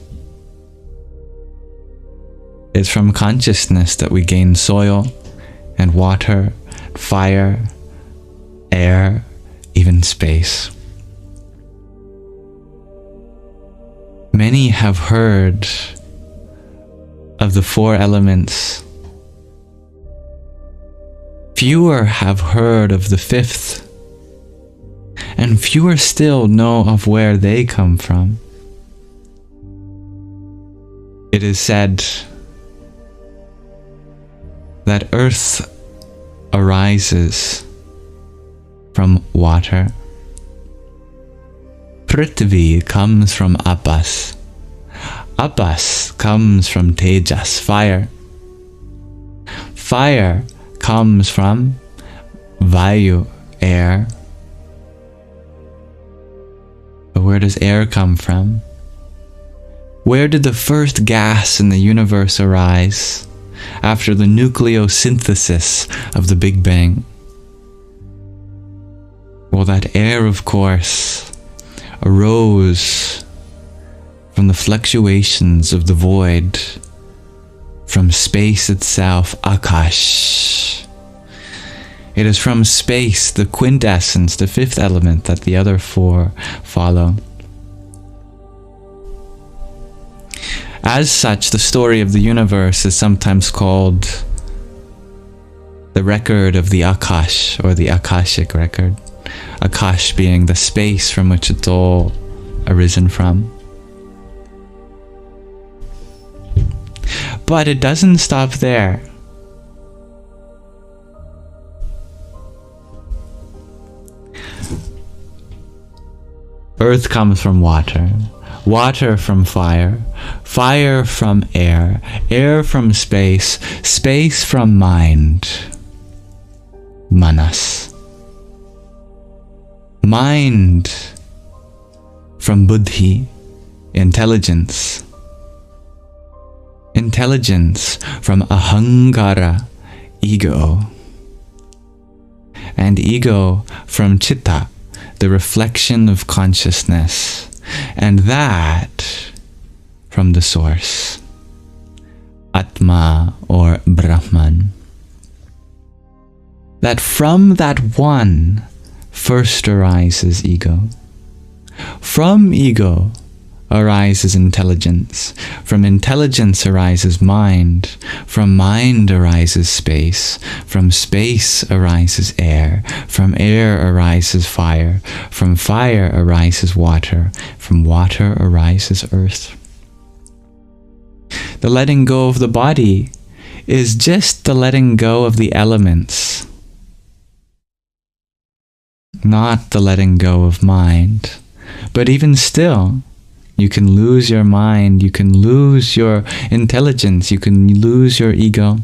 S1: It's from consciousness that we gain soil and water, fire, air, even space. Many have heard of the 4 elements. Fewer have heard of the 5th, and fewer still know of where they come from. It is said that earth arises from water. Prithvi comes from Apas. Apas comes from Tejas, fire. Fire comes from Vayu, air. But where does air come from? Where did the first gas in the universe arise after the nucleosynthesis of the Big Bang? Well, that air, of course, arose from the fluctuations of the void, from space itself, Akash. It is from space, the quintessence, the 5th element, that the other 4 follow. As such, the story of the universe is sometimes called the record of the Akash, or the Akashic record. Akash being the space from which it's all arisen from. But it doesn't stop there. Earth comes from water, water from fire, fire from air, air from space, space from mind, manas. Mind from buddhi, intelligence. Intelligence from ahankara, ego. And ego from chitta, the reflection of consciousness. And that from the source, Atma or Brahman. That from that one first arises ego. From ego arises intelligence. From intelligence arises mind. From mind arises space. From space arises air. From air arises fire. From fire arises water. From water arises earth. The letting go of the body is just the letting go of the elements, not the letting go of mind. But even still, you can lose your mind, you can lose your intelligence, you can lose your ego.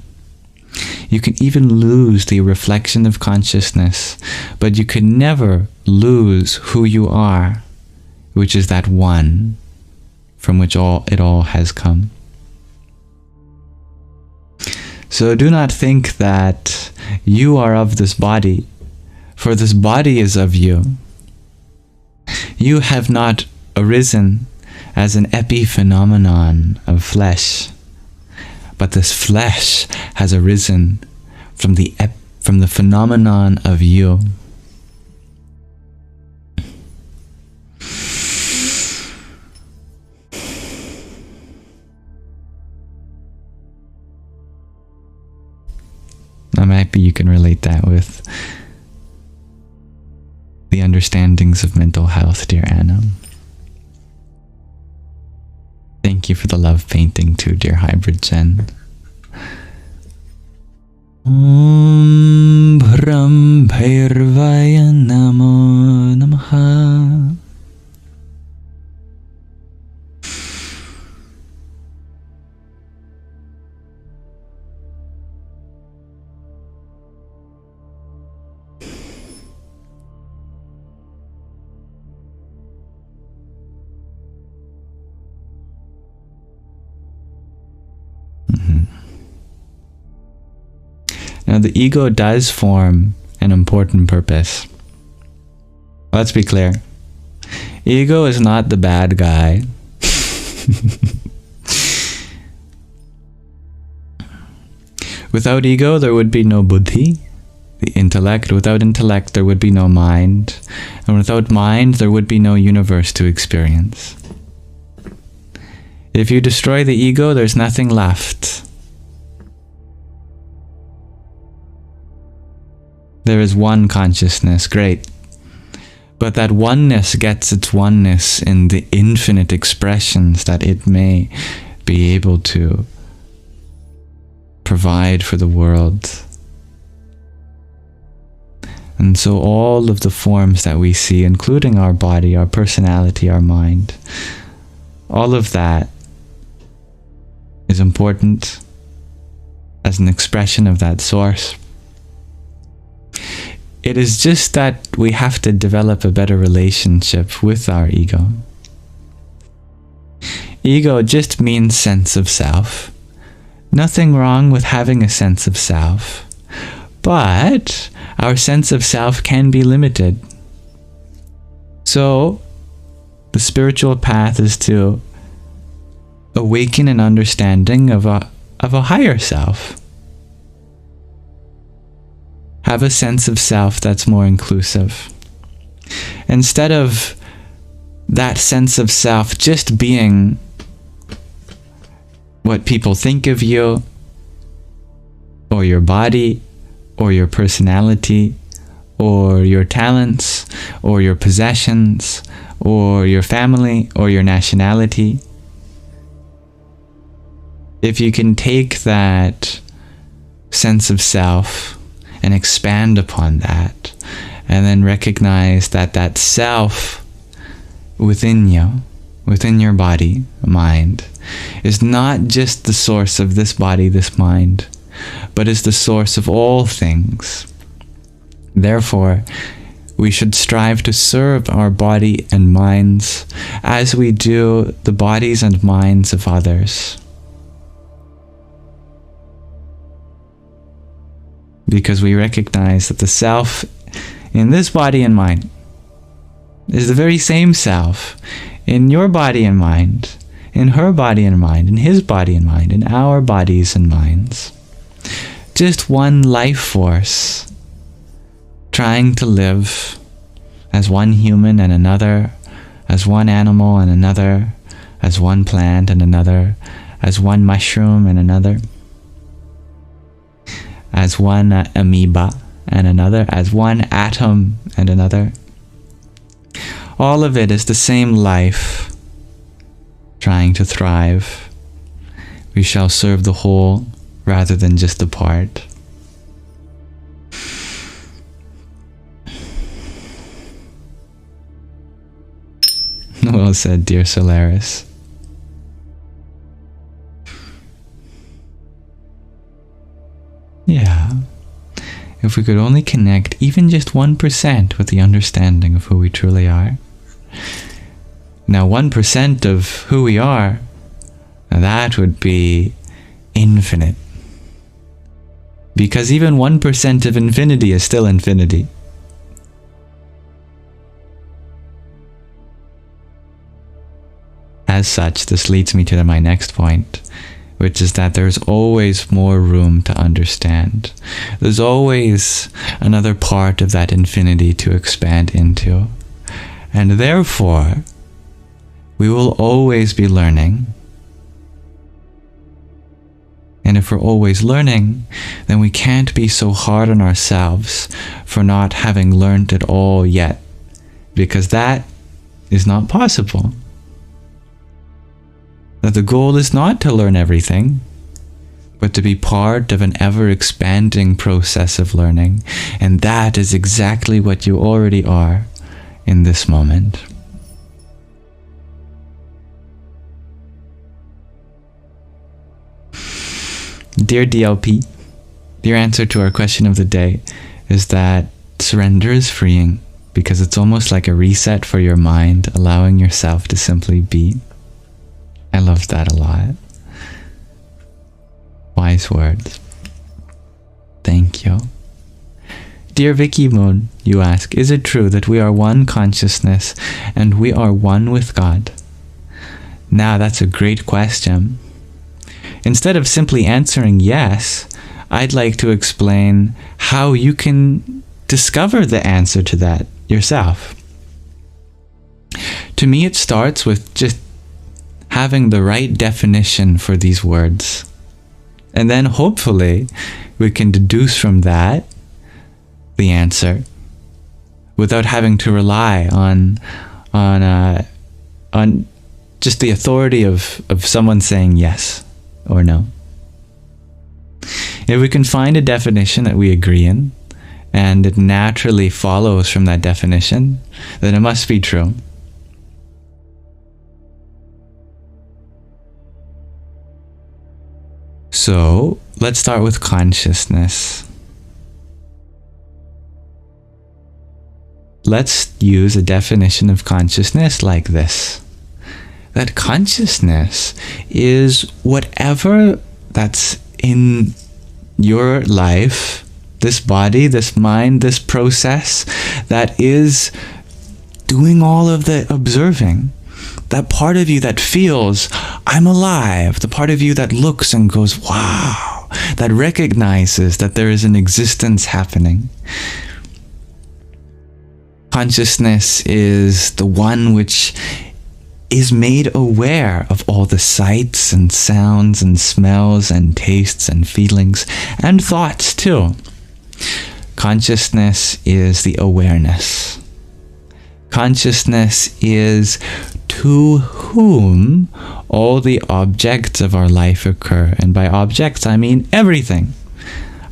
S1: You can even lose the reflection of consciousness, but you can never lose who you are, which is that one from which it all has come. So do not think that you are of this body, for this body is of you. You have not arisen as an epiphenomenon of flesh, but this flesh has arisen from the phenomenon of you. Now maybe you can relate that with the understandings of mental health, dear Anna. Thank you for the love painting too, dear Hybrid Jen. Om Bhram Bhairvaya Namo Namaha. Now the ego does form an important purpose. Let's be clear. Ego is not the bad guy. Without ego, there would be no buddhi, the intellect. Without intellect, there would be no mind. And without mind, there would be no universe to experience. If you destroy the ego, there's nothing left. There is one consciousness, great. But that oneness gets its oneness in the infinite expressions that it may be able to provide for the world. And so all of the forms that we see, including our body, our personality, our mind, all of that is important as an expression of that source. It is just that we have to develop a better relationship with our ego. Ego just means sense of self. Nothing wrong with having a sense of self. But our sense of self can be limited. So the spiritual path is to awaken an understanding of a higher self. Have a sense of self that's more inclusive. Instead of that sense of self just being what people think of you, or your body, or your personality, or your talents, or your possessions, or your family, or your nationality. If you can take that sense of self and expand upon that, and then recognize that that self within you, within your body, mind, is not just the source of this body, this mind, but is the source of all things. Therefore, we should strive to serve our body and minds as we do the bodies and minds of others. Because we recognize that the self in this body and mind is the very same self in your body and mind, in her body and mind, in his body and mind, in our bodies and minds. Just one life force trying to live as one human and another, as one animal and another, as one plant and another, as one mushroom and another, as one amoeba and another, as one atom and another. All of it is the same life trying to thrive, we shall serve the whole rather than just the part. Well said, dear Solaris. Yeah. If we could only connect even just 1% with the understanding of who we truly are. Now, 1% of who we are, that would be infinite. Because even 1% of infinity is still infinity. As such, this leads me to my next point, which is that there's always more room to understand. There's always another part of that infinity to expand into. And therefore, we will always be learning. And if we're always learning, then we can't be so hard on ourselves for not having learned it all yet, because that is not possible. That the goal is not to learn everything, but to be part of an ever-expanding process of learning. And that is exactly what you already are in this moment. Dear DLP, your answer to our question of the day is that surrender is freeing, because it's almost like a reset for your mind, allowing yourself to simply be. I love that a lot. Wise words. Thank you. Dear Vicky Moon, you ask, is it true that we are one consciousness and we are one with God? Now, that's a great question. Instead of simply answering yes, I'd like to explain how you can discover the answer to that yourself. To me, it starts with just having the right definition for these words. And then hopefully we can deduce from that the answer without having to rely on just the authority of someone saying yes or no. If we can find a definition that we agree in, and it naturally follows from that definition, then it must be true. So, let's start with consciousness. Let's use a definition of consciousness like this. That consciousness is whatever that's in your life, this body, this mind, this process, that is doing all of the observing. That part of you that feels, I'm alive. The part of you that looks and goes, wow. That recognizes that there is an existence happening. Consciousness is the one which is made aware of all the sights and sounds and smells and tastes and feelings and thoughts too. Consciousness is the awareness. Consciousness is to whom all the objects of our life occur. And by objects, I mean everything.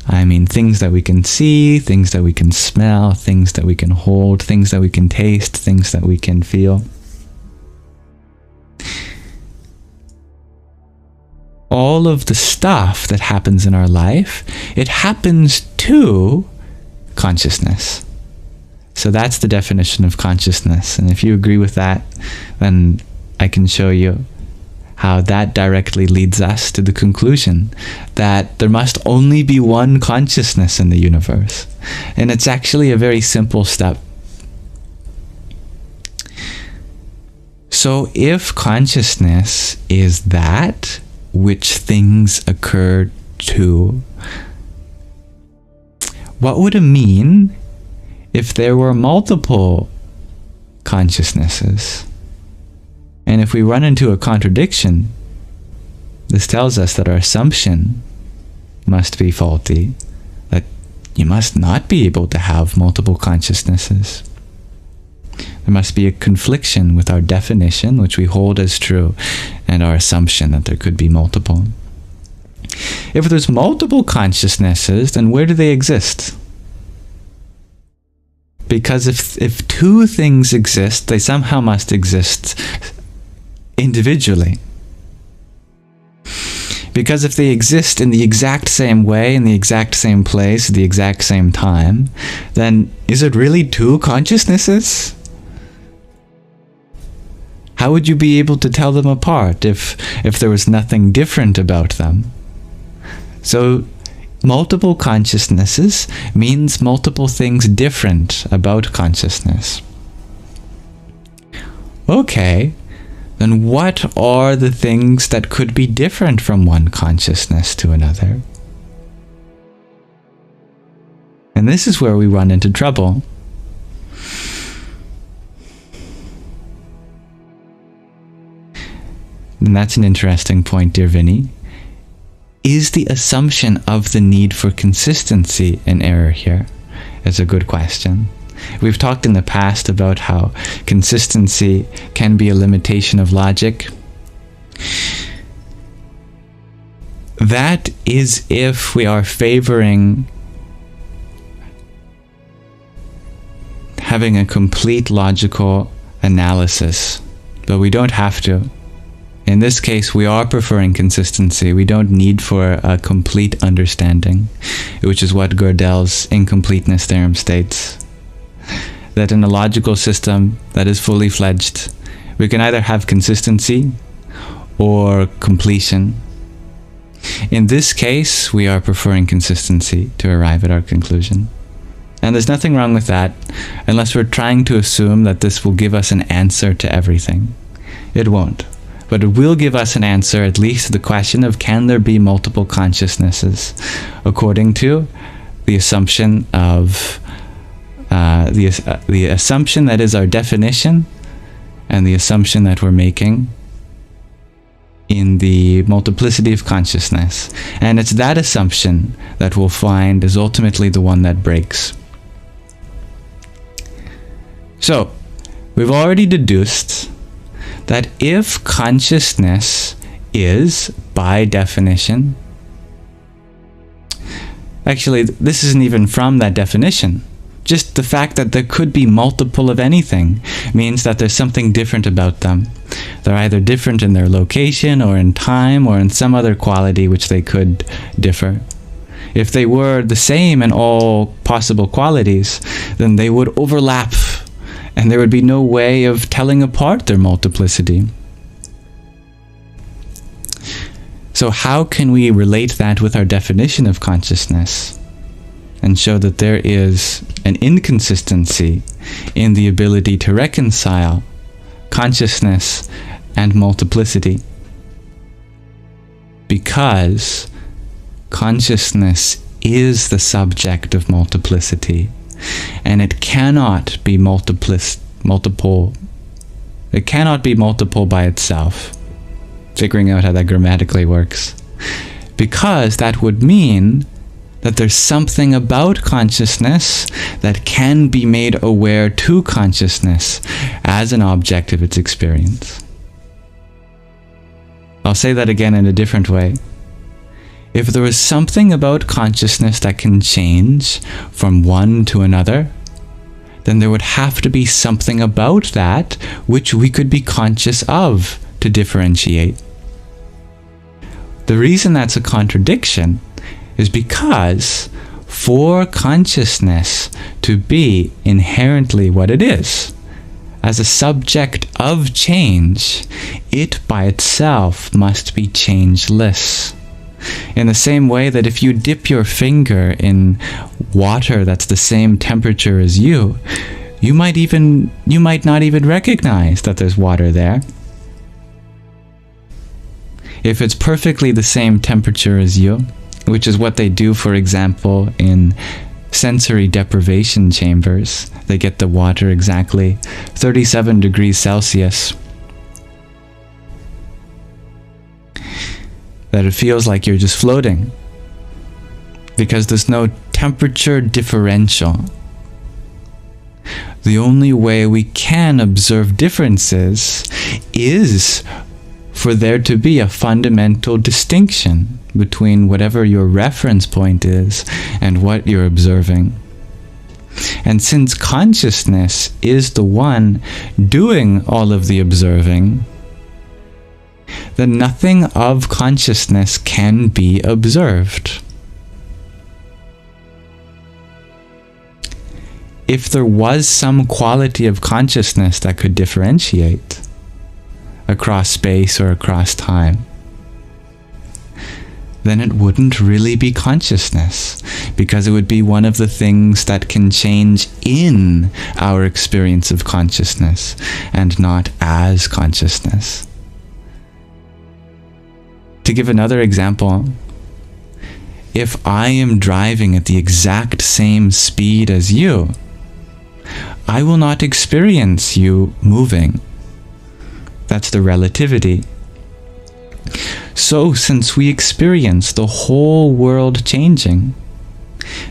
S1: I mean things that we can see, things that we can smell, things that we can hold, things that we can taste, things that we can feel. All of the stuff that happens in our life, it happens to consciousness. So that's the definition of consciousness. And if you agree with that, then I can show you how that directly leads us to the conclusion that there must only be one consciousness in the universe. And it's actually a very simple step. So if consciousness is that which things occur to, what would it mean if there were multiple consciousnesses? And if we run into a contradiction, this tells us that our assumption must be faulty, that you must not be able to have multiple consciousnesses. There must be a confliction with our definition, which we hold as true, and our assumption that there could be multiple. if there's multiple consciousnesses, then where do they exist? Because if two things exist, they somehow must exist individually. Because if they exist in the exact same way, in the exact same place, at the exact same time, then is it really two consciousnesses? How would you be able to tell them apart if there was nothing different about them? So, multiple consciousnesses means multiple things different about consciousness. Okay, then what are the things that could be different from one consciousness to another? And this is where we run into trouble. And that's an interesting point, dear Vinny. Is the assumption of the need for consistency an error here? It's a good question. We've talked in the past about how consistency can be a limitation of logic. That is if we are favoring having a complete logical analysis, but we don't have to. In this case, we are preferring consistency. We don't need for a complete understanding, which is what Gödel's incompleteness theorem states. That in a logical system that is fully fledged, we can either have consistency or completion. In this case, we are preferring consistency to arrive at our conclusion. And there's nothing wrong with that, unless we're trying to assume that this will give us an answer to everything. It won't. But it will give us an answer, at least to the question of can there be multiple consciousnesses, according to the assumption of the assumption that is our definition, and the assumption that we're making in the multiplicity of consciousness. And it's that assumption that we'll find is ultimately the one that breaks. So, we've already deduced that if consciousness is, by definition, actually, this isn't even from that definition. Just the fact that there could be multiple of anything means that there's something different about them. They're either different in their location or in time or in some other quality which they could differ. If they were the same in all possible qualities, then they would overlap, and there would be no way of telling apart their multiplicity. So how can we relate that with our definition of consciousness and show that there is an inconsistency in the ability to reconcile consciousness and multiplicity? Because consciousness is the subject of multiplicity, and it cannot be multiple. It cannot be multiple by itself. Figuring out how that grammatically works. Because that would mean that there's something about consciousness that can be made aware to consciousness as an object of its experience. I'll say that again in a different way. If there is something about consciousness that can change from one to another, then there would have to be something about that which we could be conscious of to differentiate. The reason that's a contradiction is because for consciousness to be inherently what it is, as a subject of change, it by itself must be changeless. In the same way that if you dip your finger in water that's the same temperature as you might not even recognize that there's water there. If it's perfectly the same temperature as you, which is what they do, for example, in sensory deprivation chambers, they get the water exactly 37 degrees Celsius, that it feels like you're just floating, because there's no temperature differential. The only way we can observe differences is for there to be a fundamental distinction between whatever your reference point is and what you're observing. And since consciousness is the one doing all of the observing, then nothing of consciousness can be observed. If there was some quality of consciousness that could differentiate across space or across time, then it wouldn't really be consciousness, because it would be one of the things that can change in our experience of consciousness and not as consciousness. To give another example, if I am driving at the exact same speed as you, I will not experience you moving. That's the relativity. So, since we experience the whole world changing,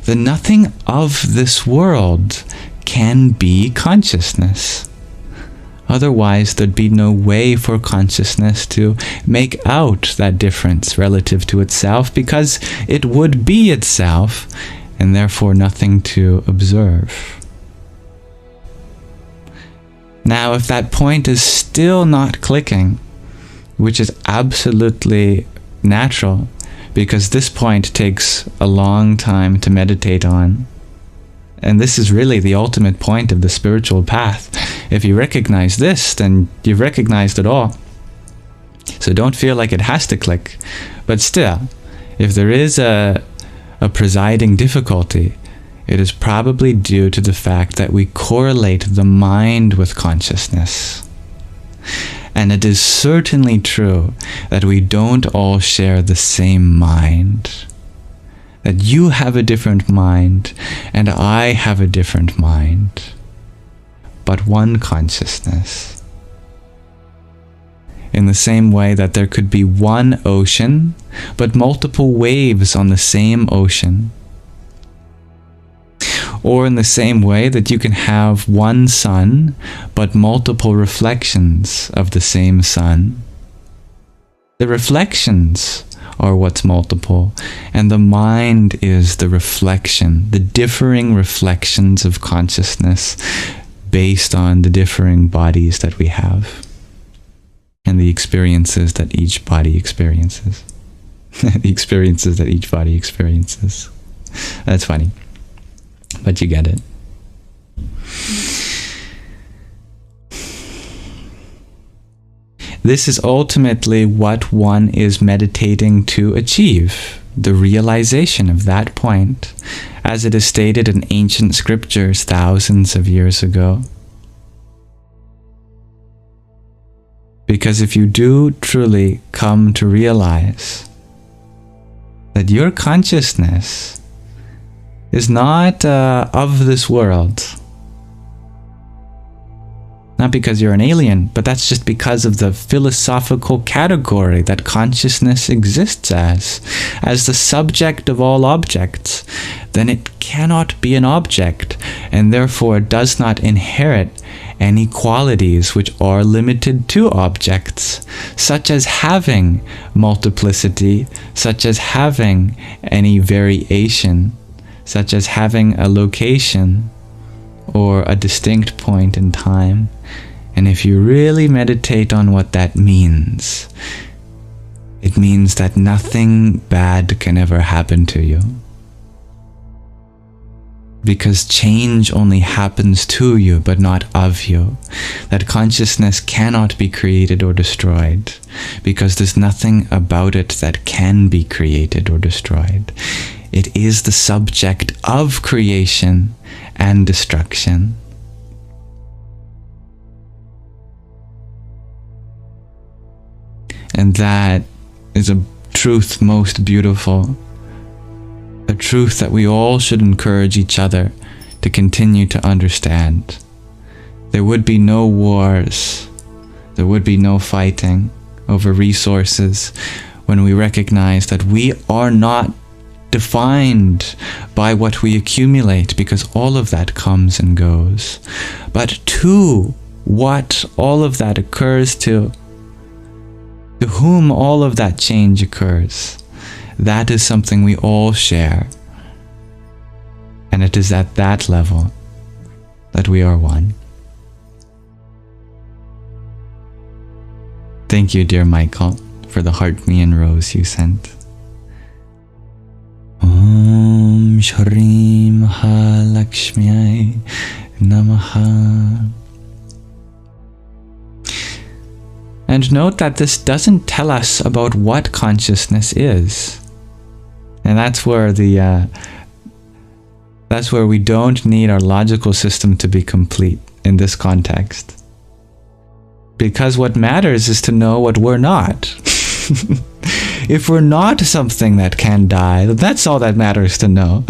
S1: then nothing of this world can be consciousness. Otherwise, there'd be no way for consciousness to make out that difference relative to itself, because it would be itself, and therefore nothing to observe. Now, if that point is still not clicking, which is absolutely natural, because this point takes a long time to meditate on, and this is really the ultimate point of the spiritual path. If you recognize this, then you've recognized it all. So don't feel like it has to click. But still, if there is a presiding difficulty, it is probably due to the fact that we correlate the mind with consciousness. And it is certainly true that we don't all share the same mind. That you have a different mind, and I have a different mind. But one consciousness. In the same way that there could be one ocean, but multiple waves on the same ocean. Or in the same way that you can have one sun, but multiple reflections of the same sun. The reflections are what's multiple, and the mind is the reflection, the differing reflections of consciousness based on the differing bodies that we have, and the experiences that each body experiences. The experiences that each body experiences. That's funny. But you get it. This is ultimately what one is meditating to achieve, the realization of that point, as it is stated in ancient scriptures thousands of years ago. Because if you do truly come to realize that your consciousness is not of this world. Not because you're an alien, but that's just because of the philosophical category that consciousness exists as the subject of all objects. Then it cannot be an object, and therefore does not inherit any qualities which are limited to objects, such as having multiplicity, such as having any variation, such as having a location or a distinct point in time. And if you really meditate on what that means, it means that nothing bad can ever happen to you. Because change only happens to you, but not of you. That consciousness cannot be created or destroyed, because there's nothing about it that can be created or destroyed. It is the subject of creation and destruction. And that is a truth most beautiful. A truth that we all should encourage each other to continue to understand. There would be no wars. There would be no fighting over resources when we recognize that we are not defined by what we accumulate, because all of that comes and goes. But to what all of that occurs to whom all of that change occurs, that is something we all share. And it is at that level that we are one. Thank you, dear Michael, for the heart me and rose you sent. Om Shri Mahalakshmi Namaha. And note that this doesn't tell us about what consciousness is. And that's where we don't need our logical system to be complete in this context. Because what matters is to know what we're not. If we're not something that can die, that's all that matters to know.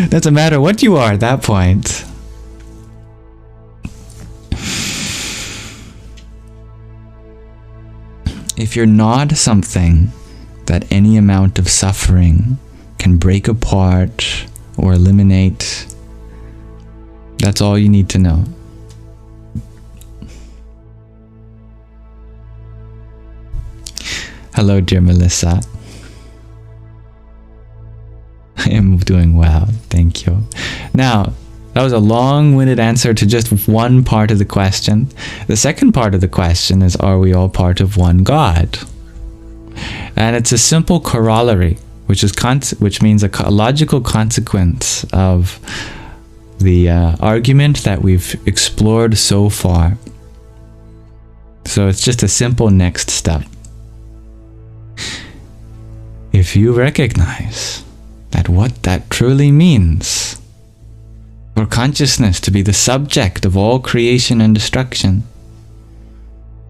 S1: Doesn't matter what you are at that point. If you're not something that any amount of suffering can break apart or eliminate, that's all you need to know. Hello, dear Melissa. I am doing well, thank you. Now, that was a long-winded answer to just one part of the question. The second part of the question is, are we all part of one God? And it's a simple corollary, which means a logical consequence of the argument that we've explored so far. So it's just a simple next step. If you recognize that what that truly means for consciousness to be the subject of all creation and destruction,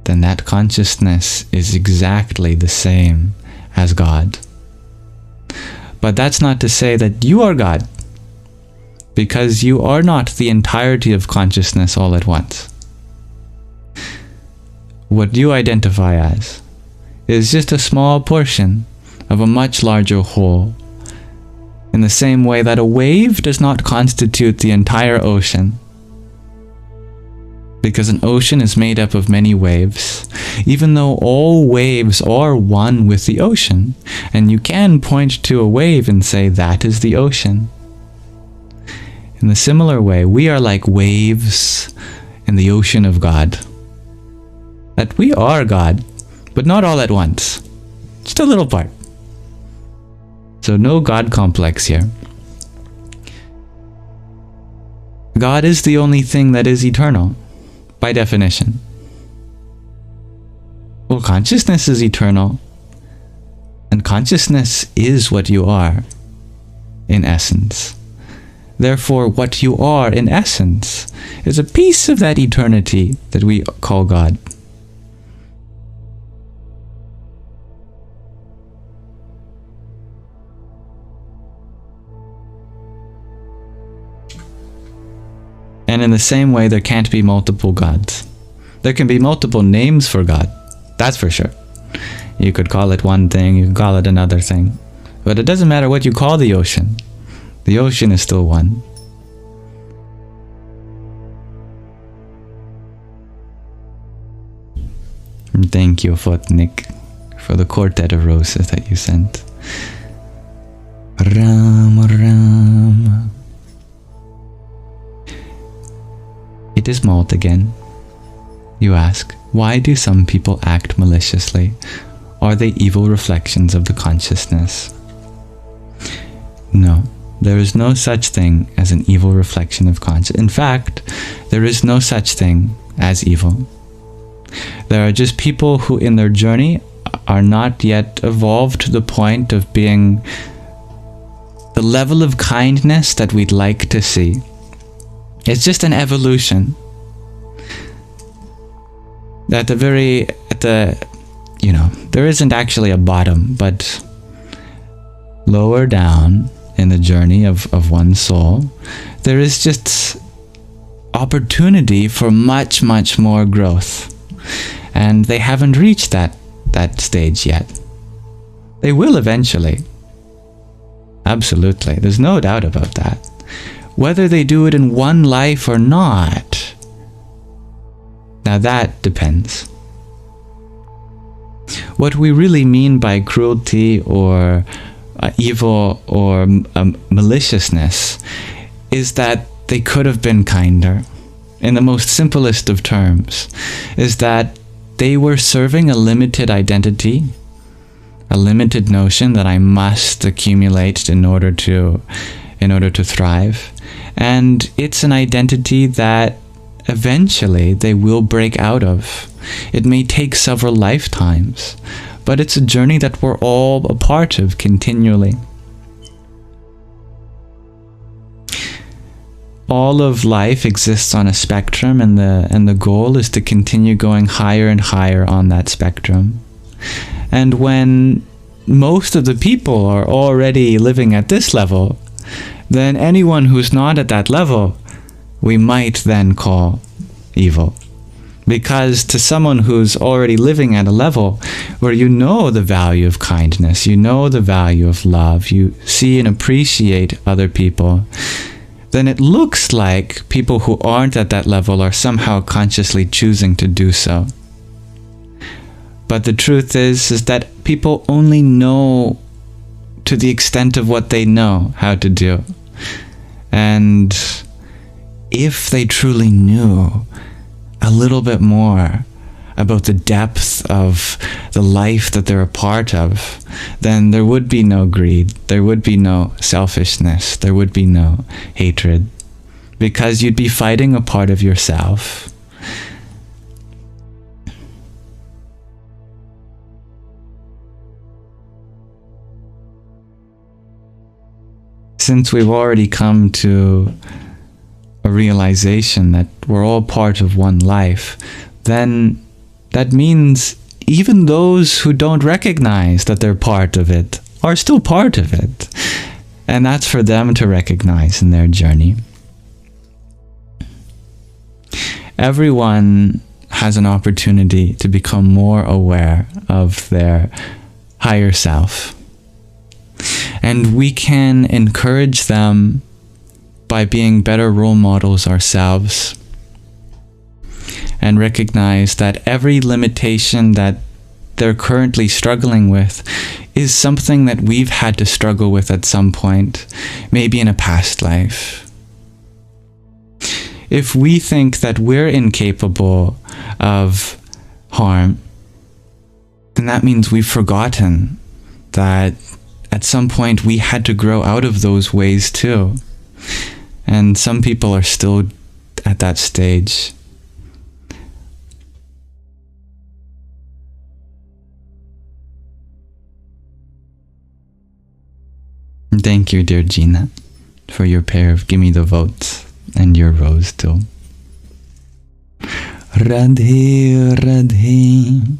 S1: then that consciousness is exactly the same as God. But that's not to say that you are God, because you are not the entirety of consciousness all at once. What you identify as is just a small portion of a much larger whole, in the same way that a wave does not constitute the entire ocean, because an ocean is made up of many waves, even though all waves are one with the ocean, and you can point to a wave and say that is the ocean. In a similar way, we are like waves in the ocean of God. That we are God, but not all at once, just a little part. So no God complex here. God is the only thing that is eternal, by definition. Well, consciousness is eternal, and consciousness is what you are, in essence. Therefore, what you are, in essence, is a piece of that eternity that we call God. And in the same way, there can't be multiple gods. There can be multiple names for God, that's for sure. You could call it one thing, you could call it another thing. But it doesn't matter what you call the ocean. The ocean is still one. And thank you, Fotnik, for the quartet of roses that you sent. Ram, Ram. It is Malt again. You ask, why do some people act maliciously? Are they evil reflections of the consciousness? No, there is no such thing as an evil reflection of consciousness. In fact, there is no such thing as evil. There are just people who in their journey are not yet evolved to the point of being the level of kindness that we'd like to see. It's just an evolution. There isn't actually a bottom, but lower down in the journey of one's soul, there is just opportunity for much, much more growth. And they haven't reached that stage yet. They will eventually. Absolutely. There's no doubt about that. Whether they do it in one life or not, now that depends. what we really mean by cruelty or evil or maliciousness is that they could have been kinder. In the most simplest of terms, is that they were serving a limited identity, a limited notion that I must accumulate in order to thrive. And it's an identity that eventually they will break out of. It may take several lifetimes, but it's a journey that we're all a part of continually. All of life exists on a spectrum, and the goal is to continue going higher and higher on that spectrum. And when most of the people are already living at this level, then anyone who's not at that level, we might then call evil. Because to someone who's already living at a level where you know the value of kindness, you know the value of love, you see and appreciate other people, then it looks like people who aren't at that level are somehow consciously choosing to do so. But the truth is that people only know to the extent of what they know how to do. And if they truly knew a little bit more about the depth of the life that they're a part of, then there would be no greed, there would be no selfishness, there would be no hatred, because you'd be fighting a part of yourself. Since we've already come to a realization that we're all part of one life, then that means even those who don't recognize that they're part of it are still part of it. And that's for them to recognize in their journey. Everyone has an opportunity to become more aware of their higher self. And we can encourage them by being better role models ourselves, and recognize that every limitation that they're currently struggling with is something that we've had to struggle with at some point, maybe in a past life. If we think that we're incapable of harm, then that means we've forgotten that at some point we had to grow out of those ways too. And some people are still at that stage. Thank you, dear Gina, for your pair of Gimme the Votes and your rose too. Radhe Radhe.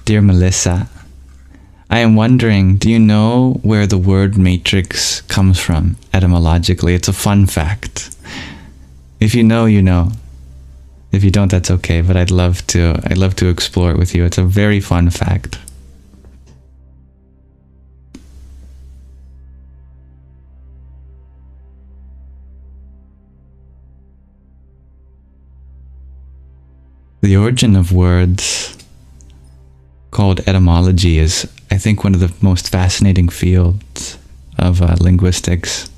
S1: Dear Melissa, I am wondering, do you know where the word matrix comes from etymologically? It's a fun fact. If you know, you know. If you don't, that's okay, but I'd love to explore it with you. It's a very fun fact. The origin of words called etymology is, I think, one of the most fascinating fields of linguistics.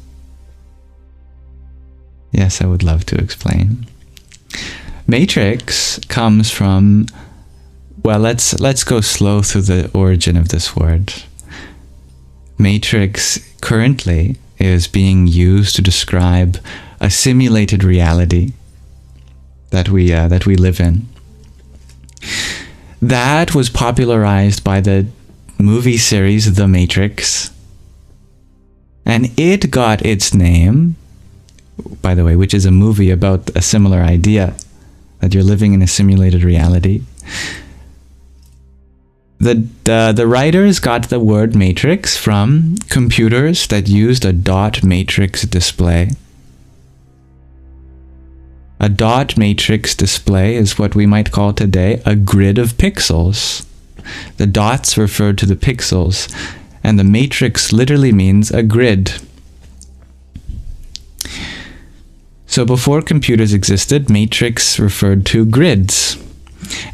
S1: Yes, I would love to explain. Matrix comes from, well, let's go slow through the origin of this word. Matrix currently is being used to describe a simulated reality that we live in. That was popularized by the movie series The Matrix, and it got its name, by the way, which is a movie about a similar idea, that you're living in a simulated reality. The writers got the word matrix from computers that used a dot matrix display. A dot matrix display is what we might call today a grid of pixels. The dots refer to the pixels, and the matrix literally means a grid. So before computers existed, matrix referred to grids.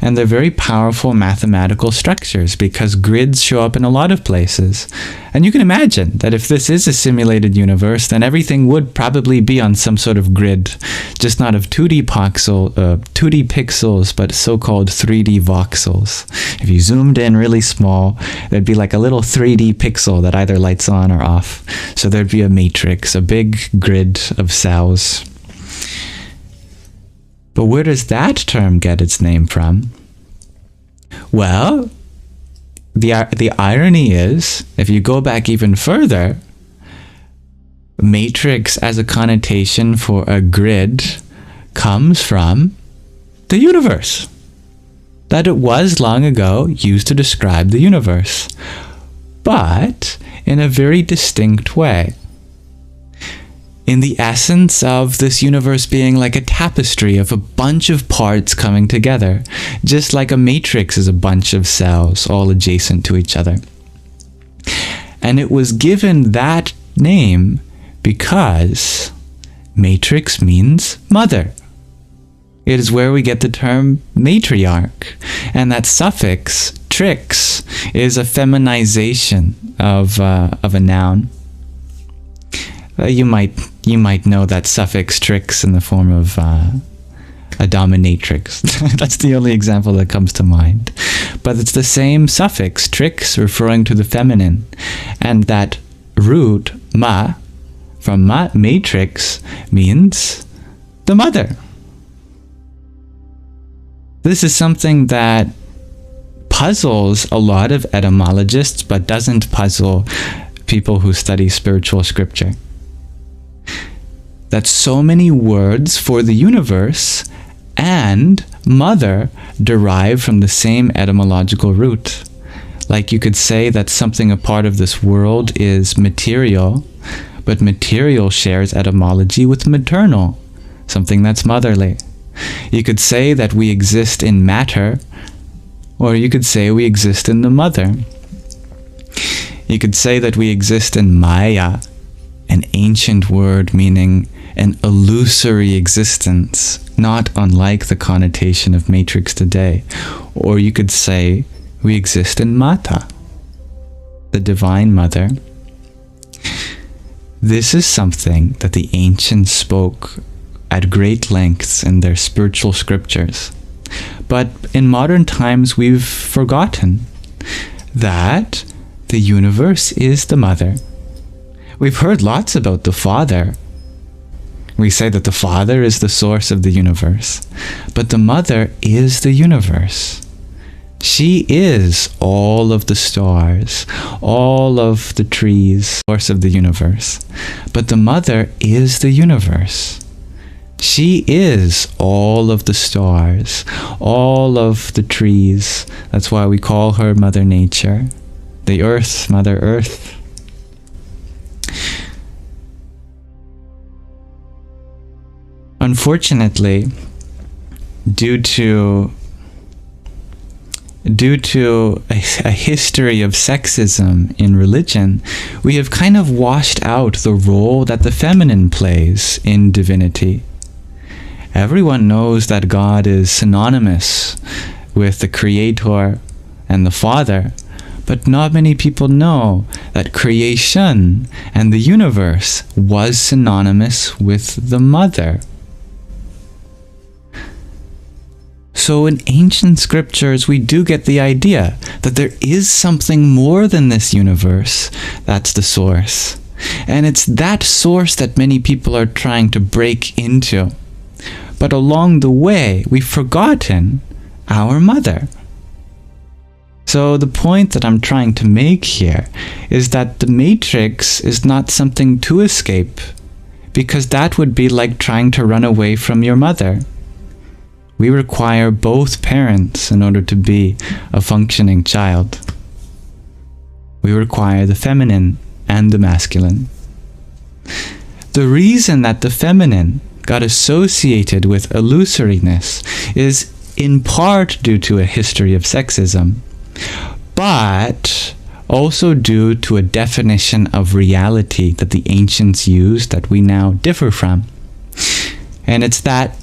S1: And they're very powerful mathematical structures because grids show up in a lot of places. And you can imagine that if this is a simulated universe, then everything would probably be on some sort of grid, just not of 2D pixels, but so-called 3D voxels. If you zoomed in really small, there'd be like a little 3D pixel that either lights on or off. So there'd be a matrix, a big grid of cells. But where does that term get its name from? Well, the irony is, if you go back even further, matrix as a connotation for a grid comes from the universe. That it was long ago used to describe the universe, but in a very distinct way. In the essence of this universe being like a tapestry of a bunch of parts coming together, just like a matrix is a bunch of cells all adjacent to each other. And it was given that name because matrix means mother. It is where we get the term matriarch, and that suffix, trix, is a feminization of a noun. You might know that suffix trix in the form of a dominatrix. That's the only example that comes to mind. But it's the same suffix, trix, referring to the feminine. And that root, ma, from matrix, means the mother. This is something that puzzles a lot of etymologists, but doesn't puzzle people who study spiritual scripture. That so many words for the universe and mother derive from the same etymological root. Like you could say that something a part of this world is material, but material shares etymology with maternal, something that's motherly. You could say that we exist in matter, or you could say we exist in the mother. You could say that we exist in Maya, an ancient word meaning an illusory existence, not unlike the connotation of matrix today. Or you could say we exist in Mata, the Divine Mother. This is something that the ancients spoke at great lengths in their spiritual scriptures. But in modern times, we've forgotten that the universe is the mother. We've heard lots about the Father. We say that the Father is the source of the universe, but the Mother is the universe. She is all of the stars, all of the trees, source of the universe. But the Mother is the universe. She is all of the stars, all of the trees. That's why we call her Mother Nature, the Earth, Mother Earth. Unfortunately, due to a history of sexism in religion, we have kind of washed out the role that the feminine plays in divinity. Everyone knows that God is synonymous with the Creator and the Father, but not many people know that creation and the universe was synonymous with the Mother. So in ancient scriptures, we do get the idea that there is something more than this universe that's the source. And it's that source that many people are trying to break into. But along the way, we've forgotten our mother. So the point that I'm trying to make here is that the matrix is not something to escape, because that would be like trying to run away from your mother. We require both parents in order to be a functioning child. We require the feminine and the masculine. The reason that the feminine got associated with illusoriness is in part due to a history of sexism, but also due to a definition of reality that the ancients used that we now differ from. And it's that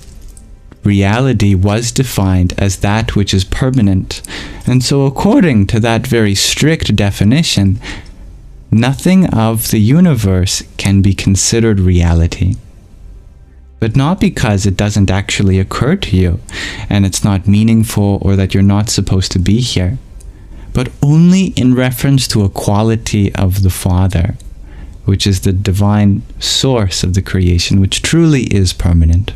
S1: reality was defined as that which is permanent. And so according to that very strict definition, nothing of the universe can be considered reality. But not because it doesn't actually occur to you, and it's not meaningful or that you're not supposed to be here, but only in reference to a quality of the Father, which is the divine source of the creation, which truly is permanent.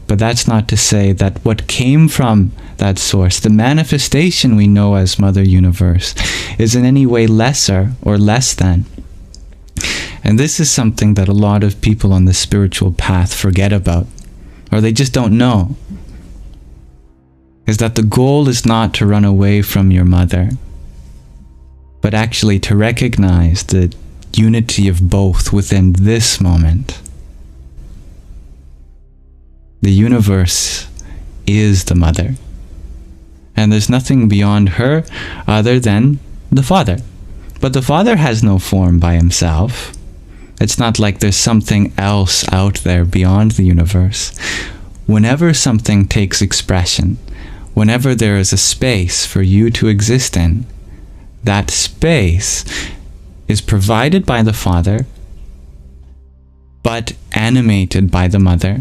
S1: But that's not to say that what came from that source, the manifestation we know as Mother Universe, is in any way lesser or less than. And this is something that a lot of people on the spiritual path forget about, or they just don't know. Is that the goal is not to run away from your mother, but actually to recognize the unity of both within this moment. The universe is the mother, and there's nothing beyond her other than the Father. But the Father has no form by himself. It's not like there's something else out there beyond the universe. Whenever something takes expression, whenever there is a space for you to exist in, that space is provided by the Father, but animated by the Mother.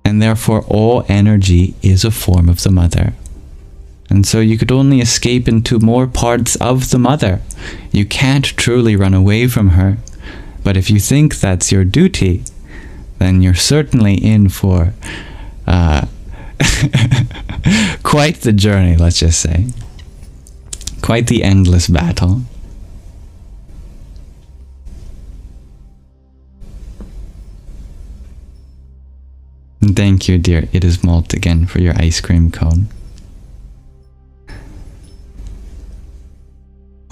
S1: And therefore all energy is a form of the Mother. And so you could only escape into more parts of the Mother. You can't truly run away from her. But if you think that's your duty, then you're certainly in for quite the journey, let's just say. Quite the endless battle. And thank you, dear It Is Malt, again for your ice cream cone.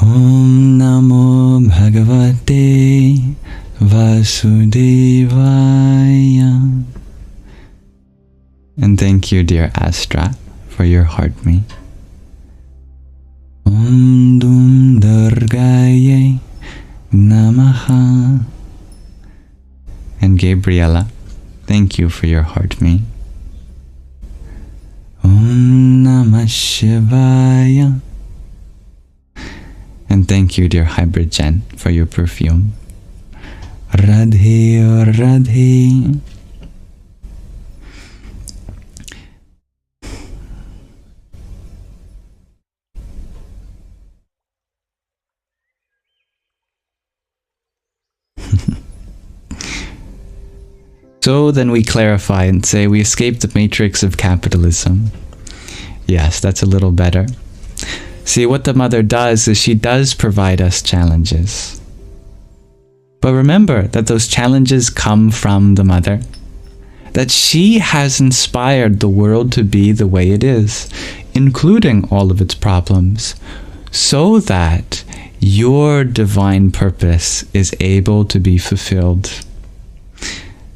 S1: Om Namo Bhagavate Vasudevaya. And thank you, dear Astra, for your heart me. Om Dum Durgaye Namaha. And Gabriella, thank you for your heart me. Om Namah Shivaya. And thank you, dear Hybrid Jen, for your perfume. Radhe Radhe. So then we clarify and say we escape the matrix of capitalism. Yes, that's a little better. See, what the Mother does is she does provide us challenges. But remember that those challenges come from the Mother. That she has inspired the world to be the way it is, including all of its problems, so that your divine purpose is able to be fulfilled.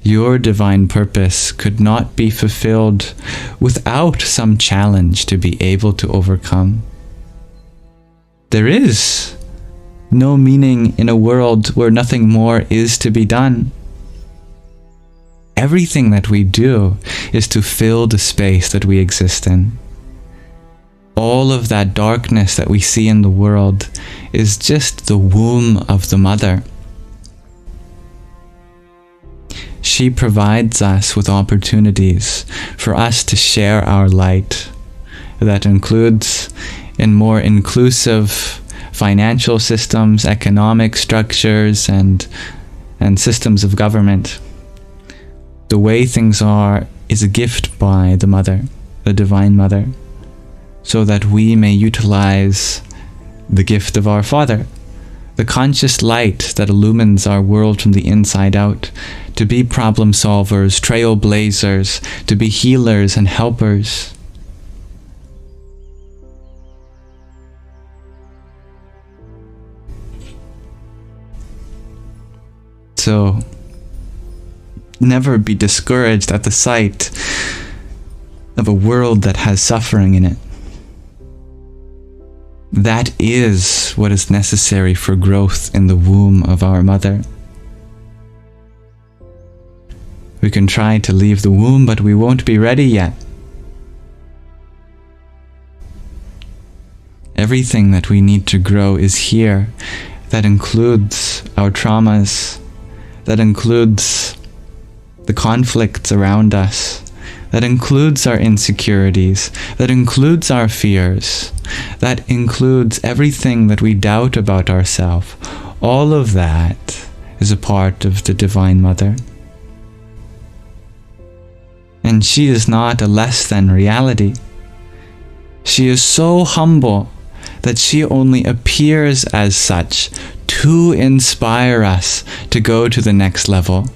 S1: Your divine purpose could not be fulfilled without some challenge to be able to overcome. There is no meaning in a world where nothing more is to be done. Everything that we do is to fill the space that we exist in. All of that darkness that we see in the world is just the womb of the Mother. She provides us with opportunities for us to share our light. That includes in more inclusive financial systems, economic structures, and systems of government. The way things are is a gift by the Mother, the Divine Mother, so that we may utilize the gift of our Father, the conscious light that illumines our world from the inside out, to be problem solvers, trailblazers, to be healers and helpers. So, never be discouraged at the sight of a world that has suffering in it. That is what is necessary for growth in the womb of our mother. We can try to leave the womb, but we won't be ready yet. Everything that we need to grow is here. That includes our traumas. That includes the conflicts around us. That includes our insecurities. That includes our fears. That includes everything that we doubt about ourselves. All of that is a part of the Divine Mother. And she is not a less than reality. She is so humble that she only appears as such to inspire us to go to the next level.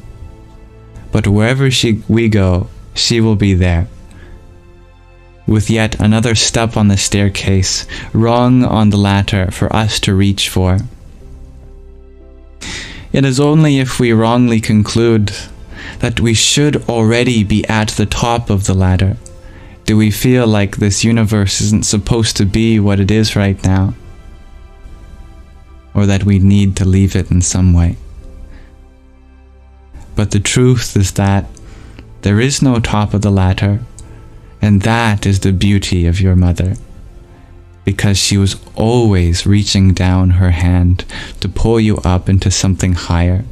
S1: But wherever we go, she will be there, with yet another step on the staircase, rung on the ladder for us to reach for. It is only if we wrongly conclude that we should already be at the top of the ladder do we feel like this universe isn't supposed to be what it is right now, or that we need to leave it in some way. But the truth is that there is no top of the ladder, and that is the beauty of your mother, because she was always reaching down her hand to pull you up into something higher,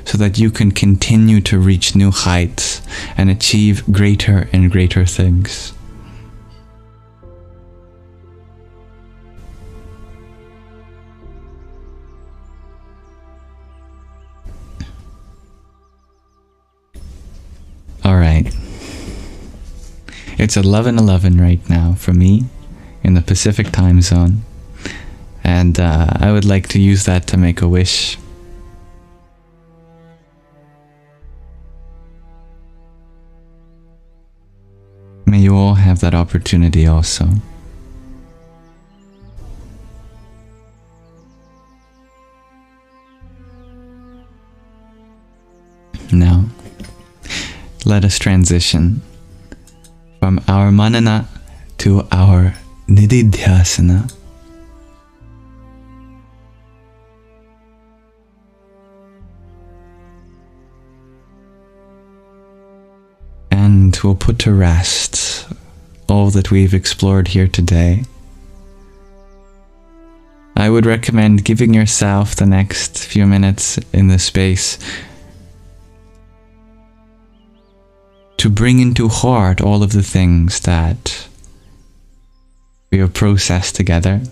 S1: so that you can continue to reach new heights and achieve greater and greater things. Alright. It's 11:11 right now for me in the Pacific time zone, and I would like to use that to make a wish. May you all have that opportunity also. Now, let us transition from our manana to our nididhyasana. And we'll put to rest all that we've explored here today. I would recommend giving yourself the next few minutes in this space to bring into heart all of the things that we have processed together.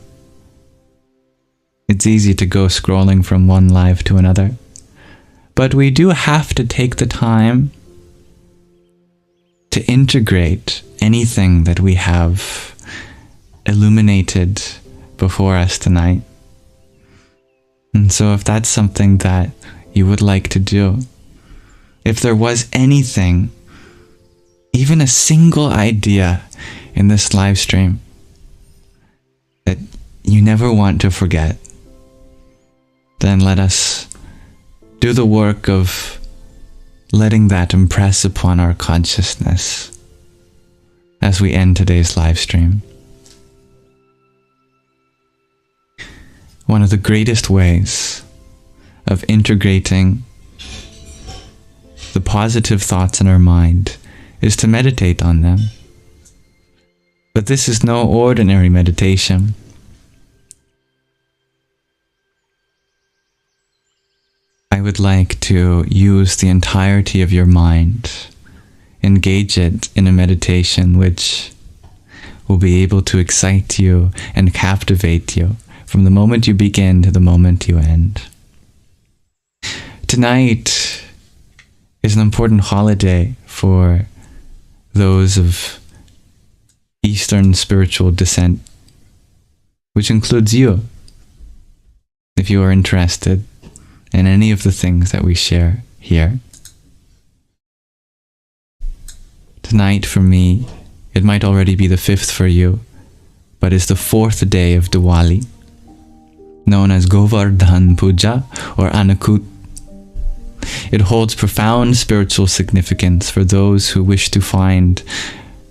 S1: It's easy to go scrolling from one live to another, but we do have to take the time to integrate anything that we have illuminated before us tonight. And so if that's something that you would like to do, if there was anything, even a single idea in this live stream that you never want to forget, then let us do the work of letting that impress upon our consciousness as we end today's live stream. One of the greatest ways of integrating the positive thoughts in our mind is to meditate on them. But this is no ordinary meditation. I would like to use the entirety of your mind, engage it in a meditation which will be able to excite you and captivate you from the moment you begin to the moment you end. Tonight is an important holiday for those of Eastern spiritual descent, which includes you, if you are interested in any of the things that we share here. Tonight for me, it might already be the 5th for you, but it's the 4th day of Diwali, known as Govardhan Puja or Annakut. It holds profound spiritual significance for those who wish to find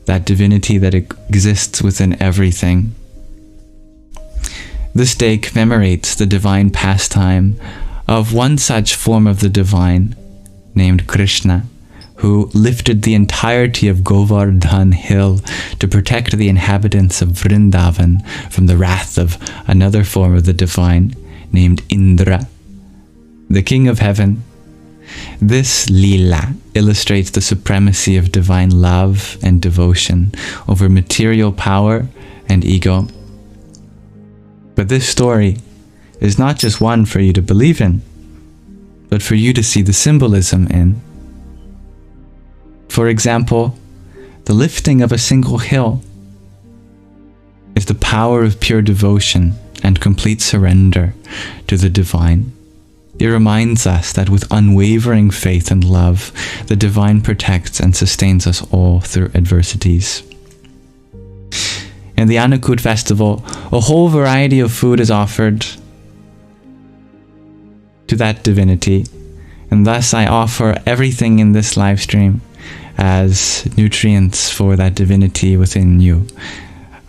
S1: that divinity that exists within everything. This day commemorates the divine pastime of one such form of the divine, named Krishna, who lifted the entirety of Govardhan hill to protect the inhabitants of Vrindavan from the wrath of another form of the divine, named Indra, the king of heaven. This Leela illustrates the supremacy of divine love and devotion over material power and ego. But this story is not just one for you to believe in, but for you to see the symbolism in. For example, the lifting of a single hill is the power of pure devotion and complete surrender to the divine. It reminds us that with unwavering faith and love, the divine protects and sustains us all through adversities. In the Annakut festival, a whole variety of food is offered to that divinity, and thus I offer everything in this live stream as nutrients for that divinity within you.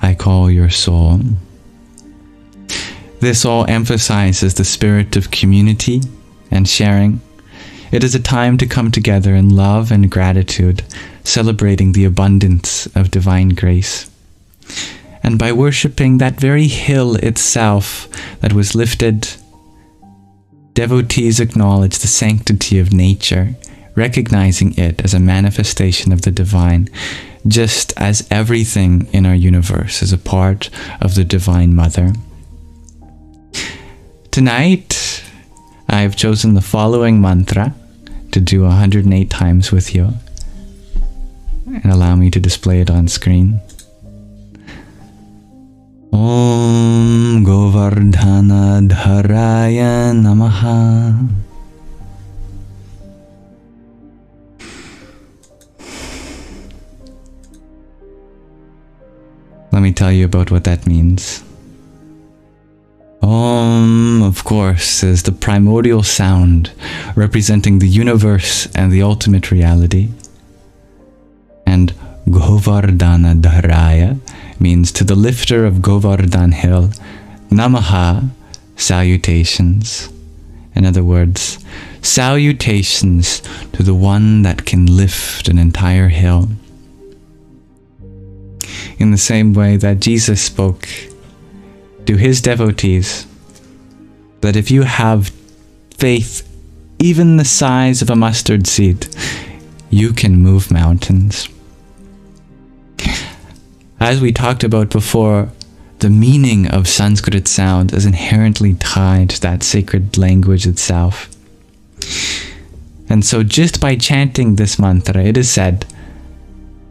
S1: I call your soul. This all emphasizes the spirit of community and sharing. It is a time to come together in love and gratitude, celebrating the abundance of divine grace. And by worshipping that very hill itself that was lifted, devotees acknowledge the sanctity of nature, recognizing it as a manifestation of the divine, just as everything in our universe is a part of the Divine Mother. Tonight, I've chosen the following mantra to do 108 times with you, and allow me to display it on screen. Om Govardhana Dharaya Namaha. Let me tell you about what that means. Om, of course, is the primordial sound representing the universe and the ultimate reality. And Govardhana Dharaya means to the lifter of Govardhan hill, Namaha, salutations. In other words, salutations to the one that can lift an entire hill. In the same way that Jesus spoke to his devotees, that if you have faith even the size of a mustard seed, you can move mountains. As we talked about before, the meaning of Sanskrit sound is inherently tied to that sacred language itself. And so just by chanting this mantra, it is said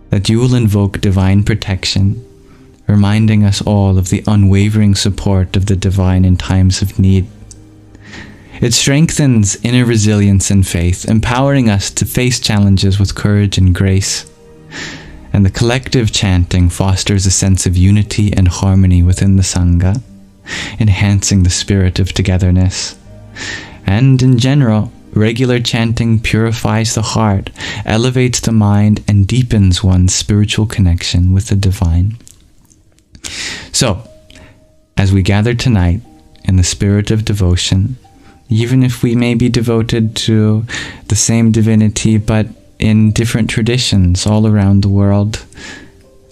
S1: that you will invoke divine protection, reminding us all of the unwavering support of the divine in times of need. It strengthens inner resilience and faith, empowering us to face challenges with courage and grace. And the collective chanting fosters a sense of unity and harmony within the Saṅgha, enhancing the spirit of togetherness. And in general, regular chanting purifies the heart, elevates the mind, and deepens one's spiritual connection with the divine. So, as we gather tonight in the spirit of devotion, even if we may be devoted to the same divinity but in different traditions all around the world,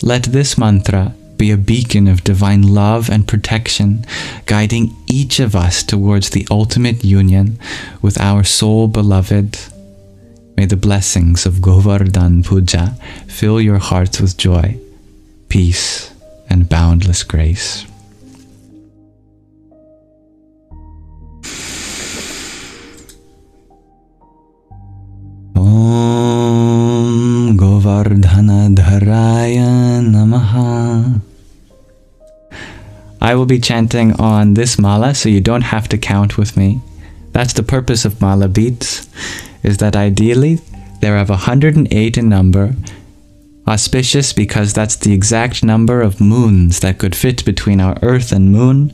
S1: let this mantra be a beacon of divine love and protection, guiding each of us towards the ultimate union with our soul beloved. May the blessings of Govardhan Puja fill your hearts with joy, peace, and boundless grace. Om Govardhana Dharaya Namaha. I will be chanting on this mala, so you don't have to count with me. That's the purpose of mala beads, is that ideally they're of 108 in number, auspicious because that's the exact number of moons that could fit between our earth and moon,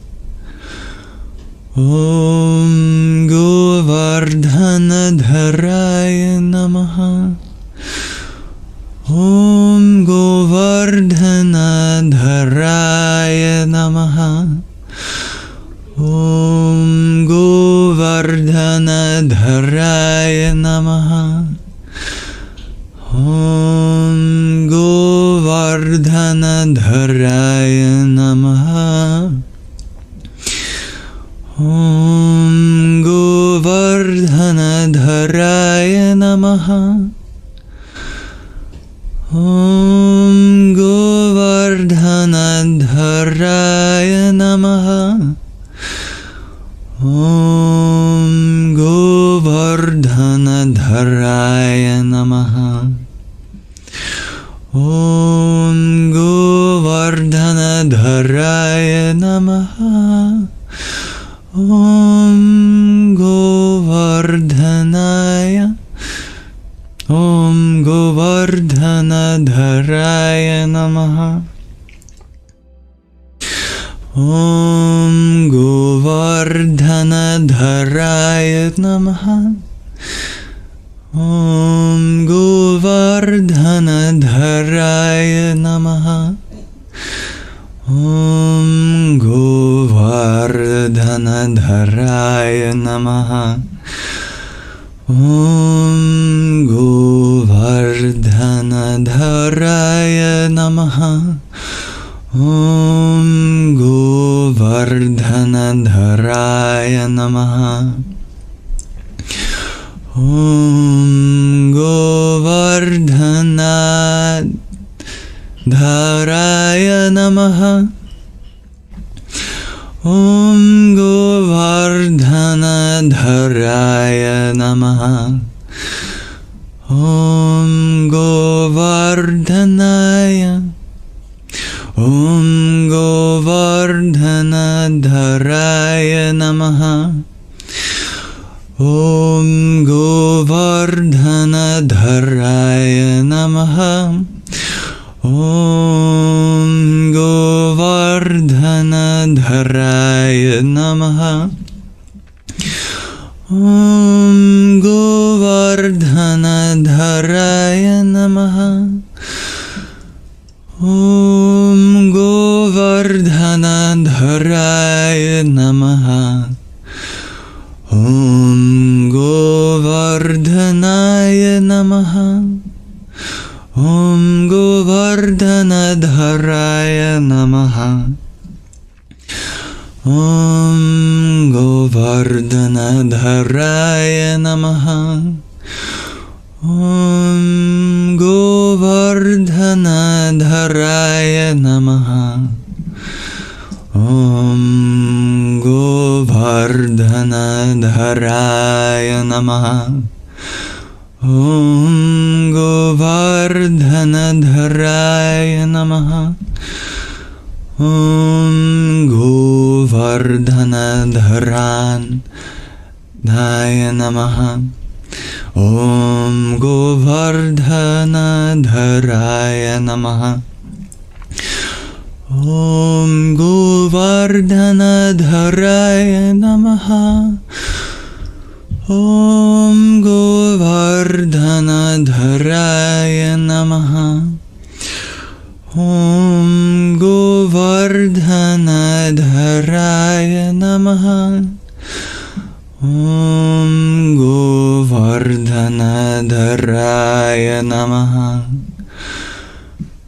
S1: Govardhanadharaya Namaha. Om Govardhanadharaya Namaha. Om Govardhanadharaya Namaha. Om Govardhanadharaya Namaha. Om Govardhanadharaya Namaha. Om Govardhanadharaya Namaha. Om Govardhanadharaya Namaha. Om Govardhanaya. Om Govardhanadharaya Namaha. Om Govardhanadharaya Namaha. Om Govardhanadharaya Namaha. Om Govardhanadharaya Namaha. Om Govardhanadharaya Namaha. Om Govardhanadharaya Namaha. Om Govardhanadharaya Namaha. Om Govardhanadharaya Namaha. Om Govardhanaya. Om Govardhanadharaya Namaha. Om Govardhanadharaya Namaha. Om Govardhanadharaya Namaha. Om Govardhanadharaya Namaha. Om Govardhanadharaya Namaha. Om Govardhanaya Namaha. Om Govardhanadharaya Namaha. Om Govardhanadharaya Namaha. Om Govardhanadharaya Namaha. Om Govardhanadharaya Namaha. Om Govardhanadharaya Namaha. Om Govardhanadharaya Namaha. Om Govardhanadharaya Namaha. Om Govardhanadharaya Namaha. Om Govardhanadharaya Namaha. Om Govardhanadharaya Namaha. Om Govardhanadharaya Namaha.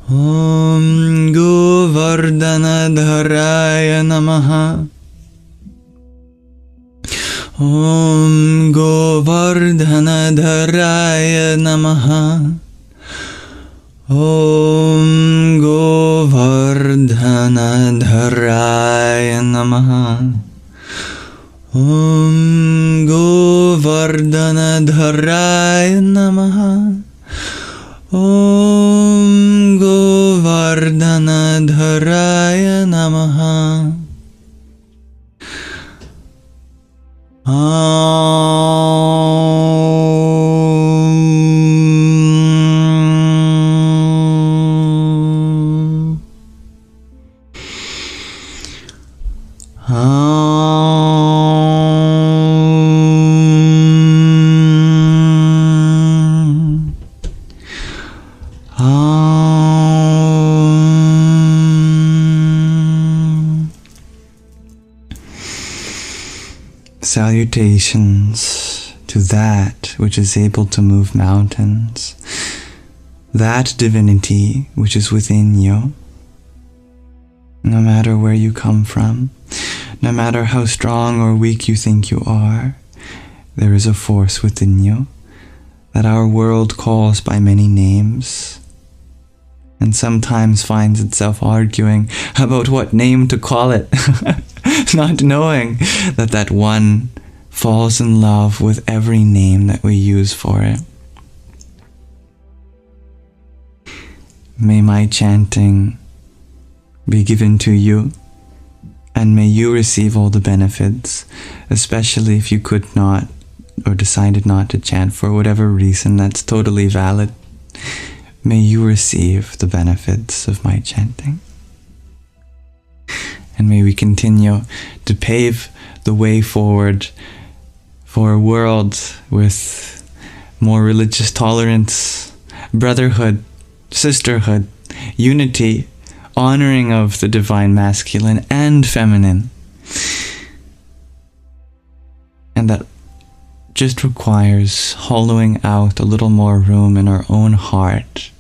S1: Om Govardhanadharaya Namaha. Om Govardhanadharaya Namaha. Om Govardhanadharaya Namaha. Om Govardhanadharaya Namaha. Om Govardhanadharaya Namaha. Salutations to that which is able to move mountains, that divinity which is within you. No matter where you come from, no matter how strong or weak you think you are, there is a force within you that our world calls by many names, and sometimes finds itself arguing about what name to call it, not knowing that that one falls in love with every name that we use for it. May my chanting be given to you, and may you receive all the benefits, especially if you could not or decided not to chant for whatever reason. That's totally valid. May you receive the benefits of my chanting. And may we continue to pave the way forward for a world with more religious tolerance, brotherhood, sisterhood, unity, honoring of the divine masculine and feminine. And that just requires hollowing out a little more room in our own heart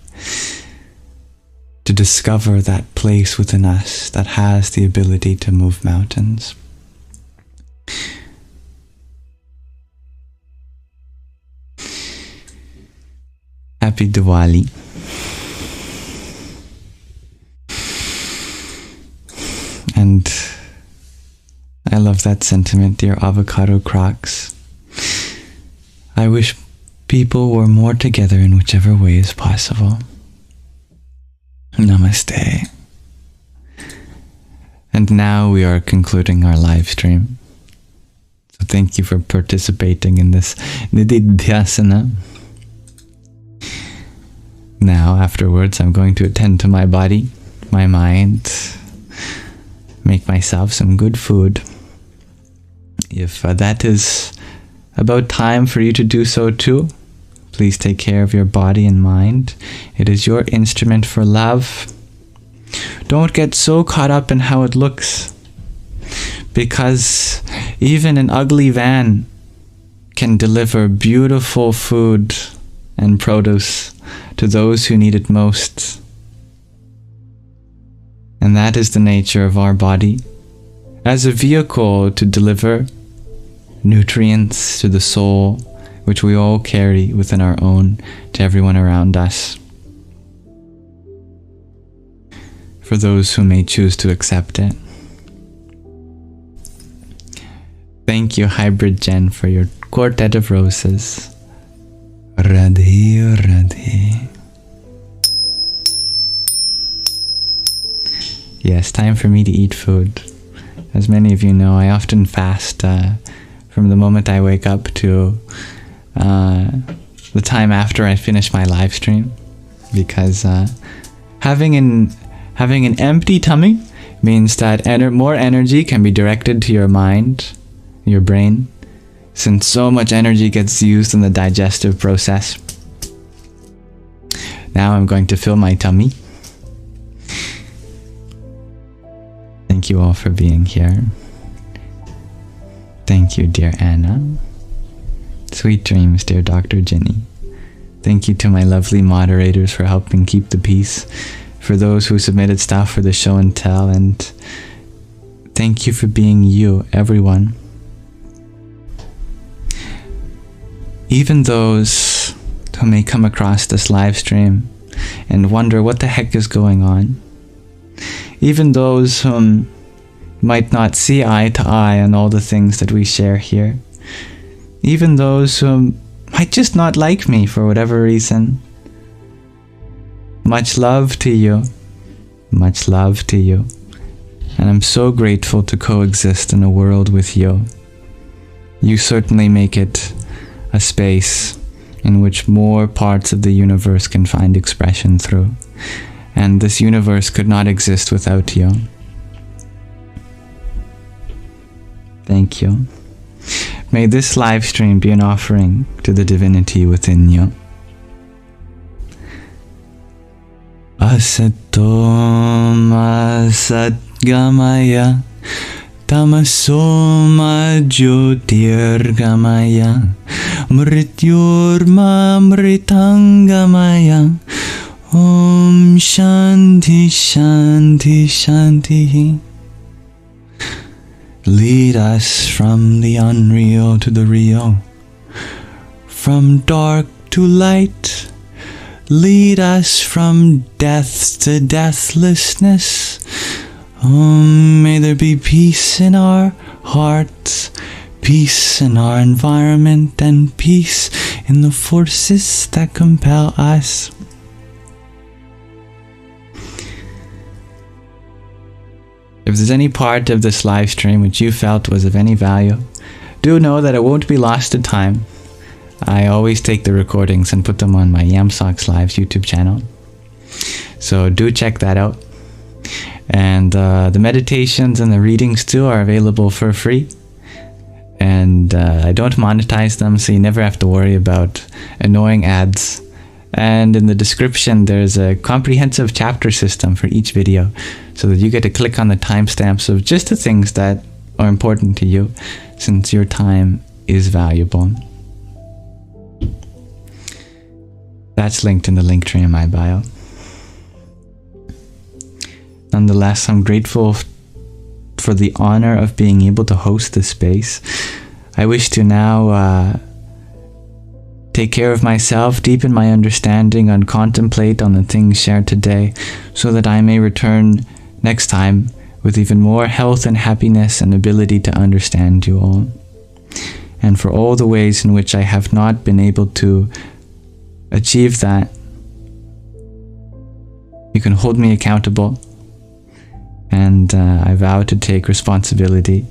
S1: to discover that place within us that has the ability to move mountains. Happy Diwali. And I love that sentiment, dear avocado crocs. I wish people were more together in whichever way is possible. Namaste. And now we are concluding our live stream. So thank you for participating in this nididhyasana. Now, afterwards, I'm going to attend to my body, my mind, make myself some good food. If that is about time for you to do so too, please take care of your body and mind. It is your instrument for love. Don't get so caught up in how it looks, because even an ugly van can deliver beautiful food and produce to those who need it most. And that is the nature of our body, as a vehicle to deliver nutrients to the soul, which we all carry within our own, to everyone around us. For those who may choose to accept it. Thank you, Hybrid Jen, for your quartet of roses. Radhe, Radhe. Yes, time for me to eat food. As many of you know, I often fast from the moment I wake up to the time after I finish my live stream, because having an empty tummy means that more energy can be directed to your mind, your brain, since so much energy gets used in the digestive process. Now I'm going to fill my tummy. Thank you all for being here. Thank you, dear Anna. Sweet dreams, dear Dr. Jenny. Thank you to my lovely moderators for helping keep the peace, for those who submitted stuff for the show and tell, and thank you for being you, everyone. Even those who may come across this live stream and wonder what the heck is going on, even those whom might not see eye to eye on all the things that we share here, even those who might just not like me for whatever reason. Much love to you. Much love to you. And I'm so grateful to coexist in a world with you. You certainly make it a space in which more parts of the universe can find expression through. And this universe could not exist without you. Thank you. May this live stream be an offering to the divinity within you. Asato ma satgamaya tamasoma jyotirgamaya mrityurma mritangamaya Om Shanti Shanti Shanti. Lead us from the unreal to the real, from dark to light. Lead us from death to deathlessness. May there be peace in our hearts, peace in our environment, and peace in the forces that compel us. If there's any part of this live stream which you felt was of any value, do know that it won't be lost to time. I always take the recordings and put them on my Yamsox Live's YouTube channel. So do check that out. And the meditations and the readings too are available for free. And I don't monetize them, so you never have to worry about annoying ads. And in the description, there's a comprehensive chapter system for each video, so that you get to click on the timestamps of just the things that are important to you, since your time is valuable. That's linked in the link tree in my bio. Nonetheless, I'm grateful for the honor of being able to host this space. I wish to now take care of myself, deepen my understanding, and contemplate on the things shared today, so that I may return next time with even more health and happiness and ability to understand you all. And for all the ways in which I have not been able to achieve that, you can hold me accountable, and I vow to take responsibility.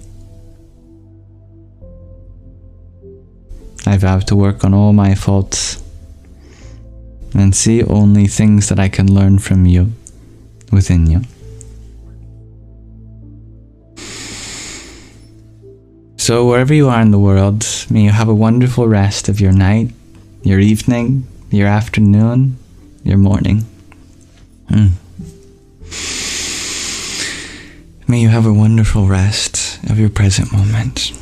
S1: I vow to work on all my faults and see only things that I can learn from you, within you. So wherever you are in the world, may you have a wonderful rest of your night, your evening, your afternoon, your morning. May you have a wonderful rest of your present moment.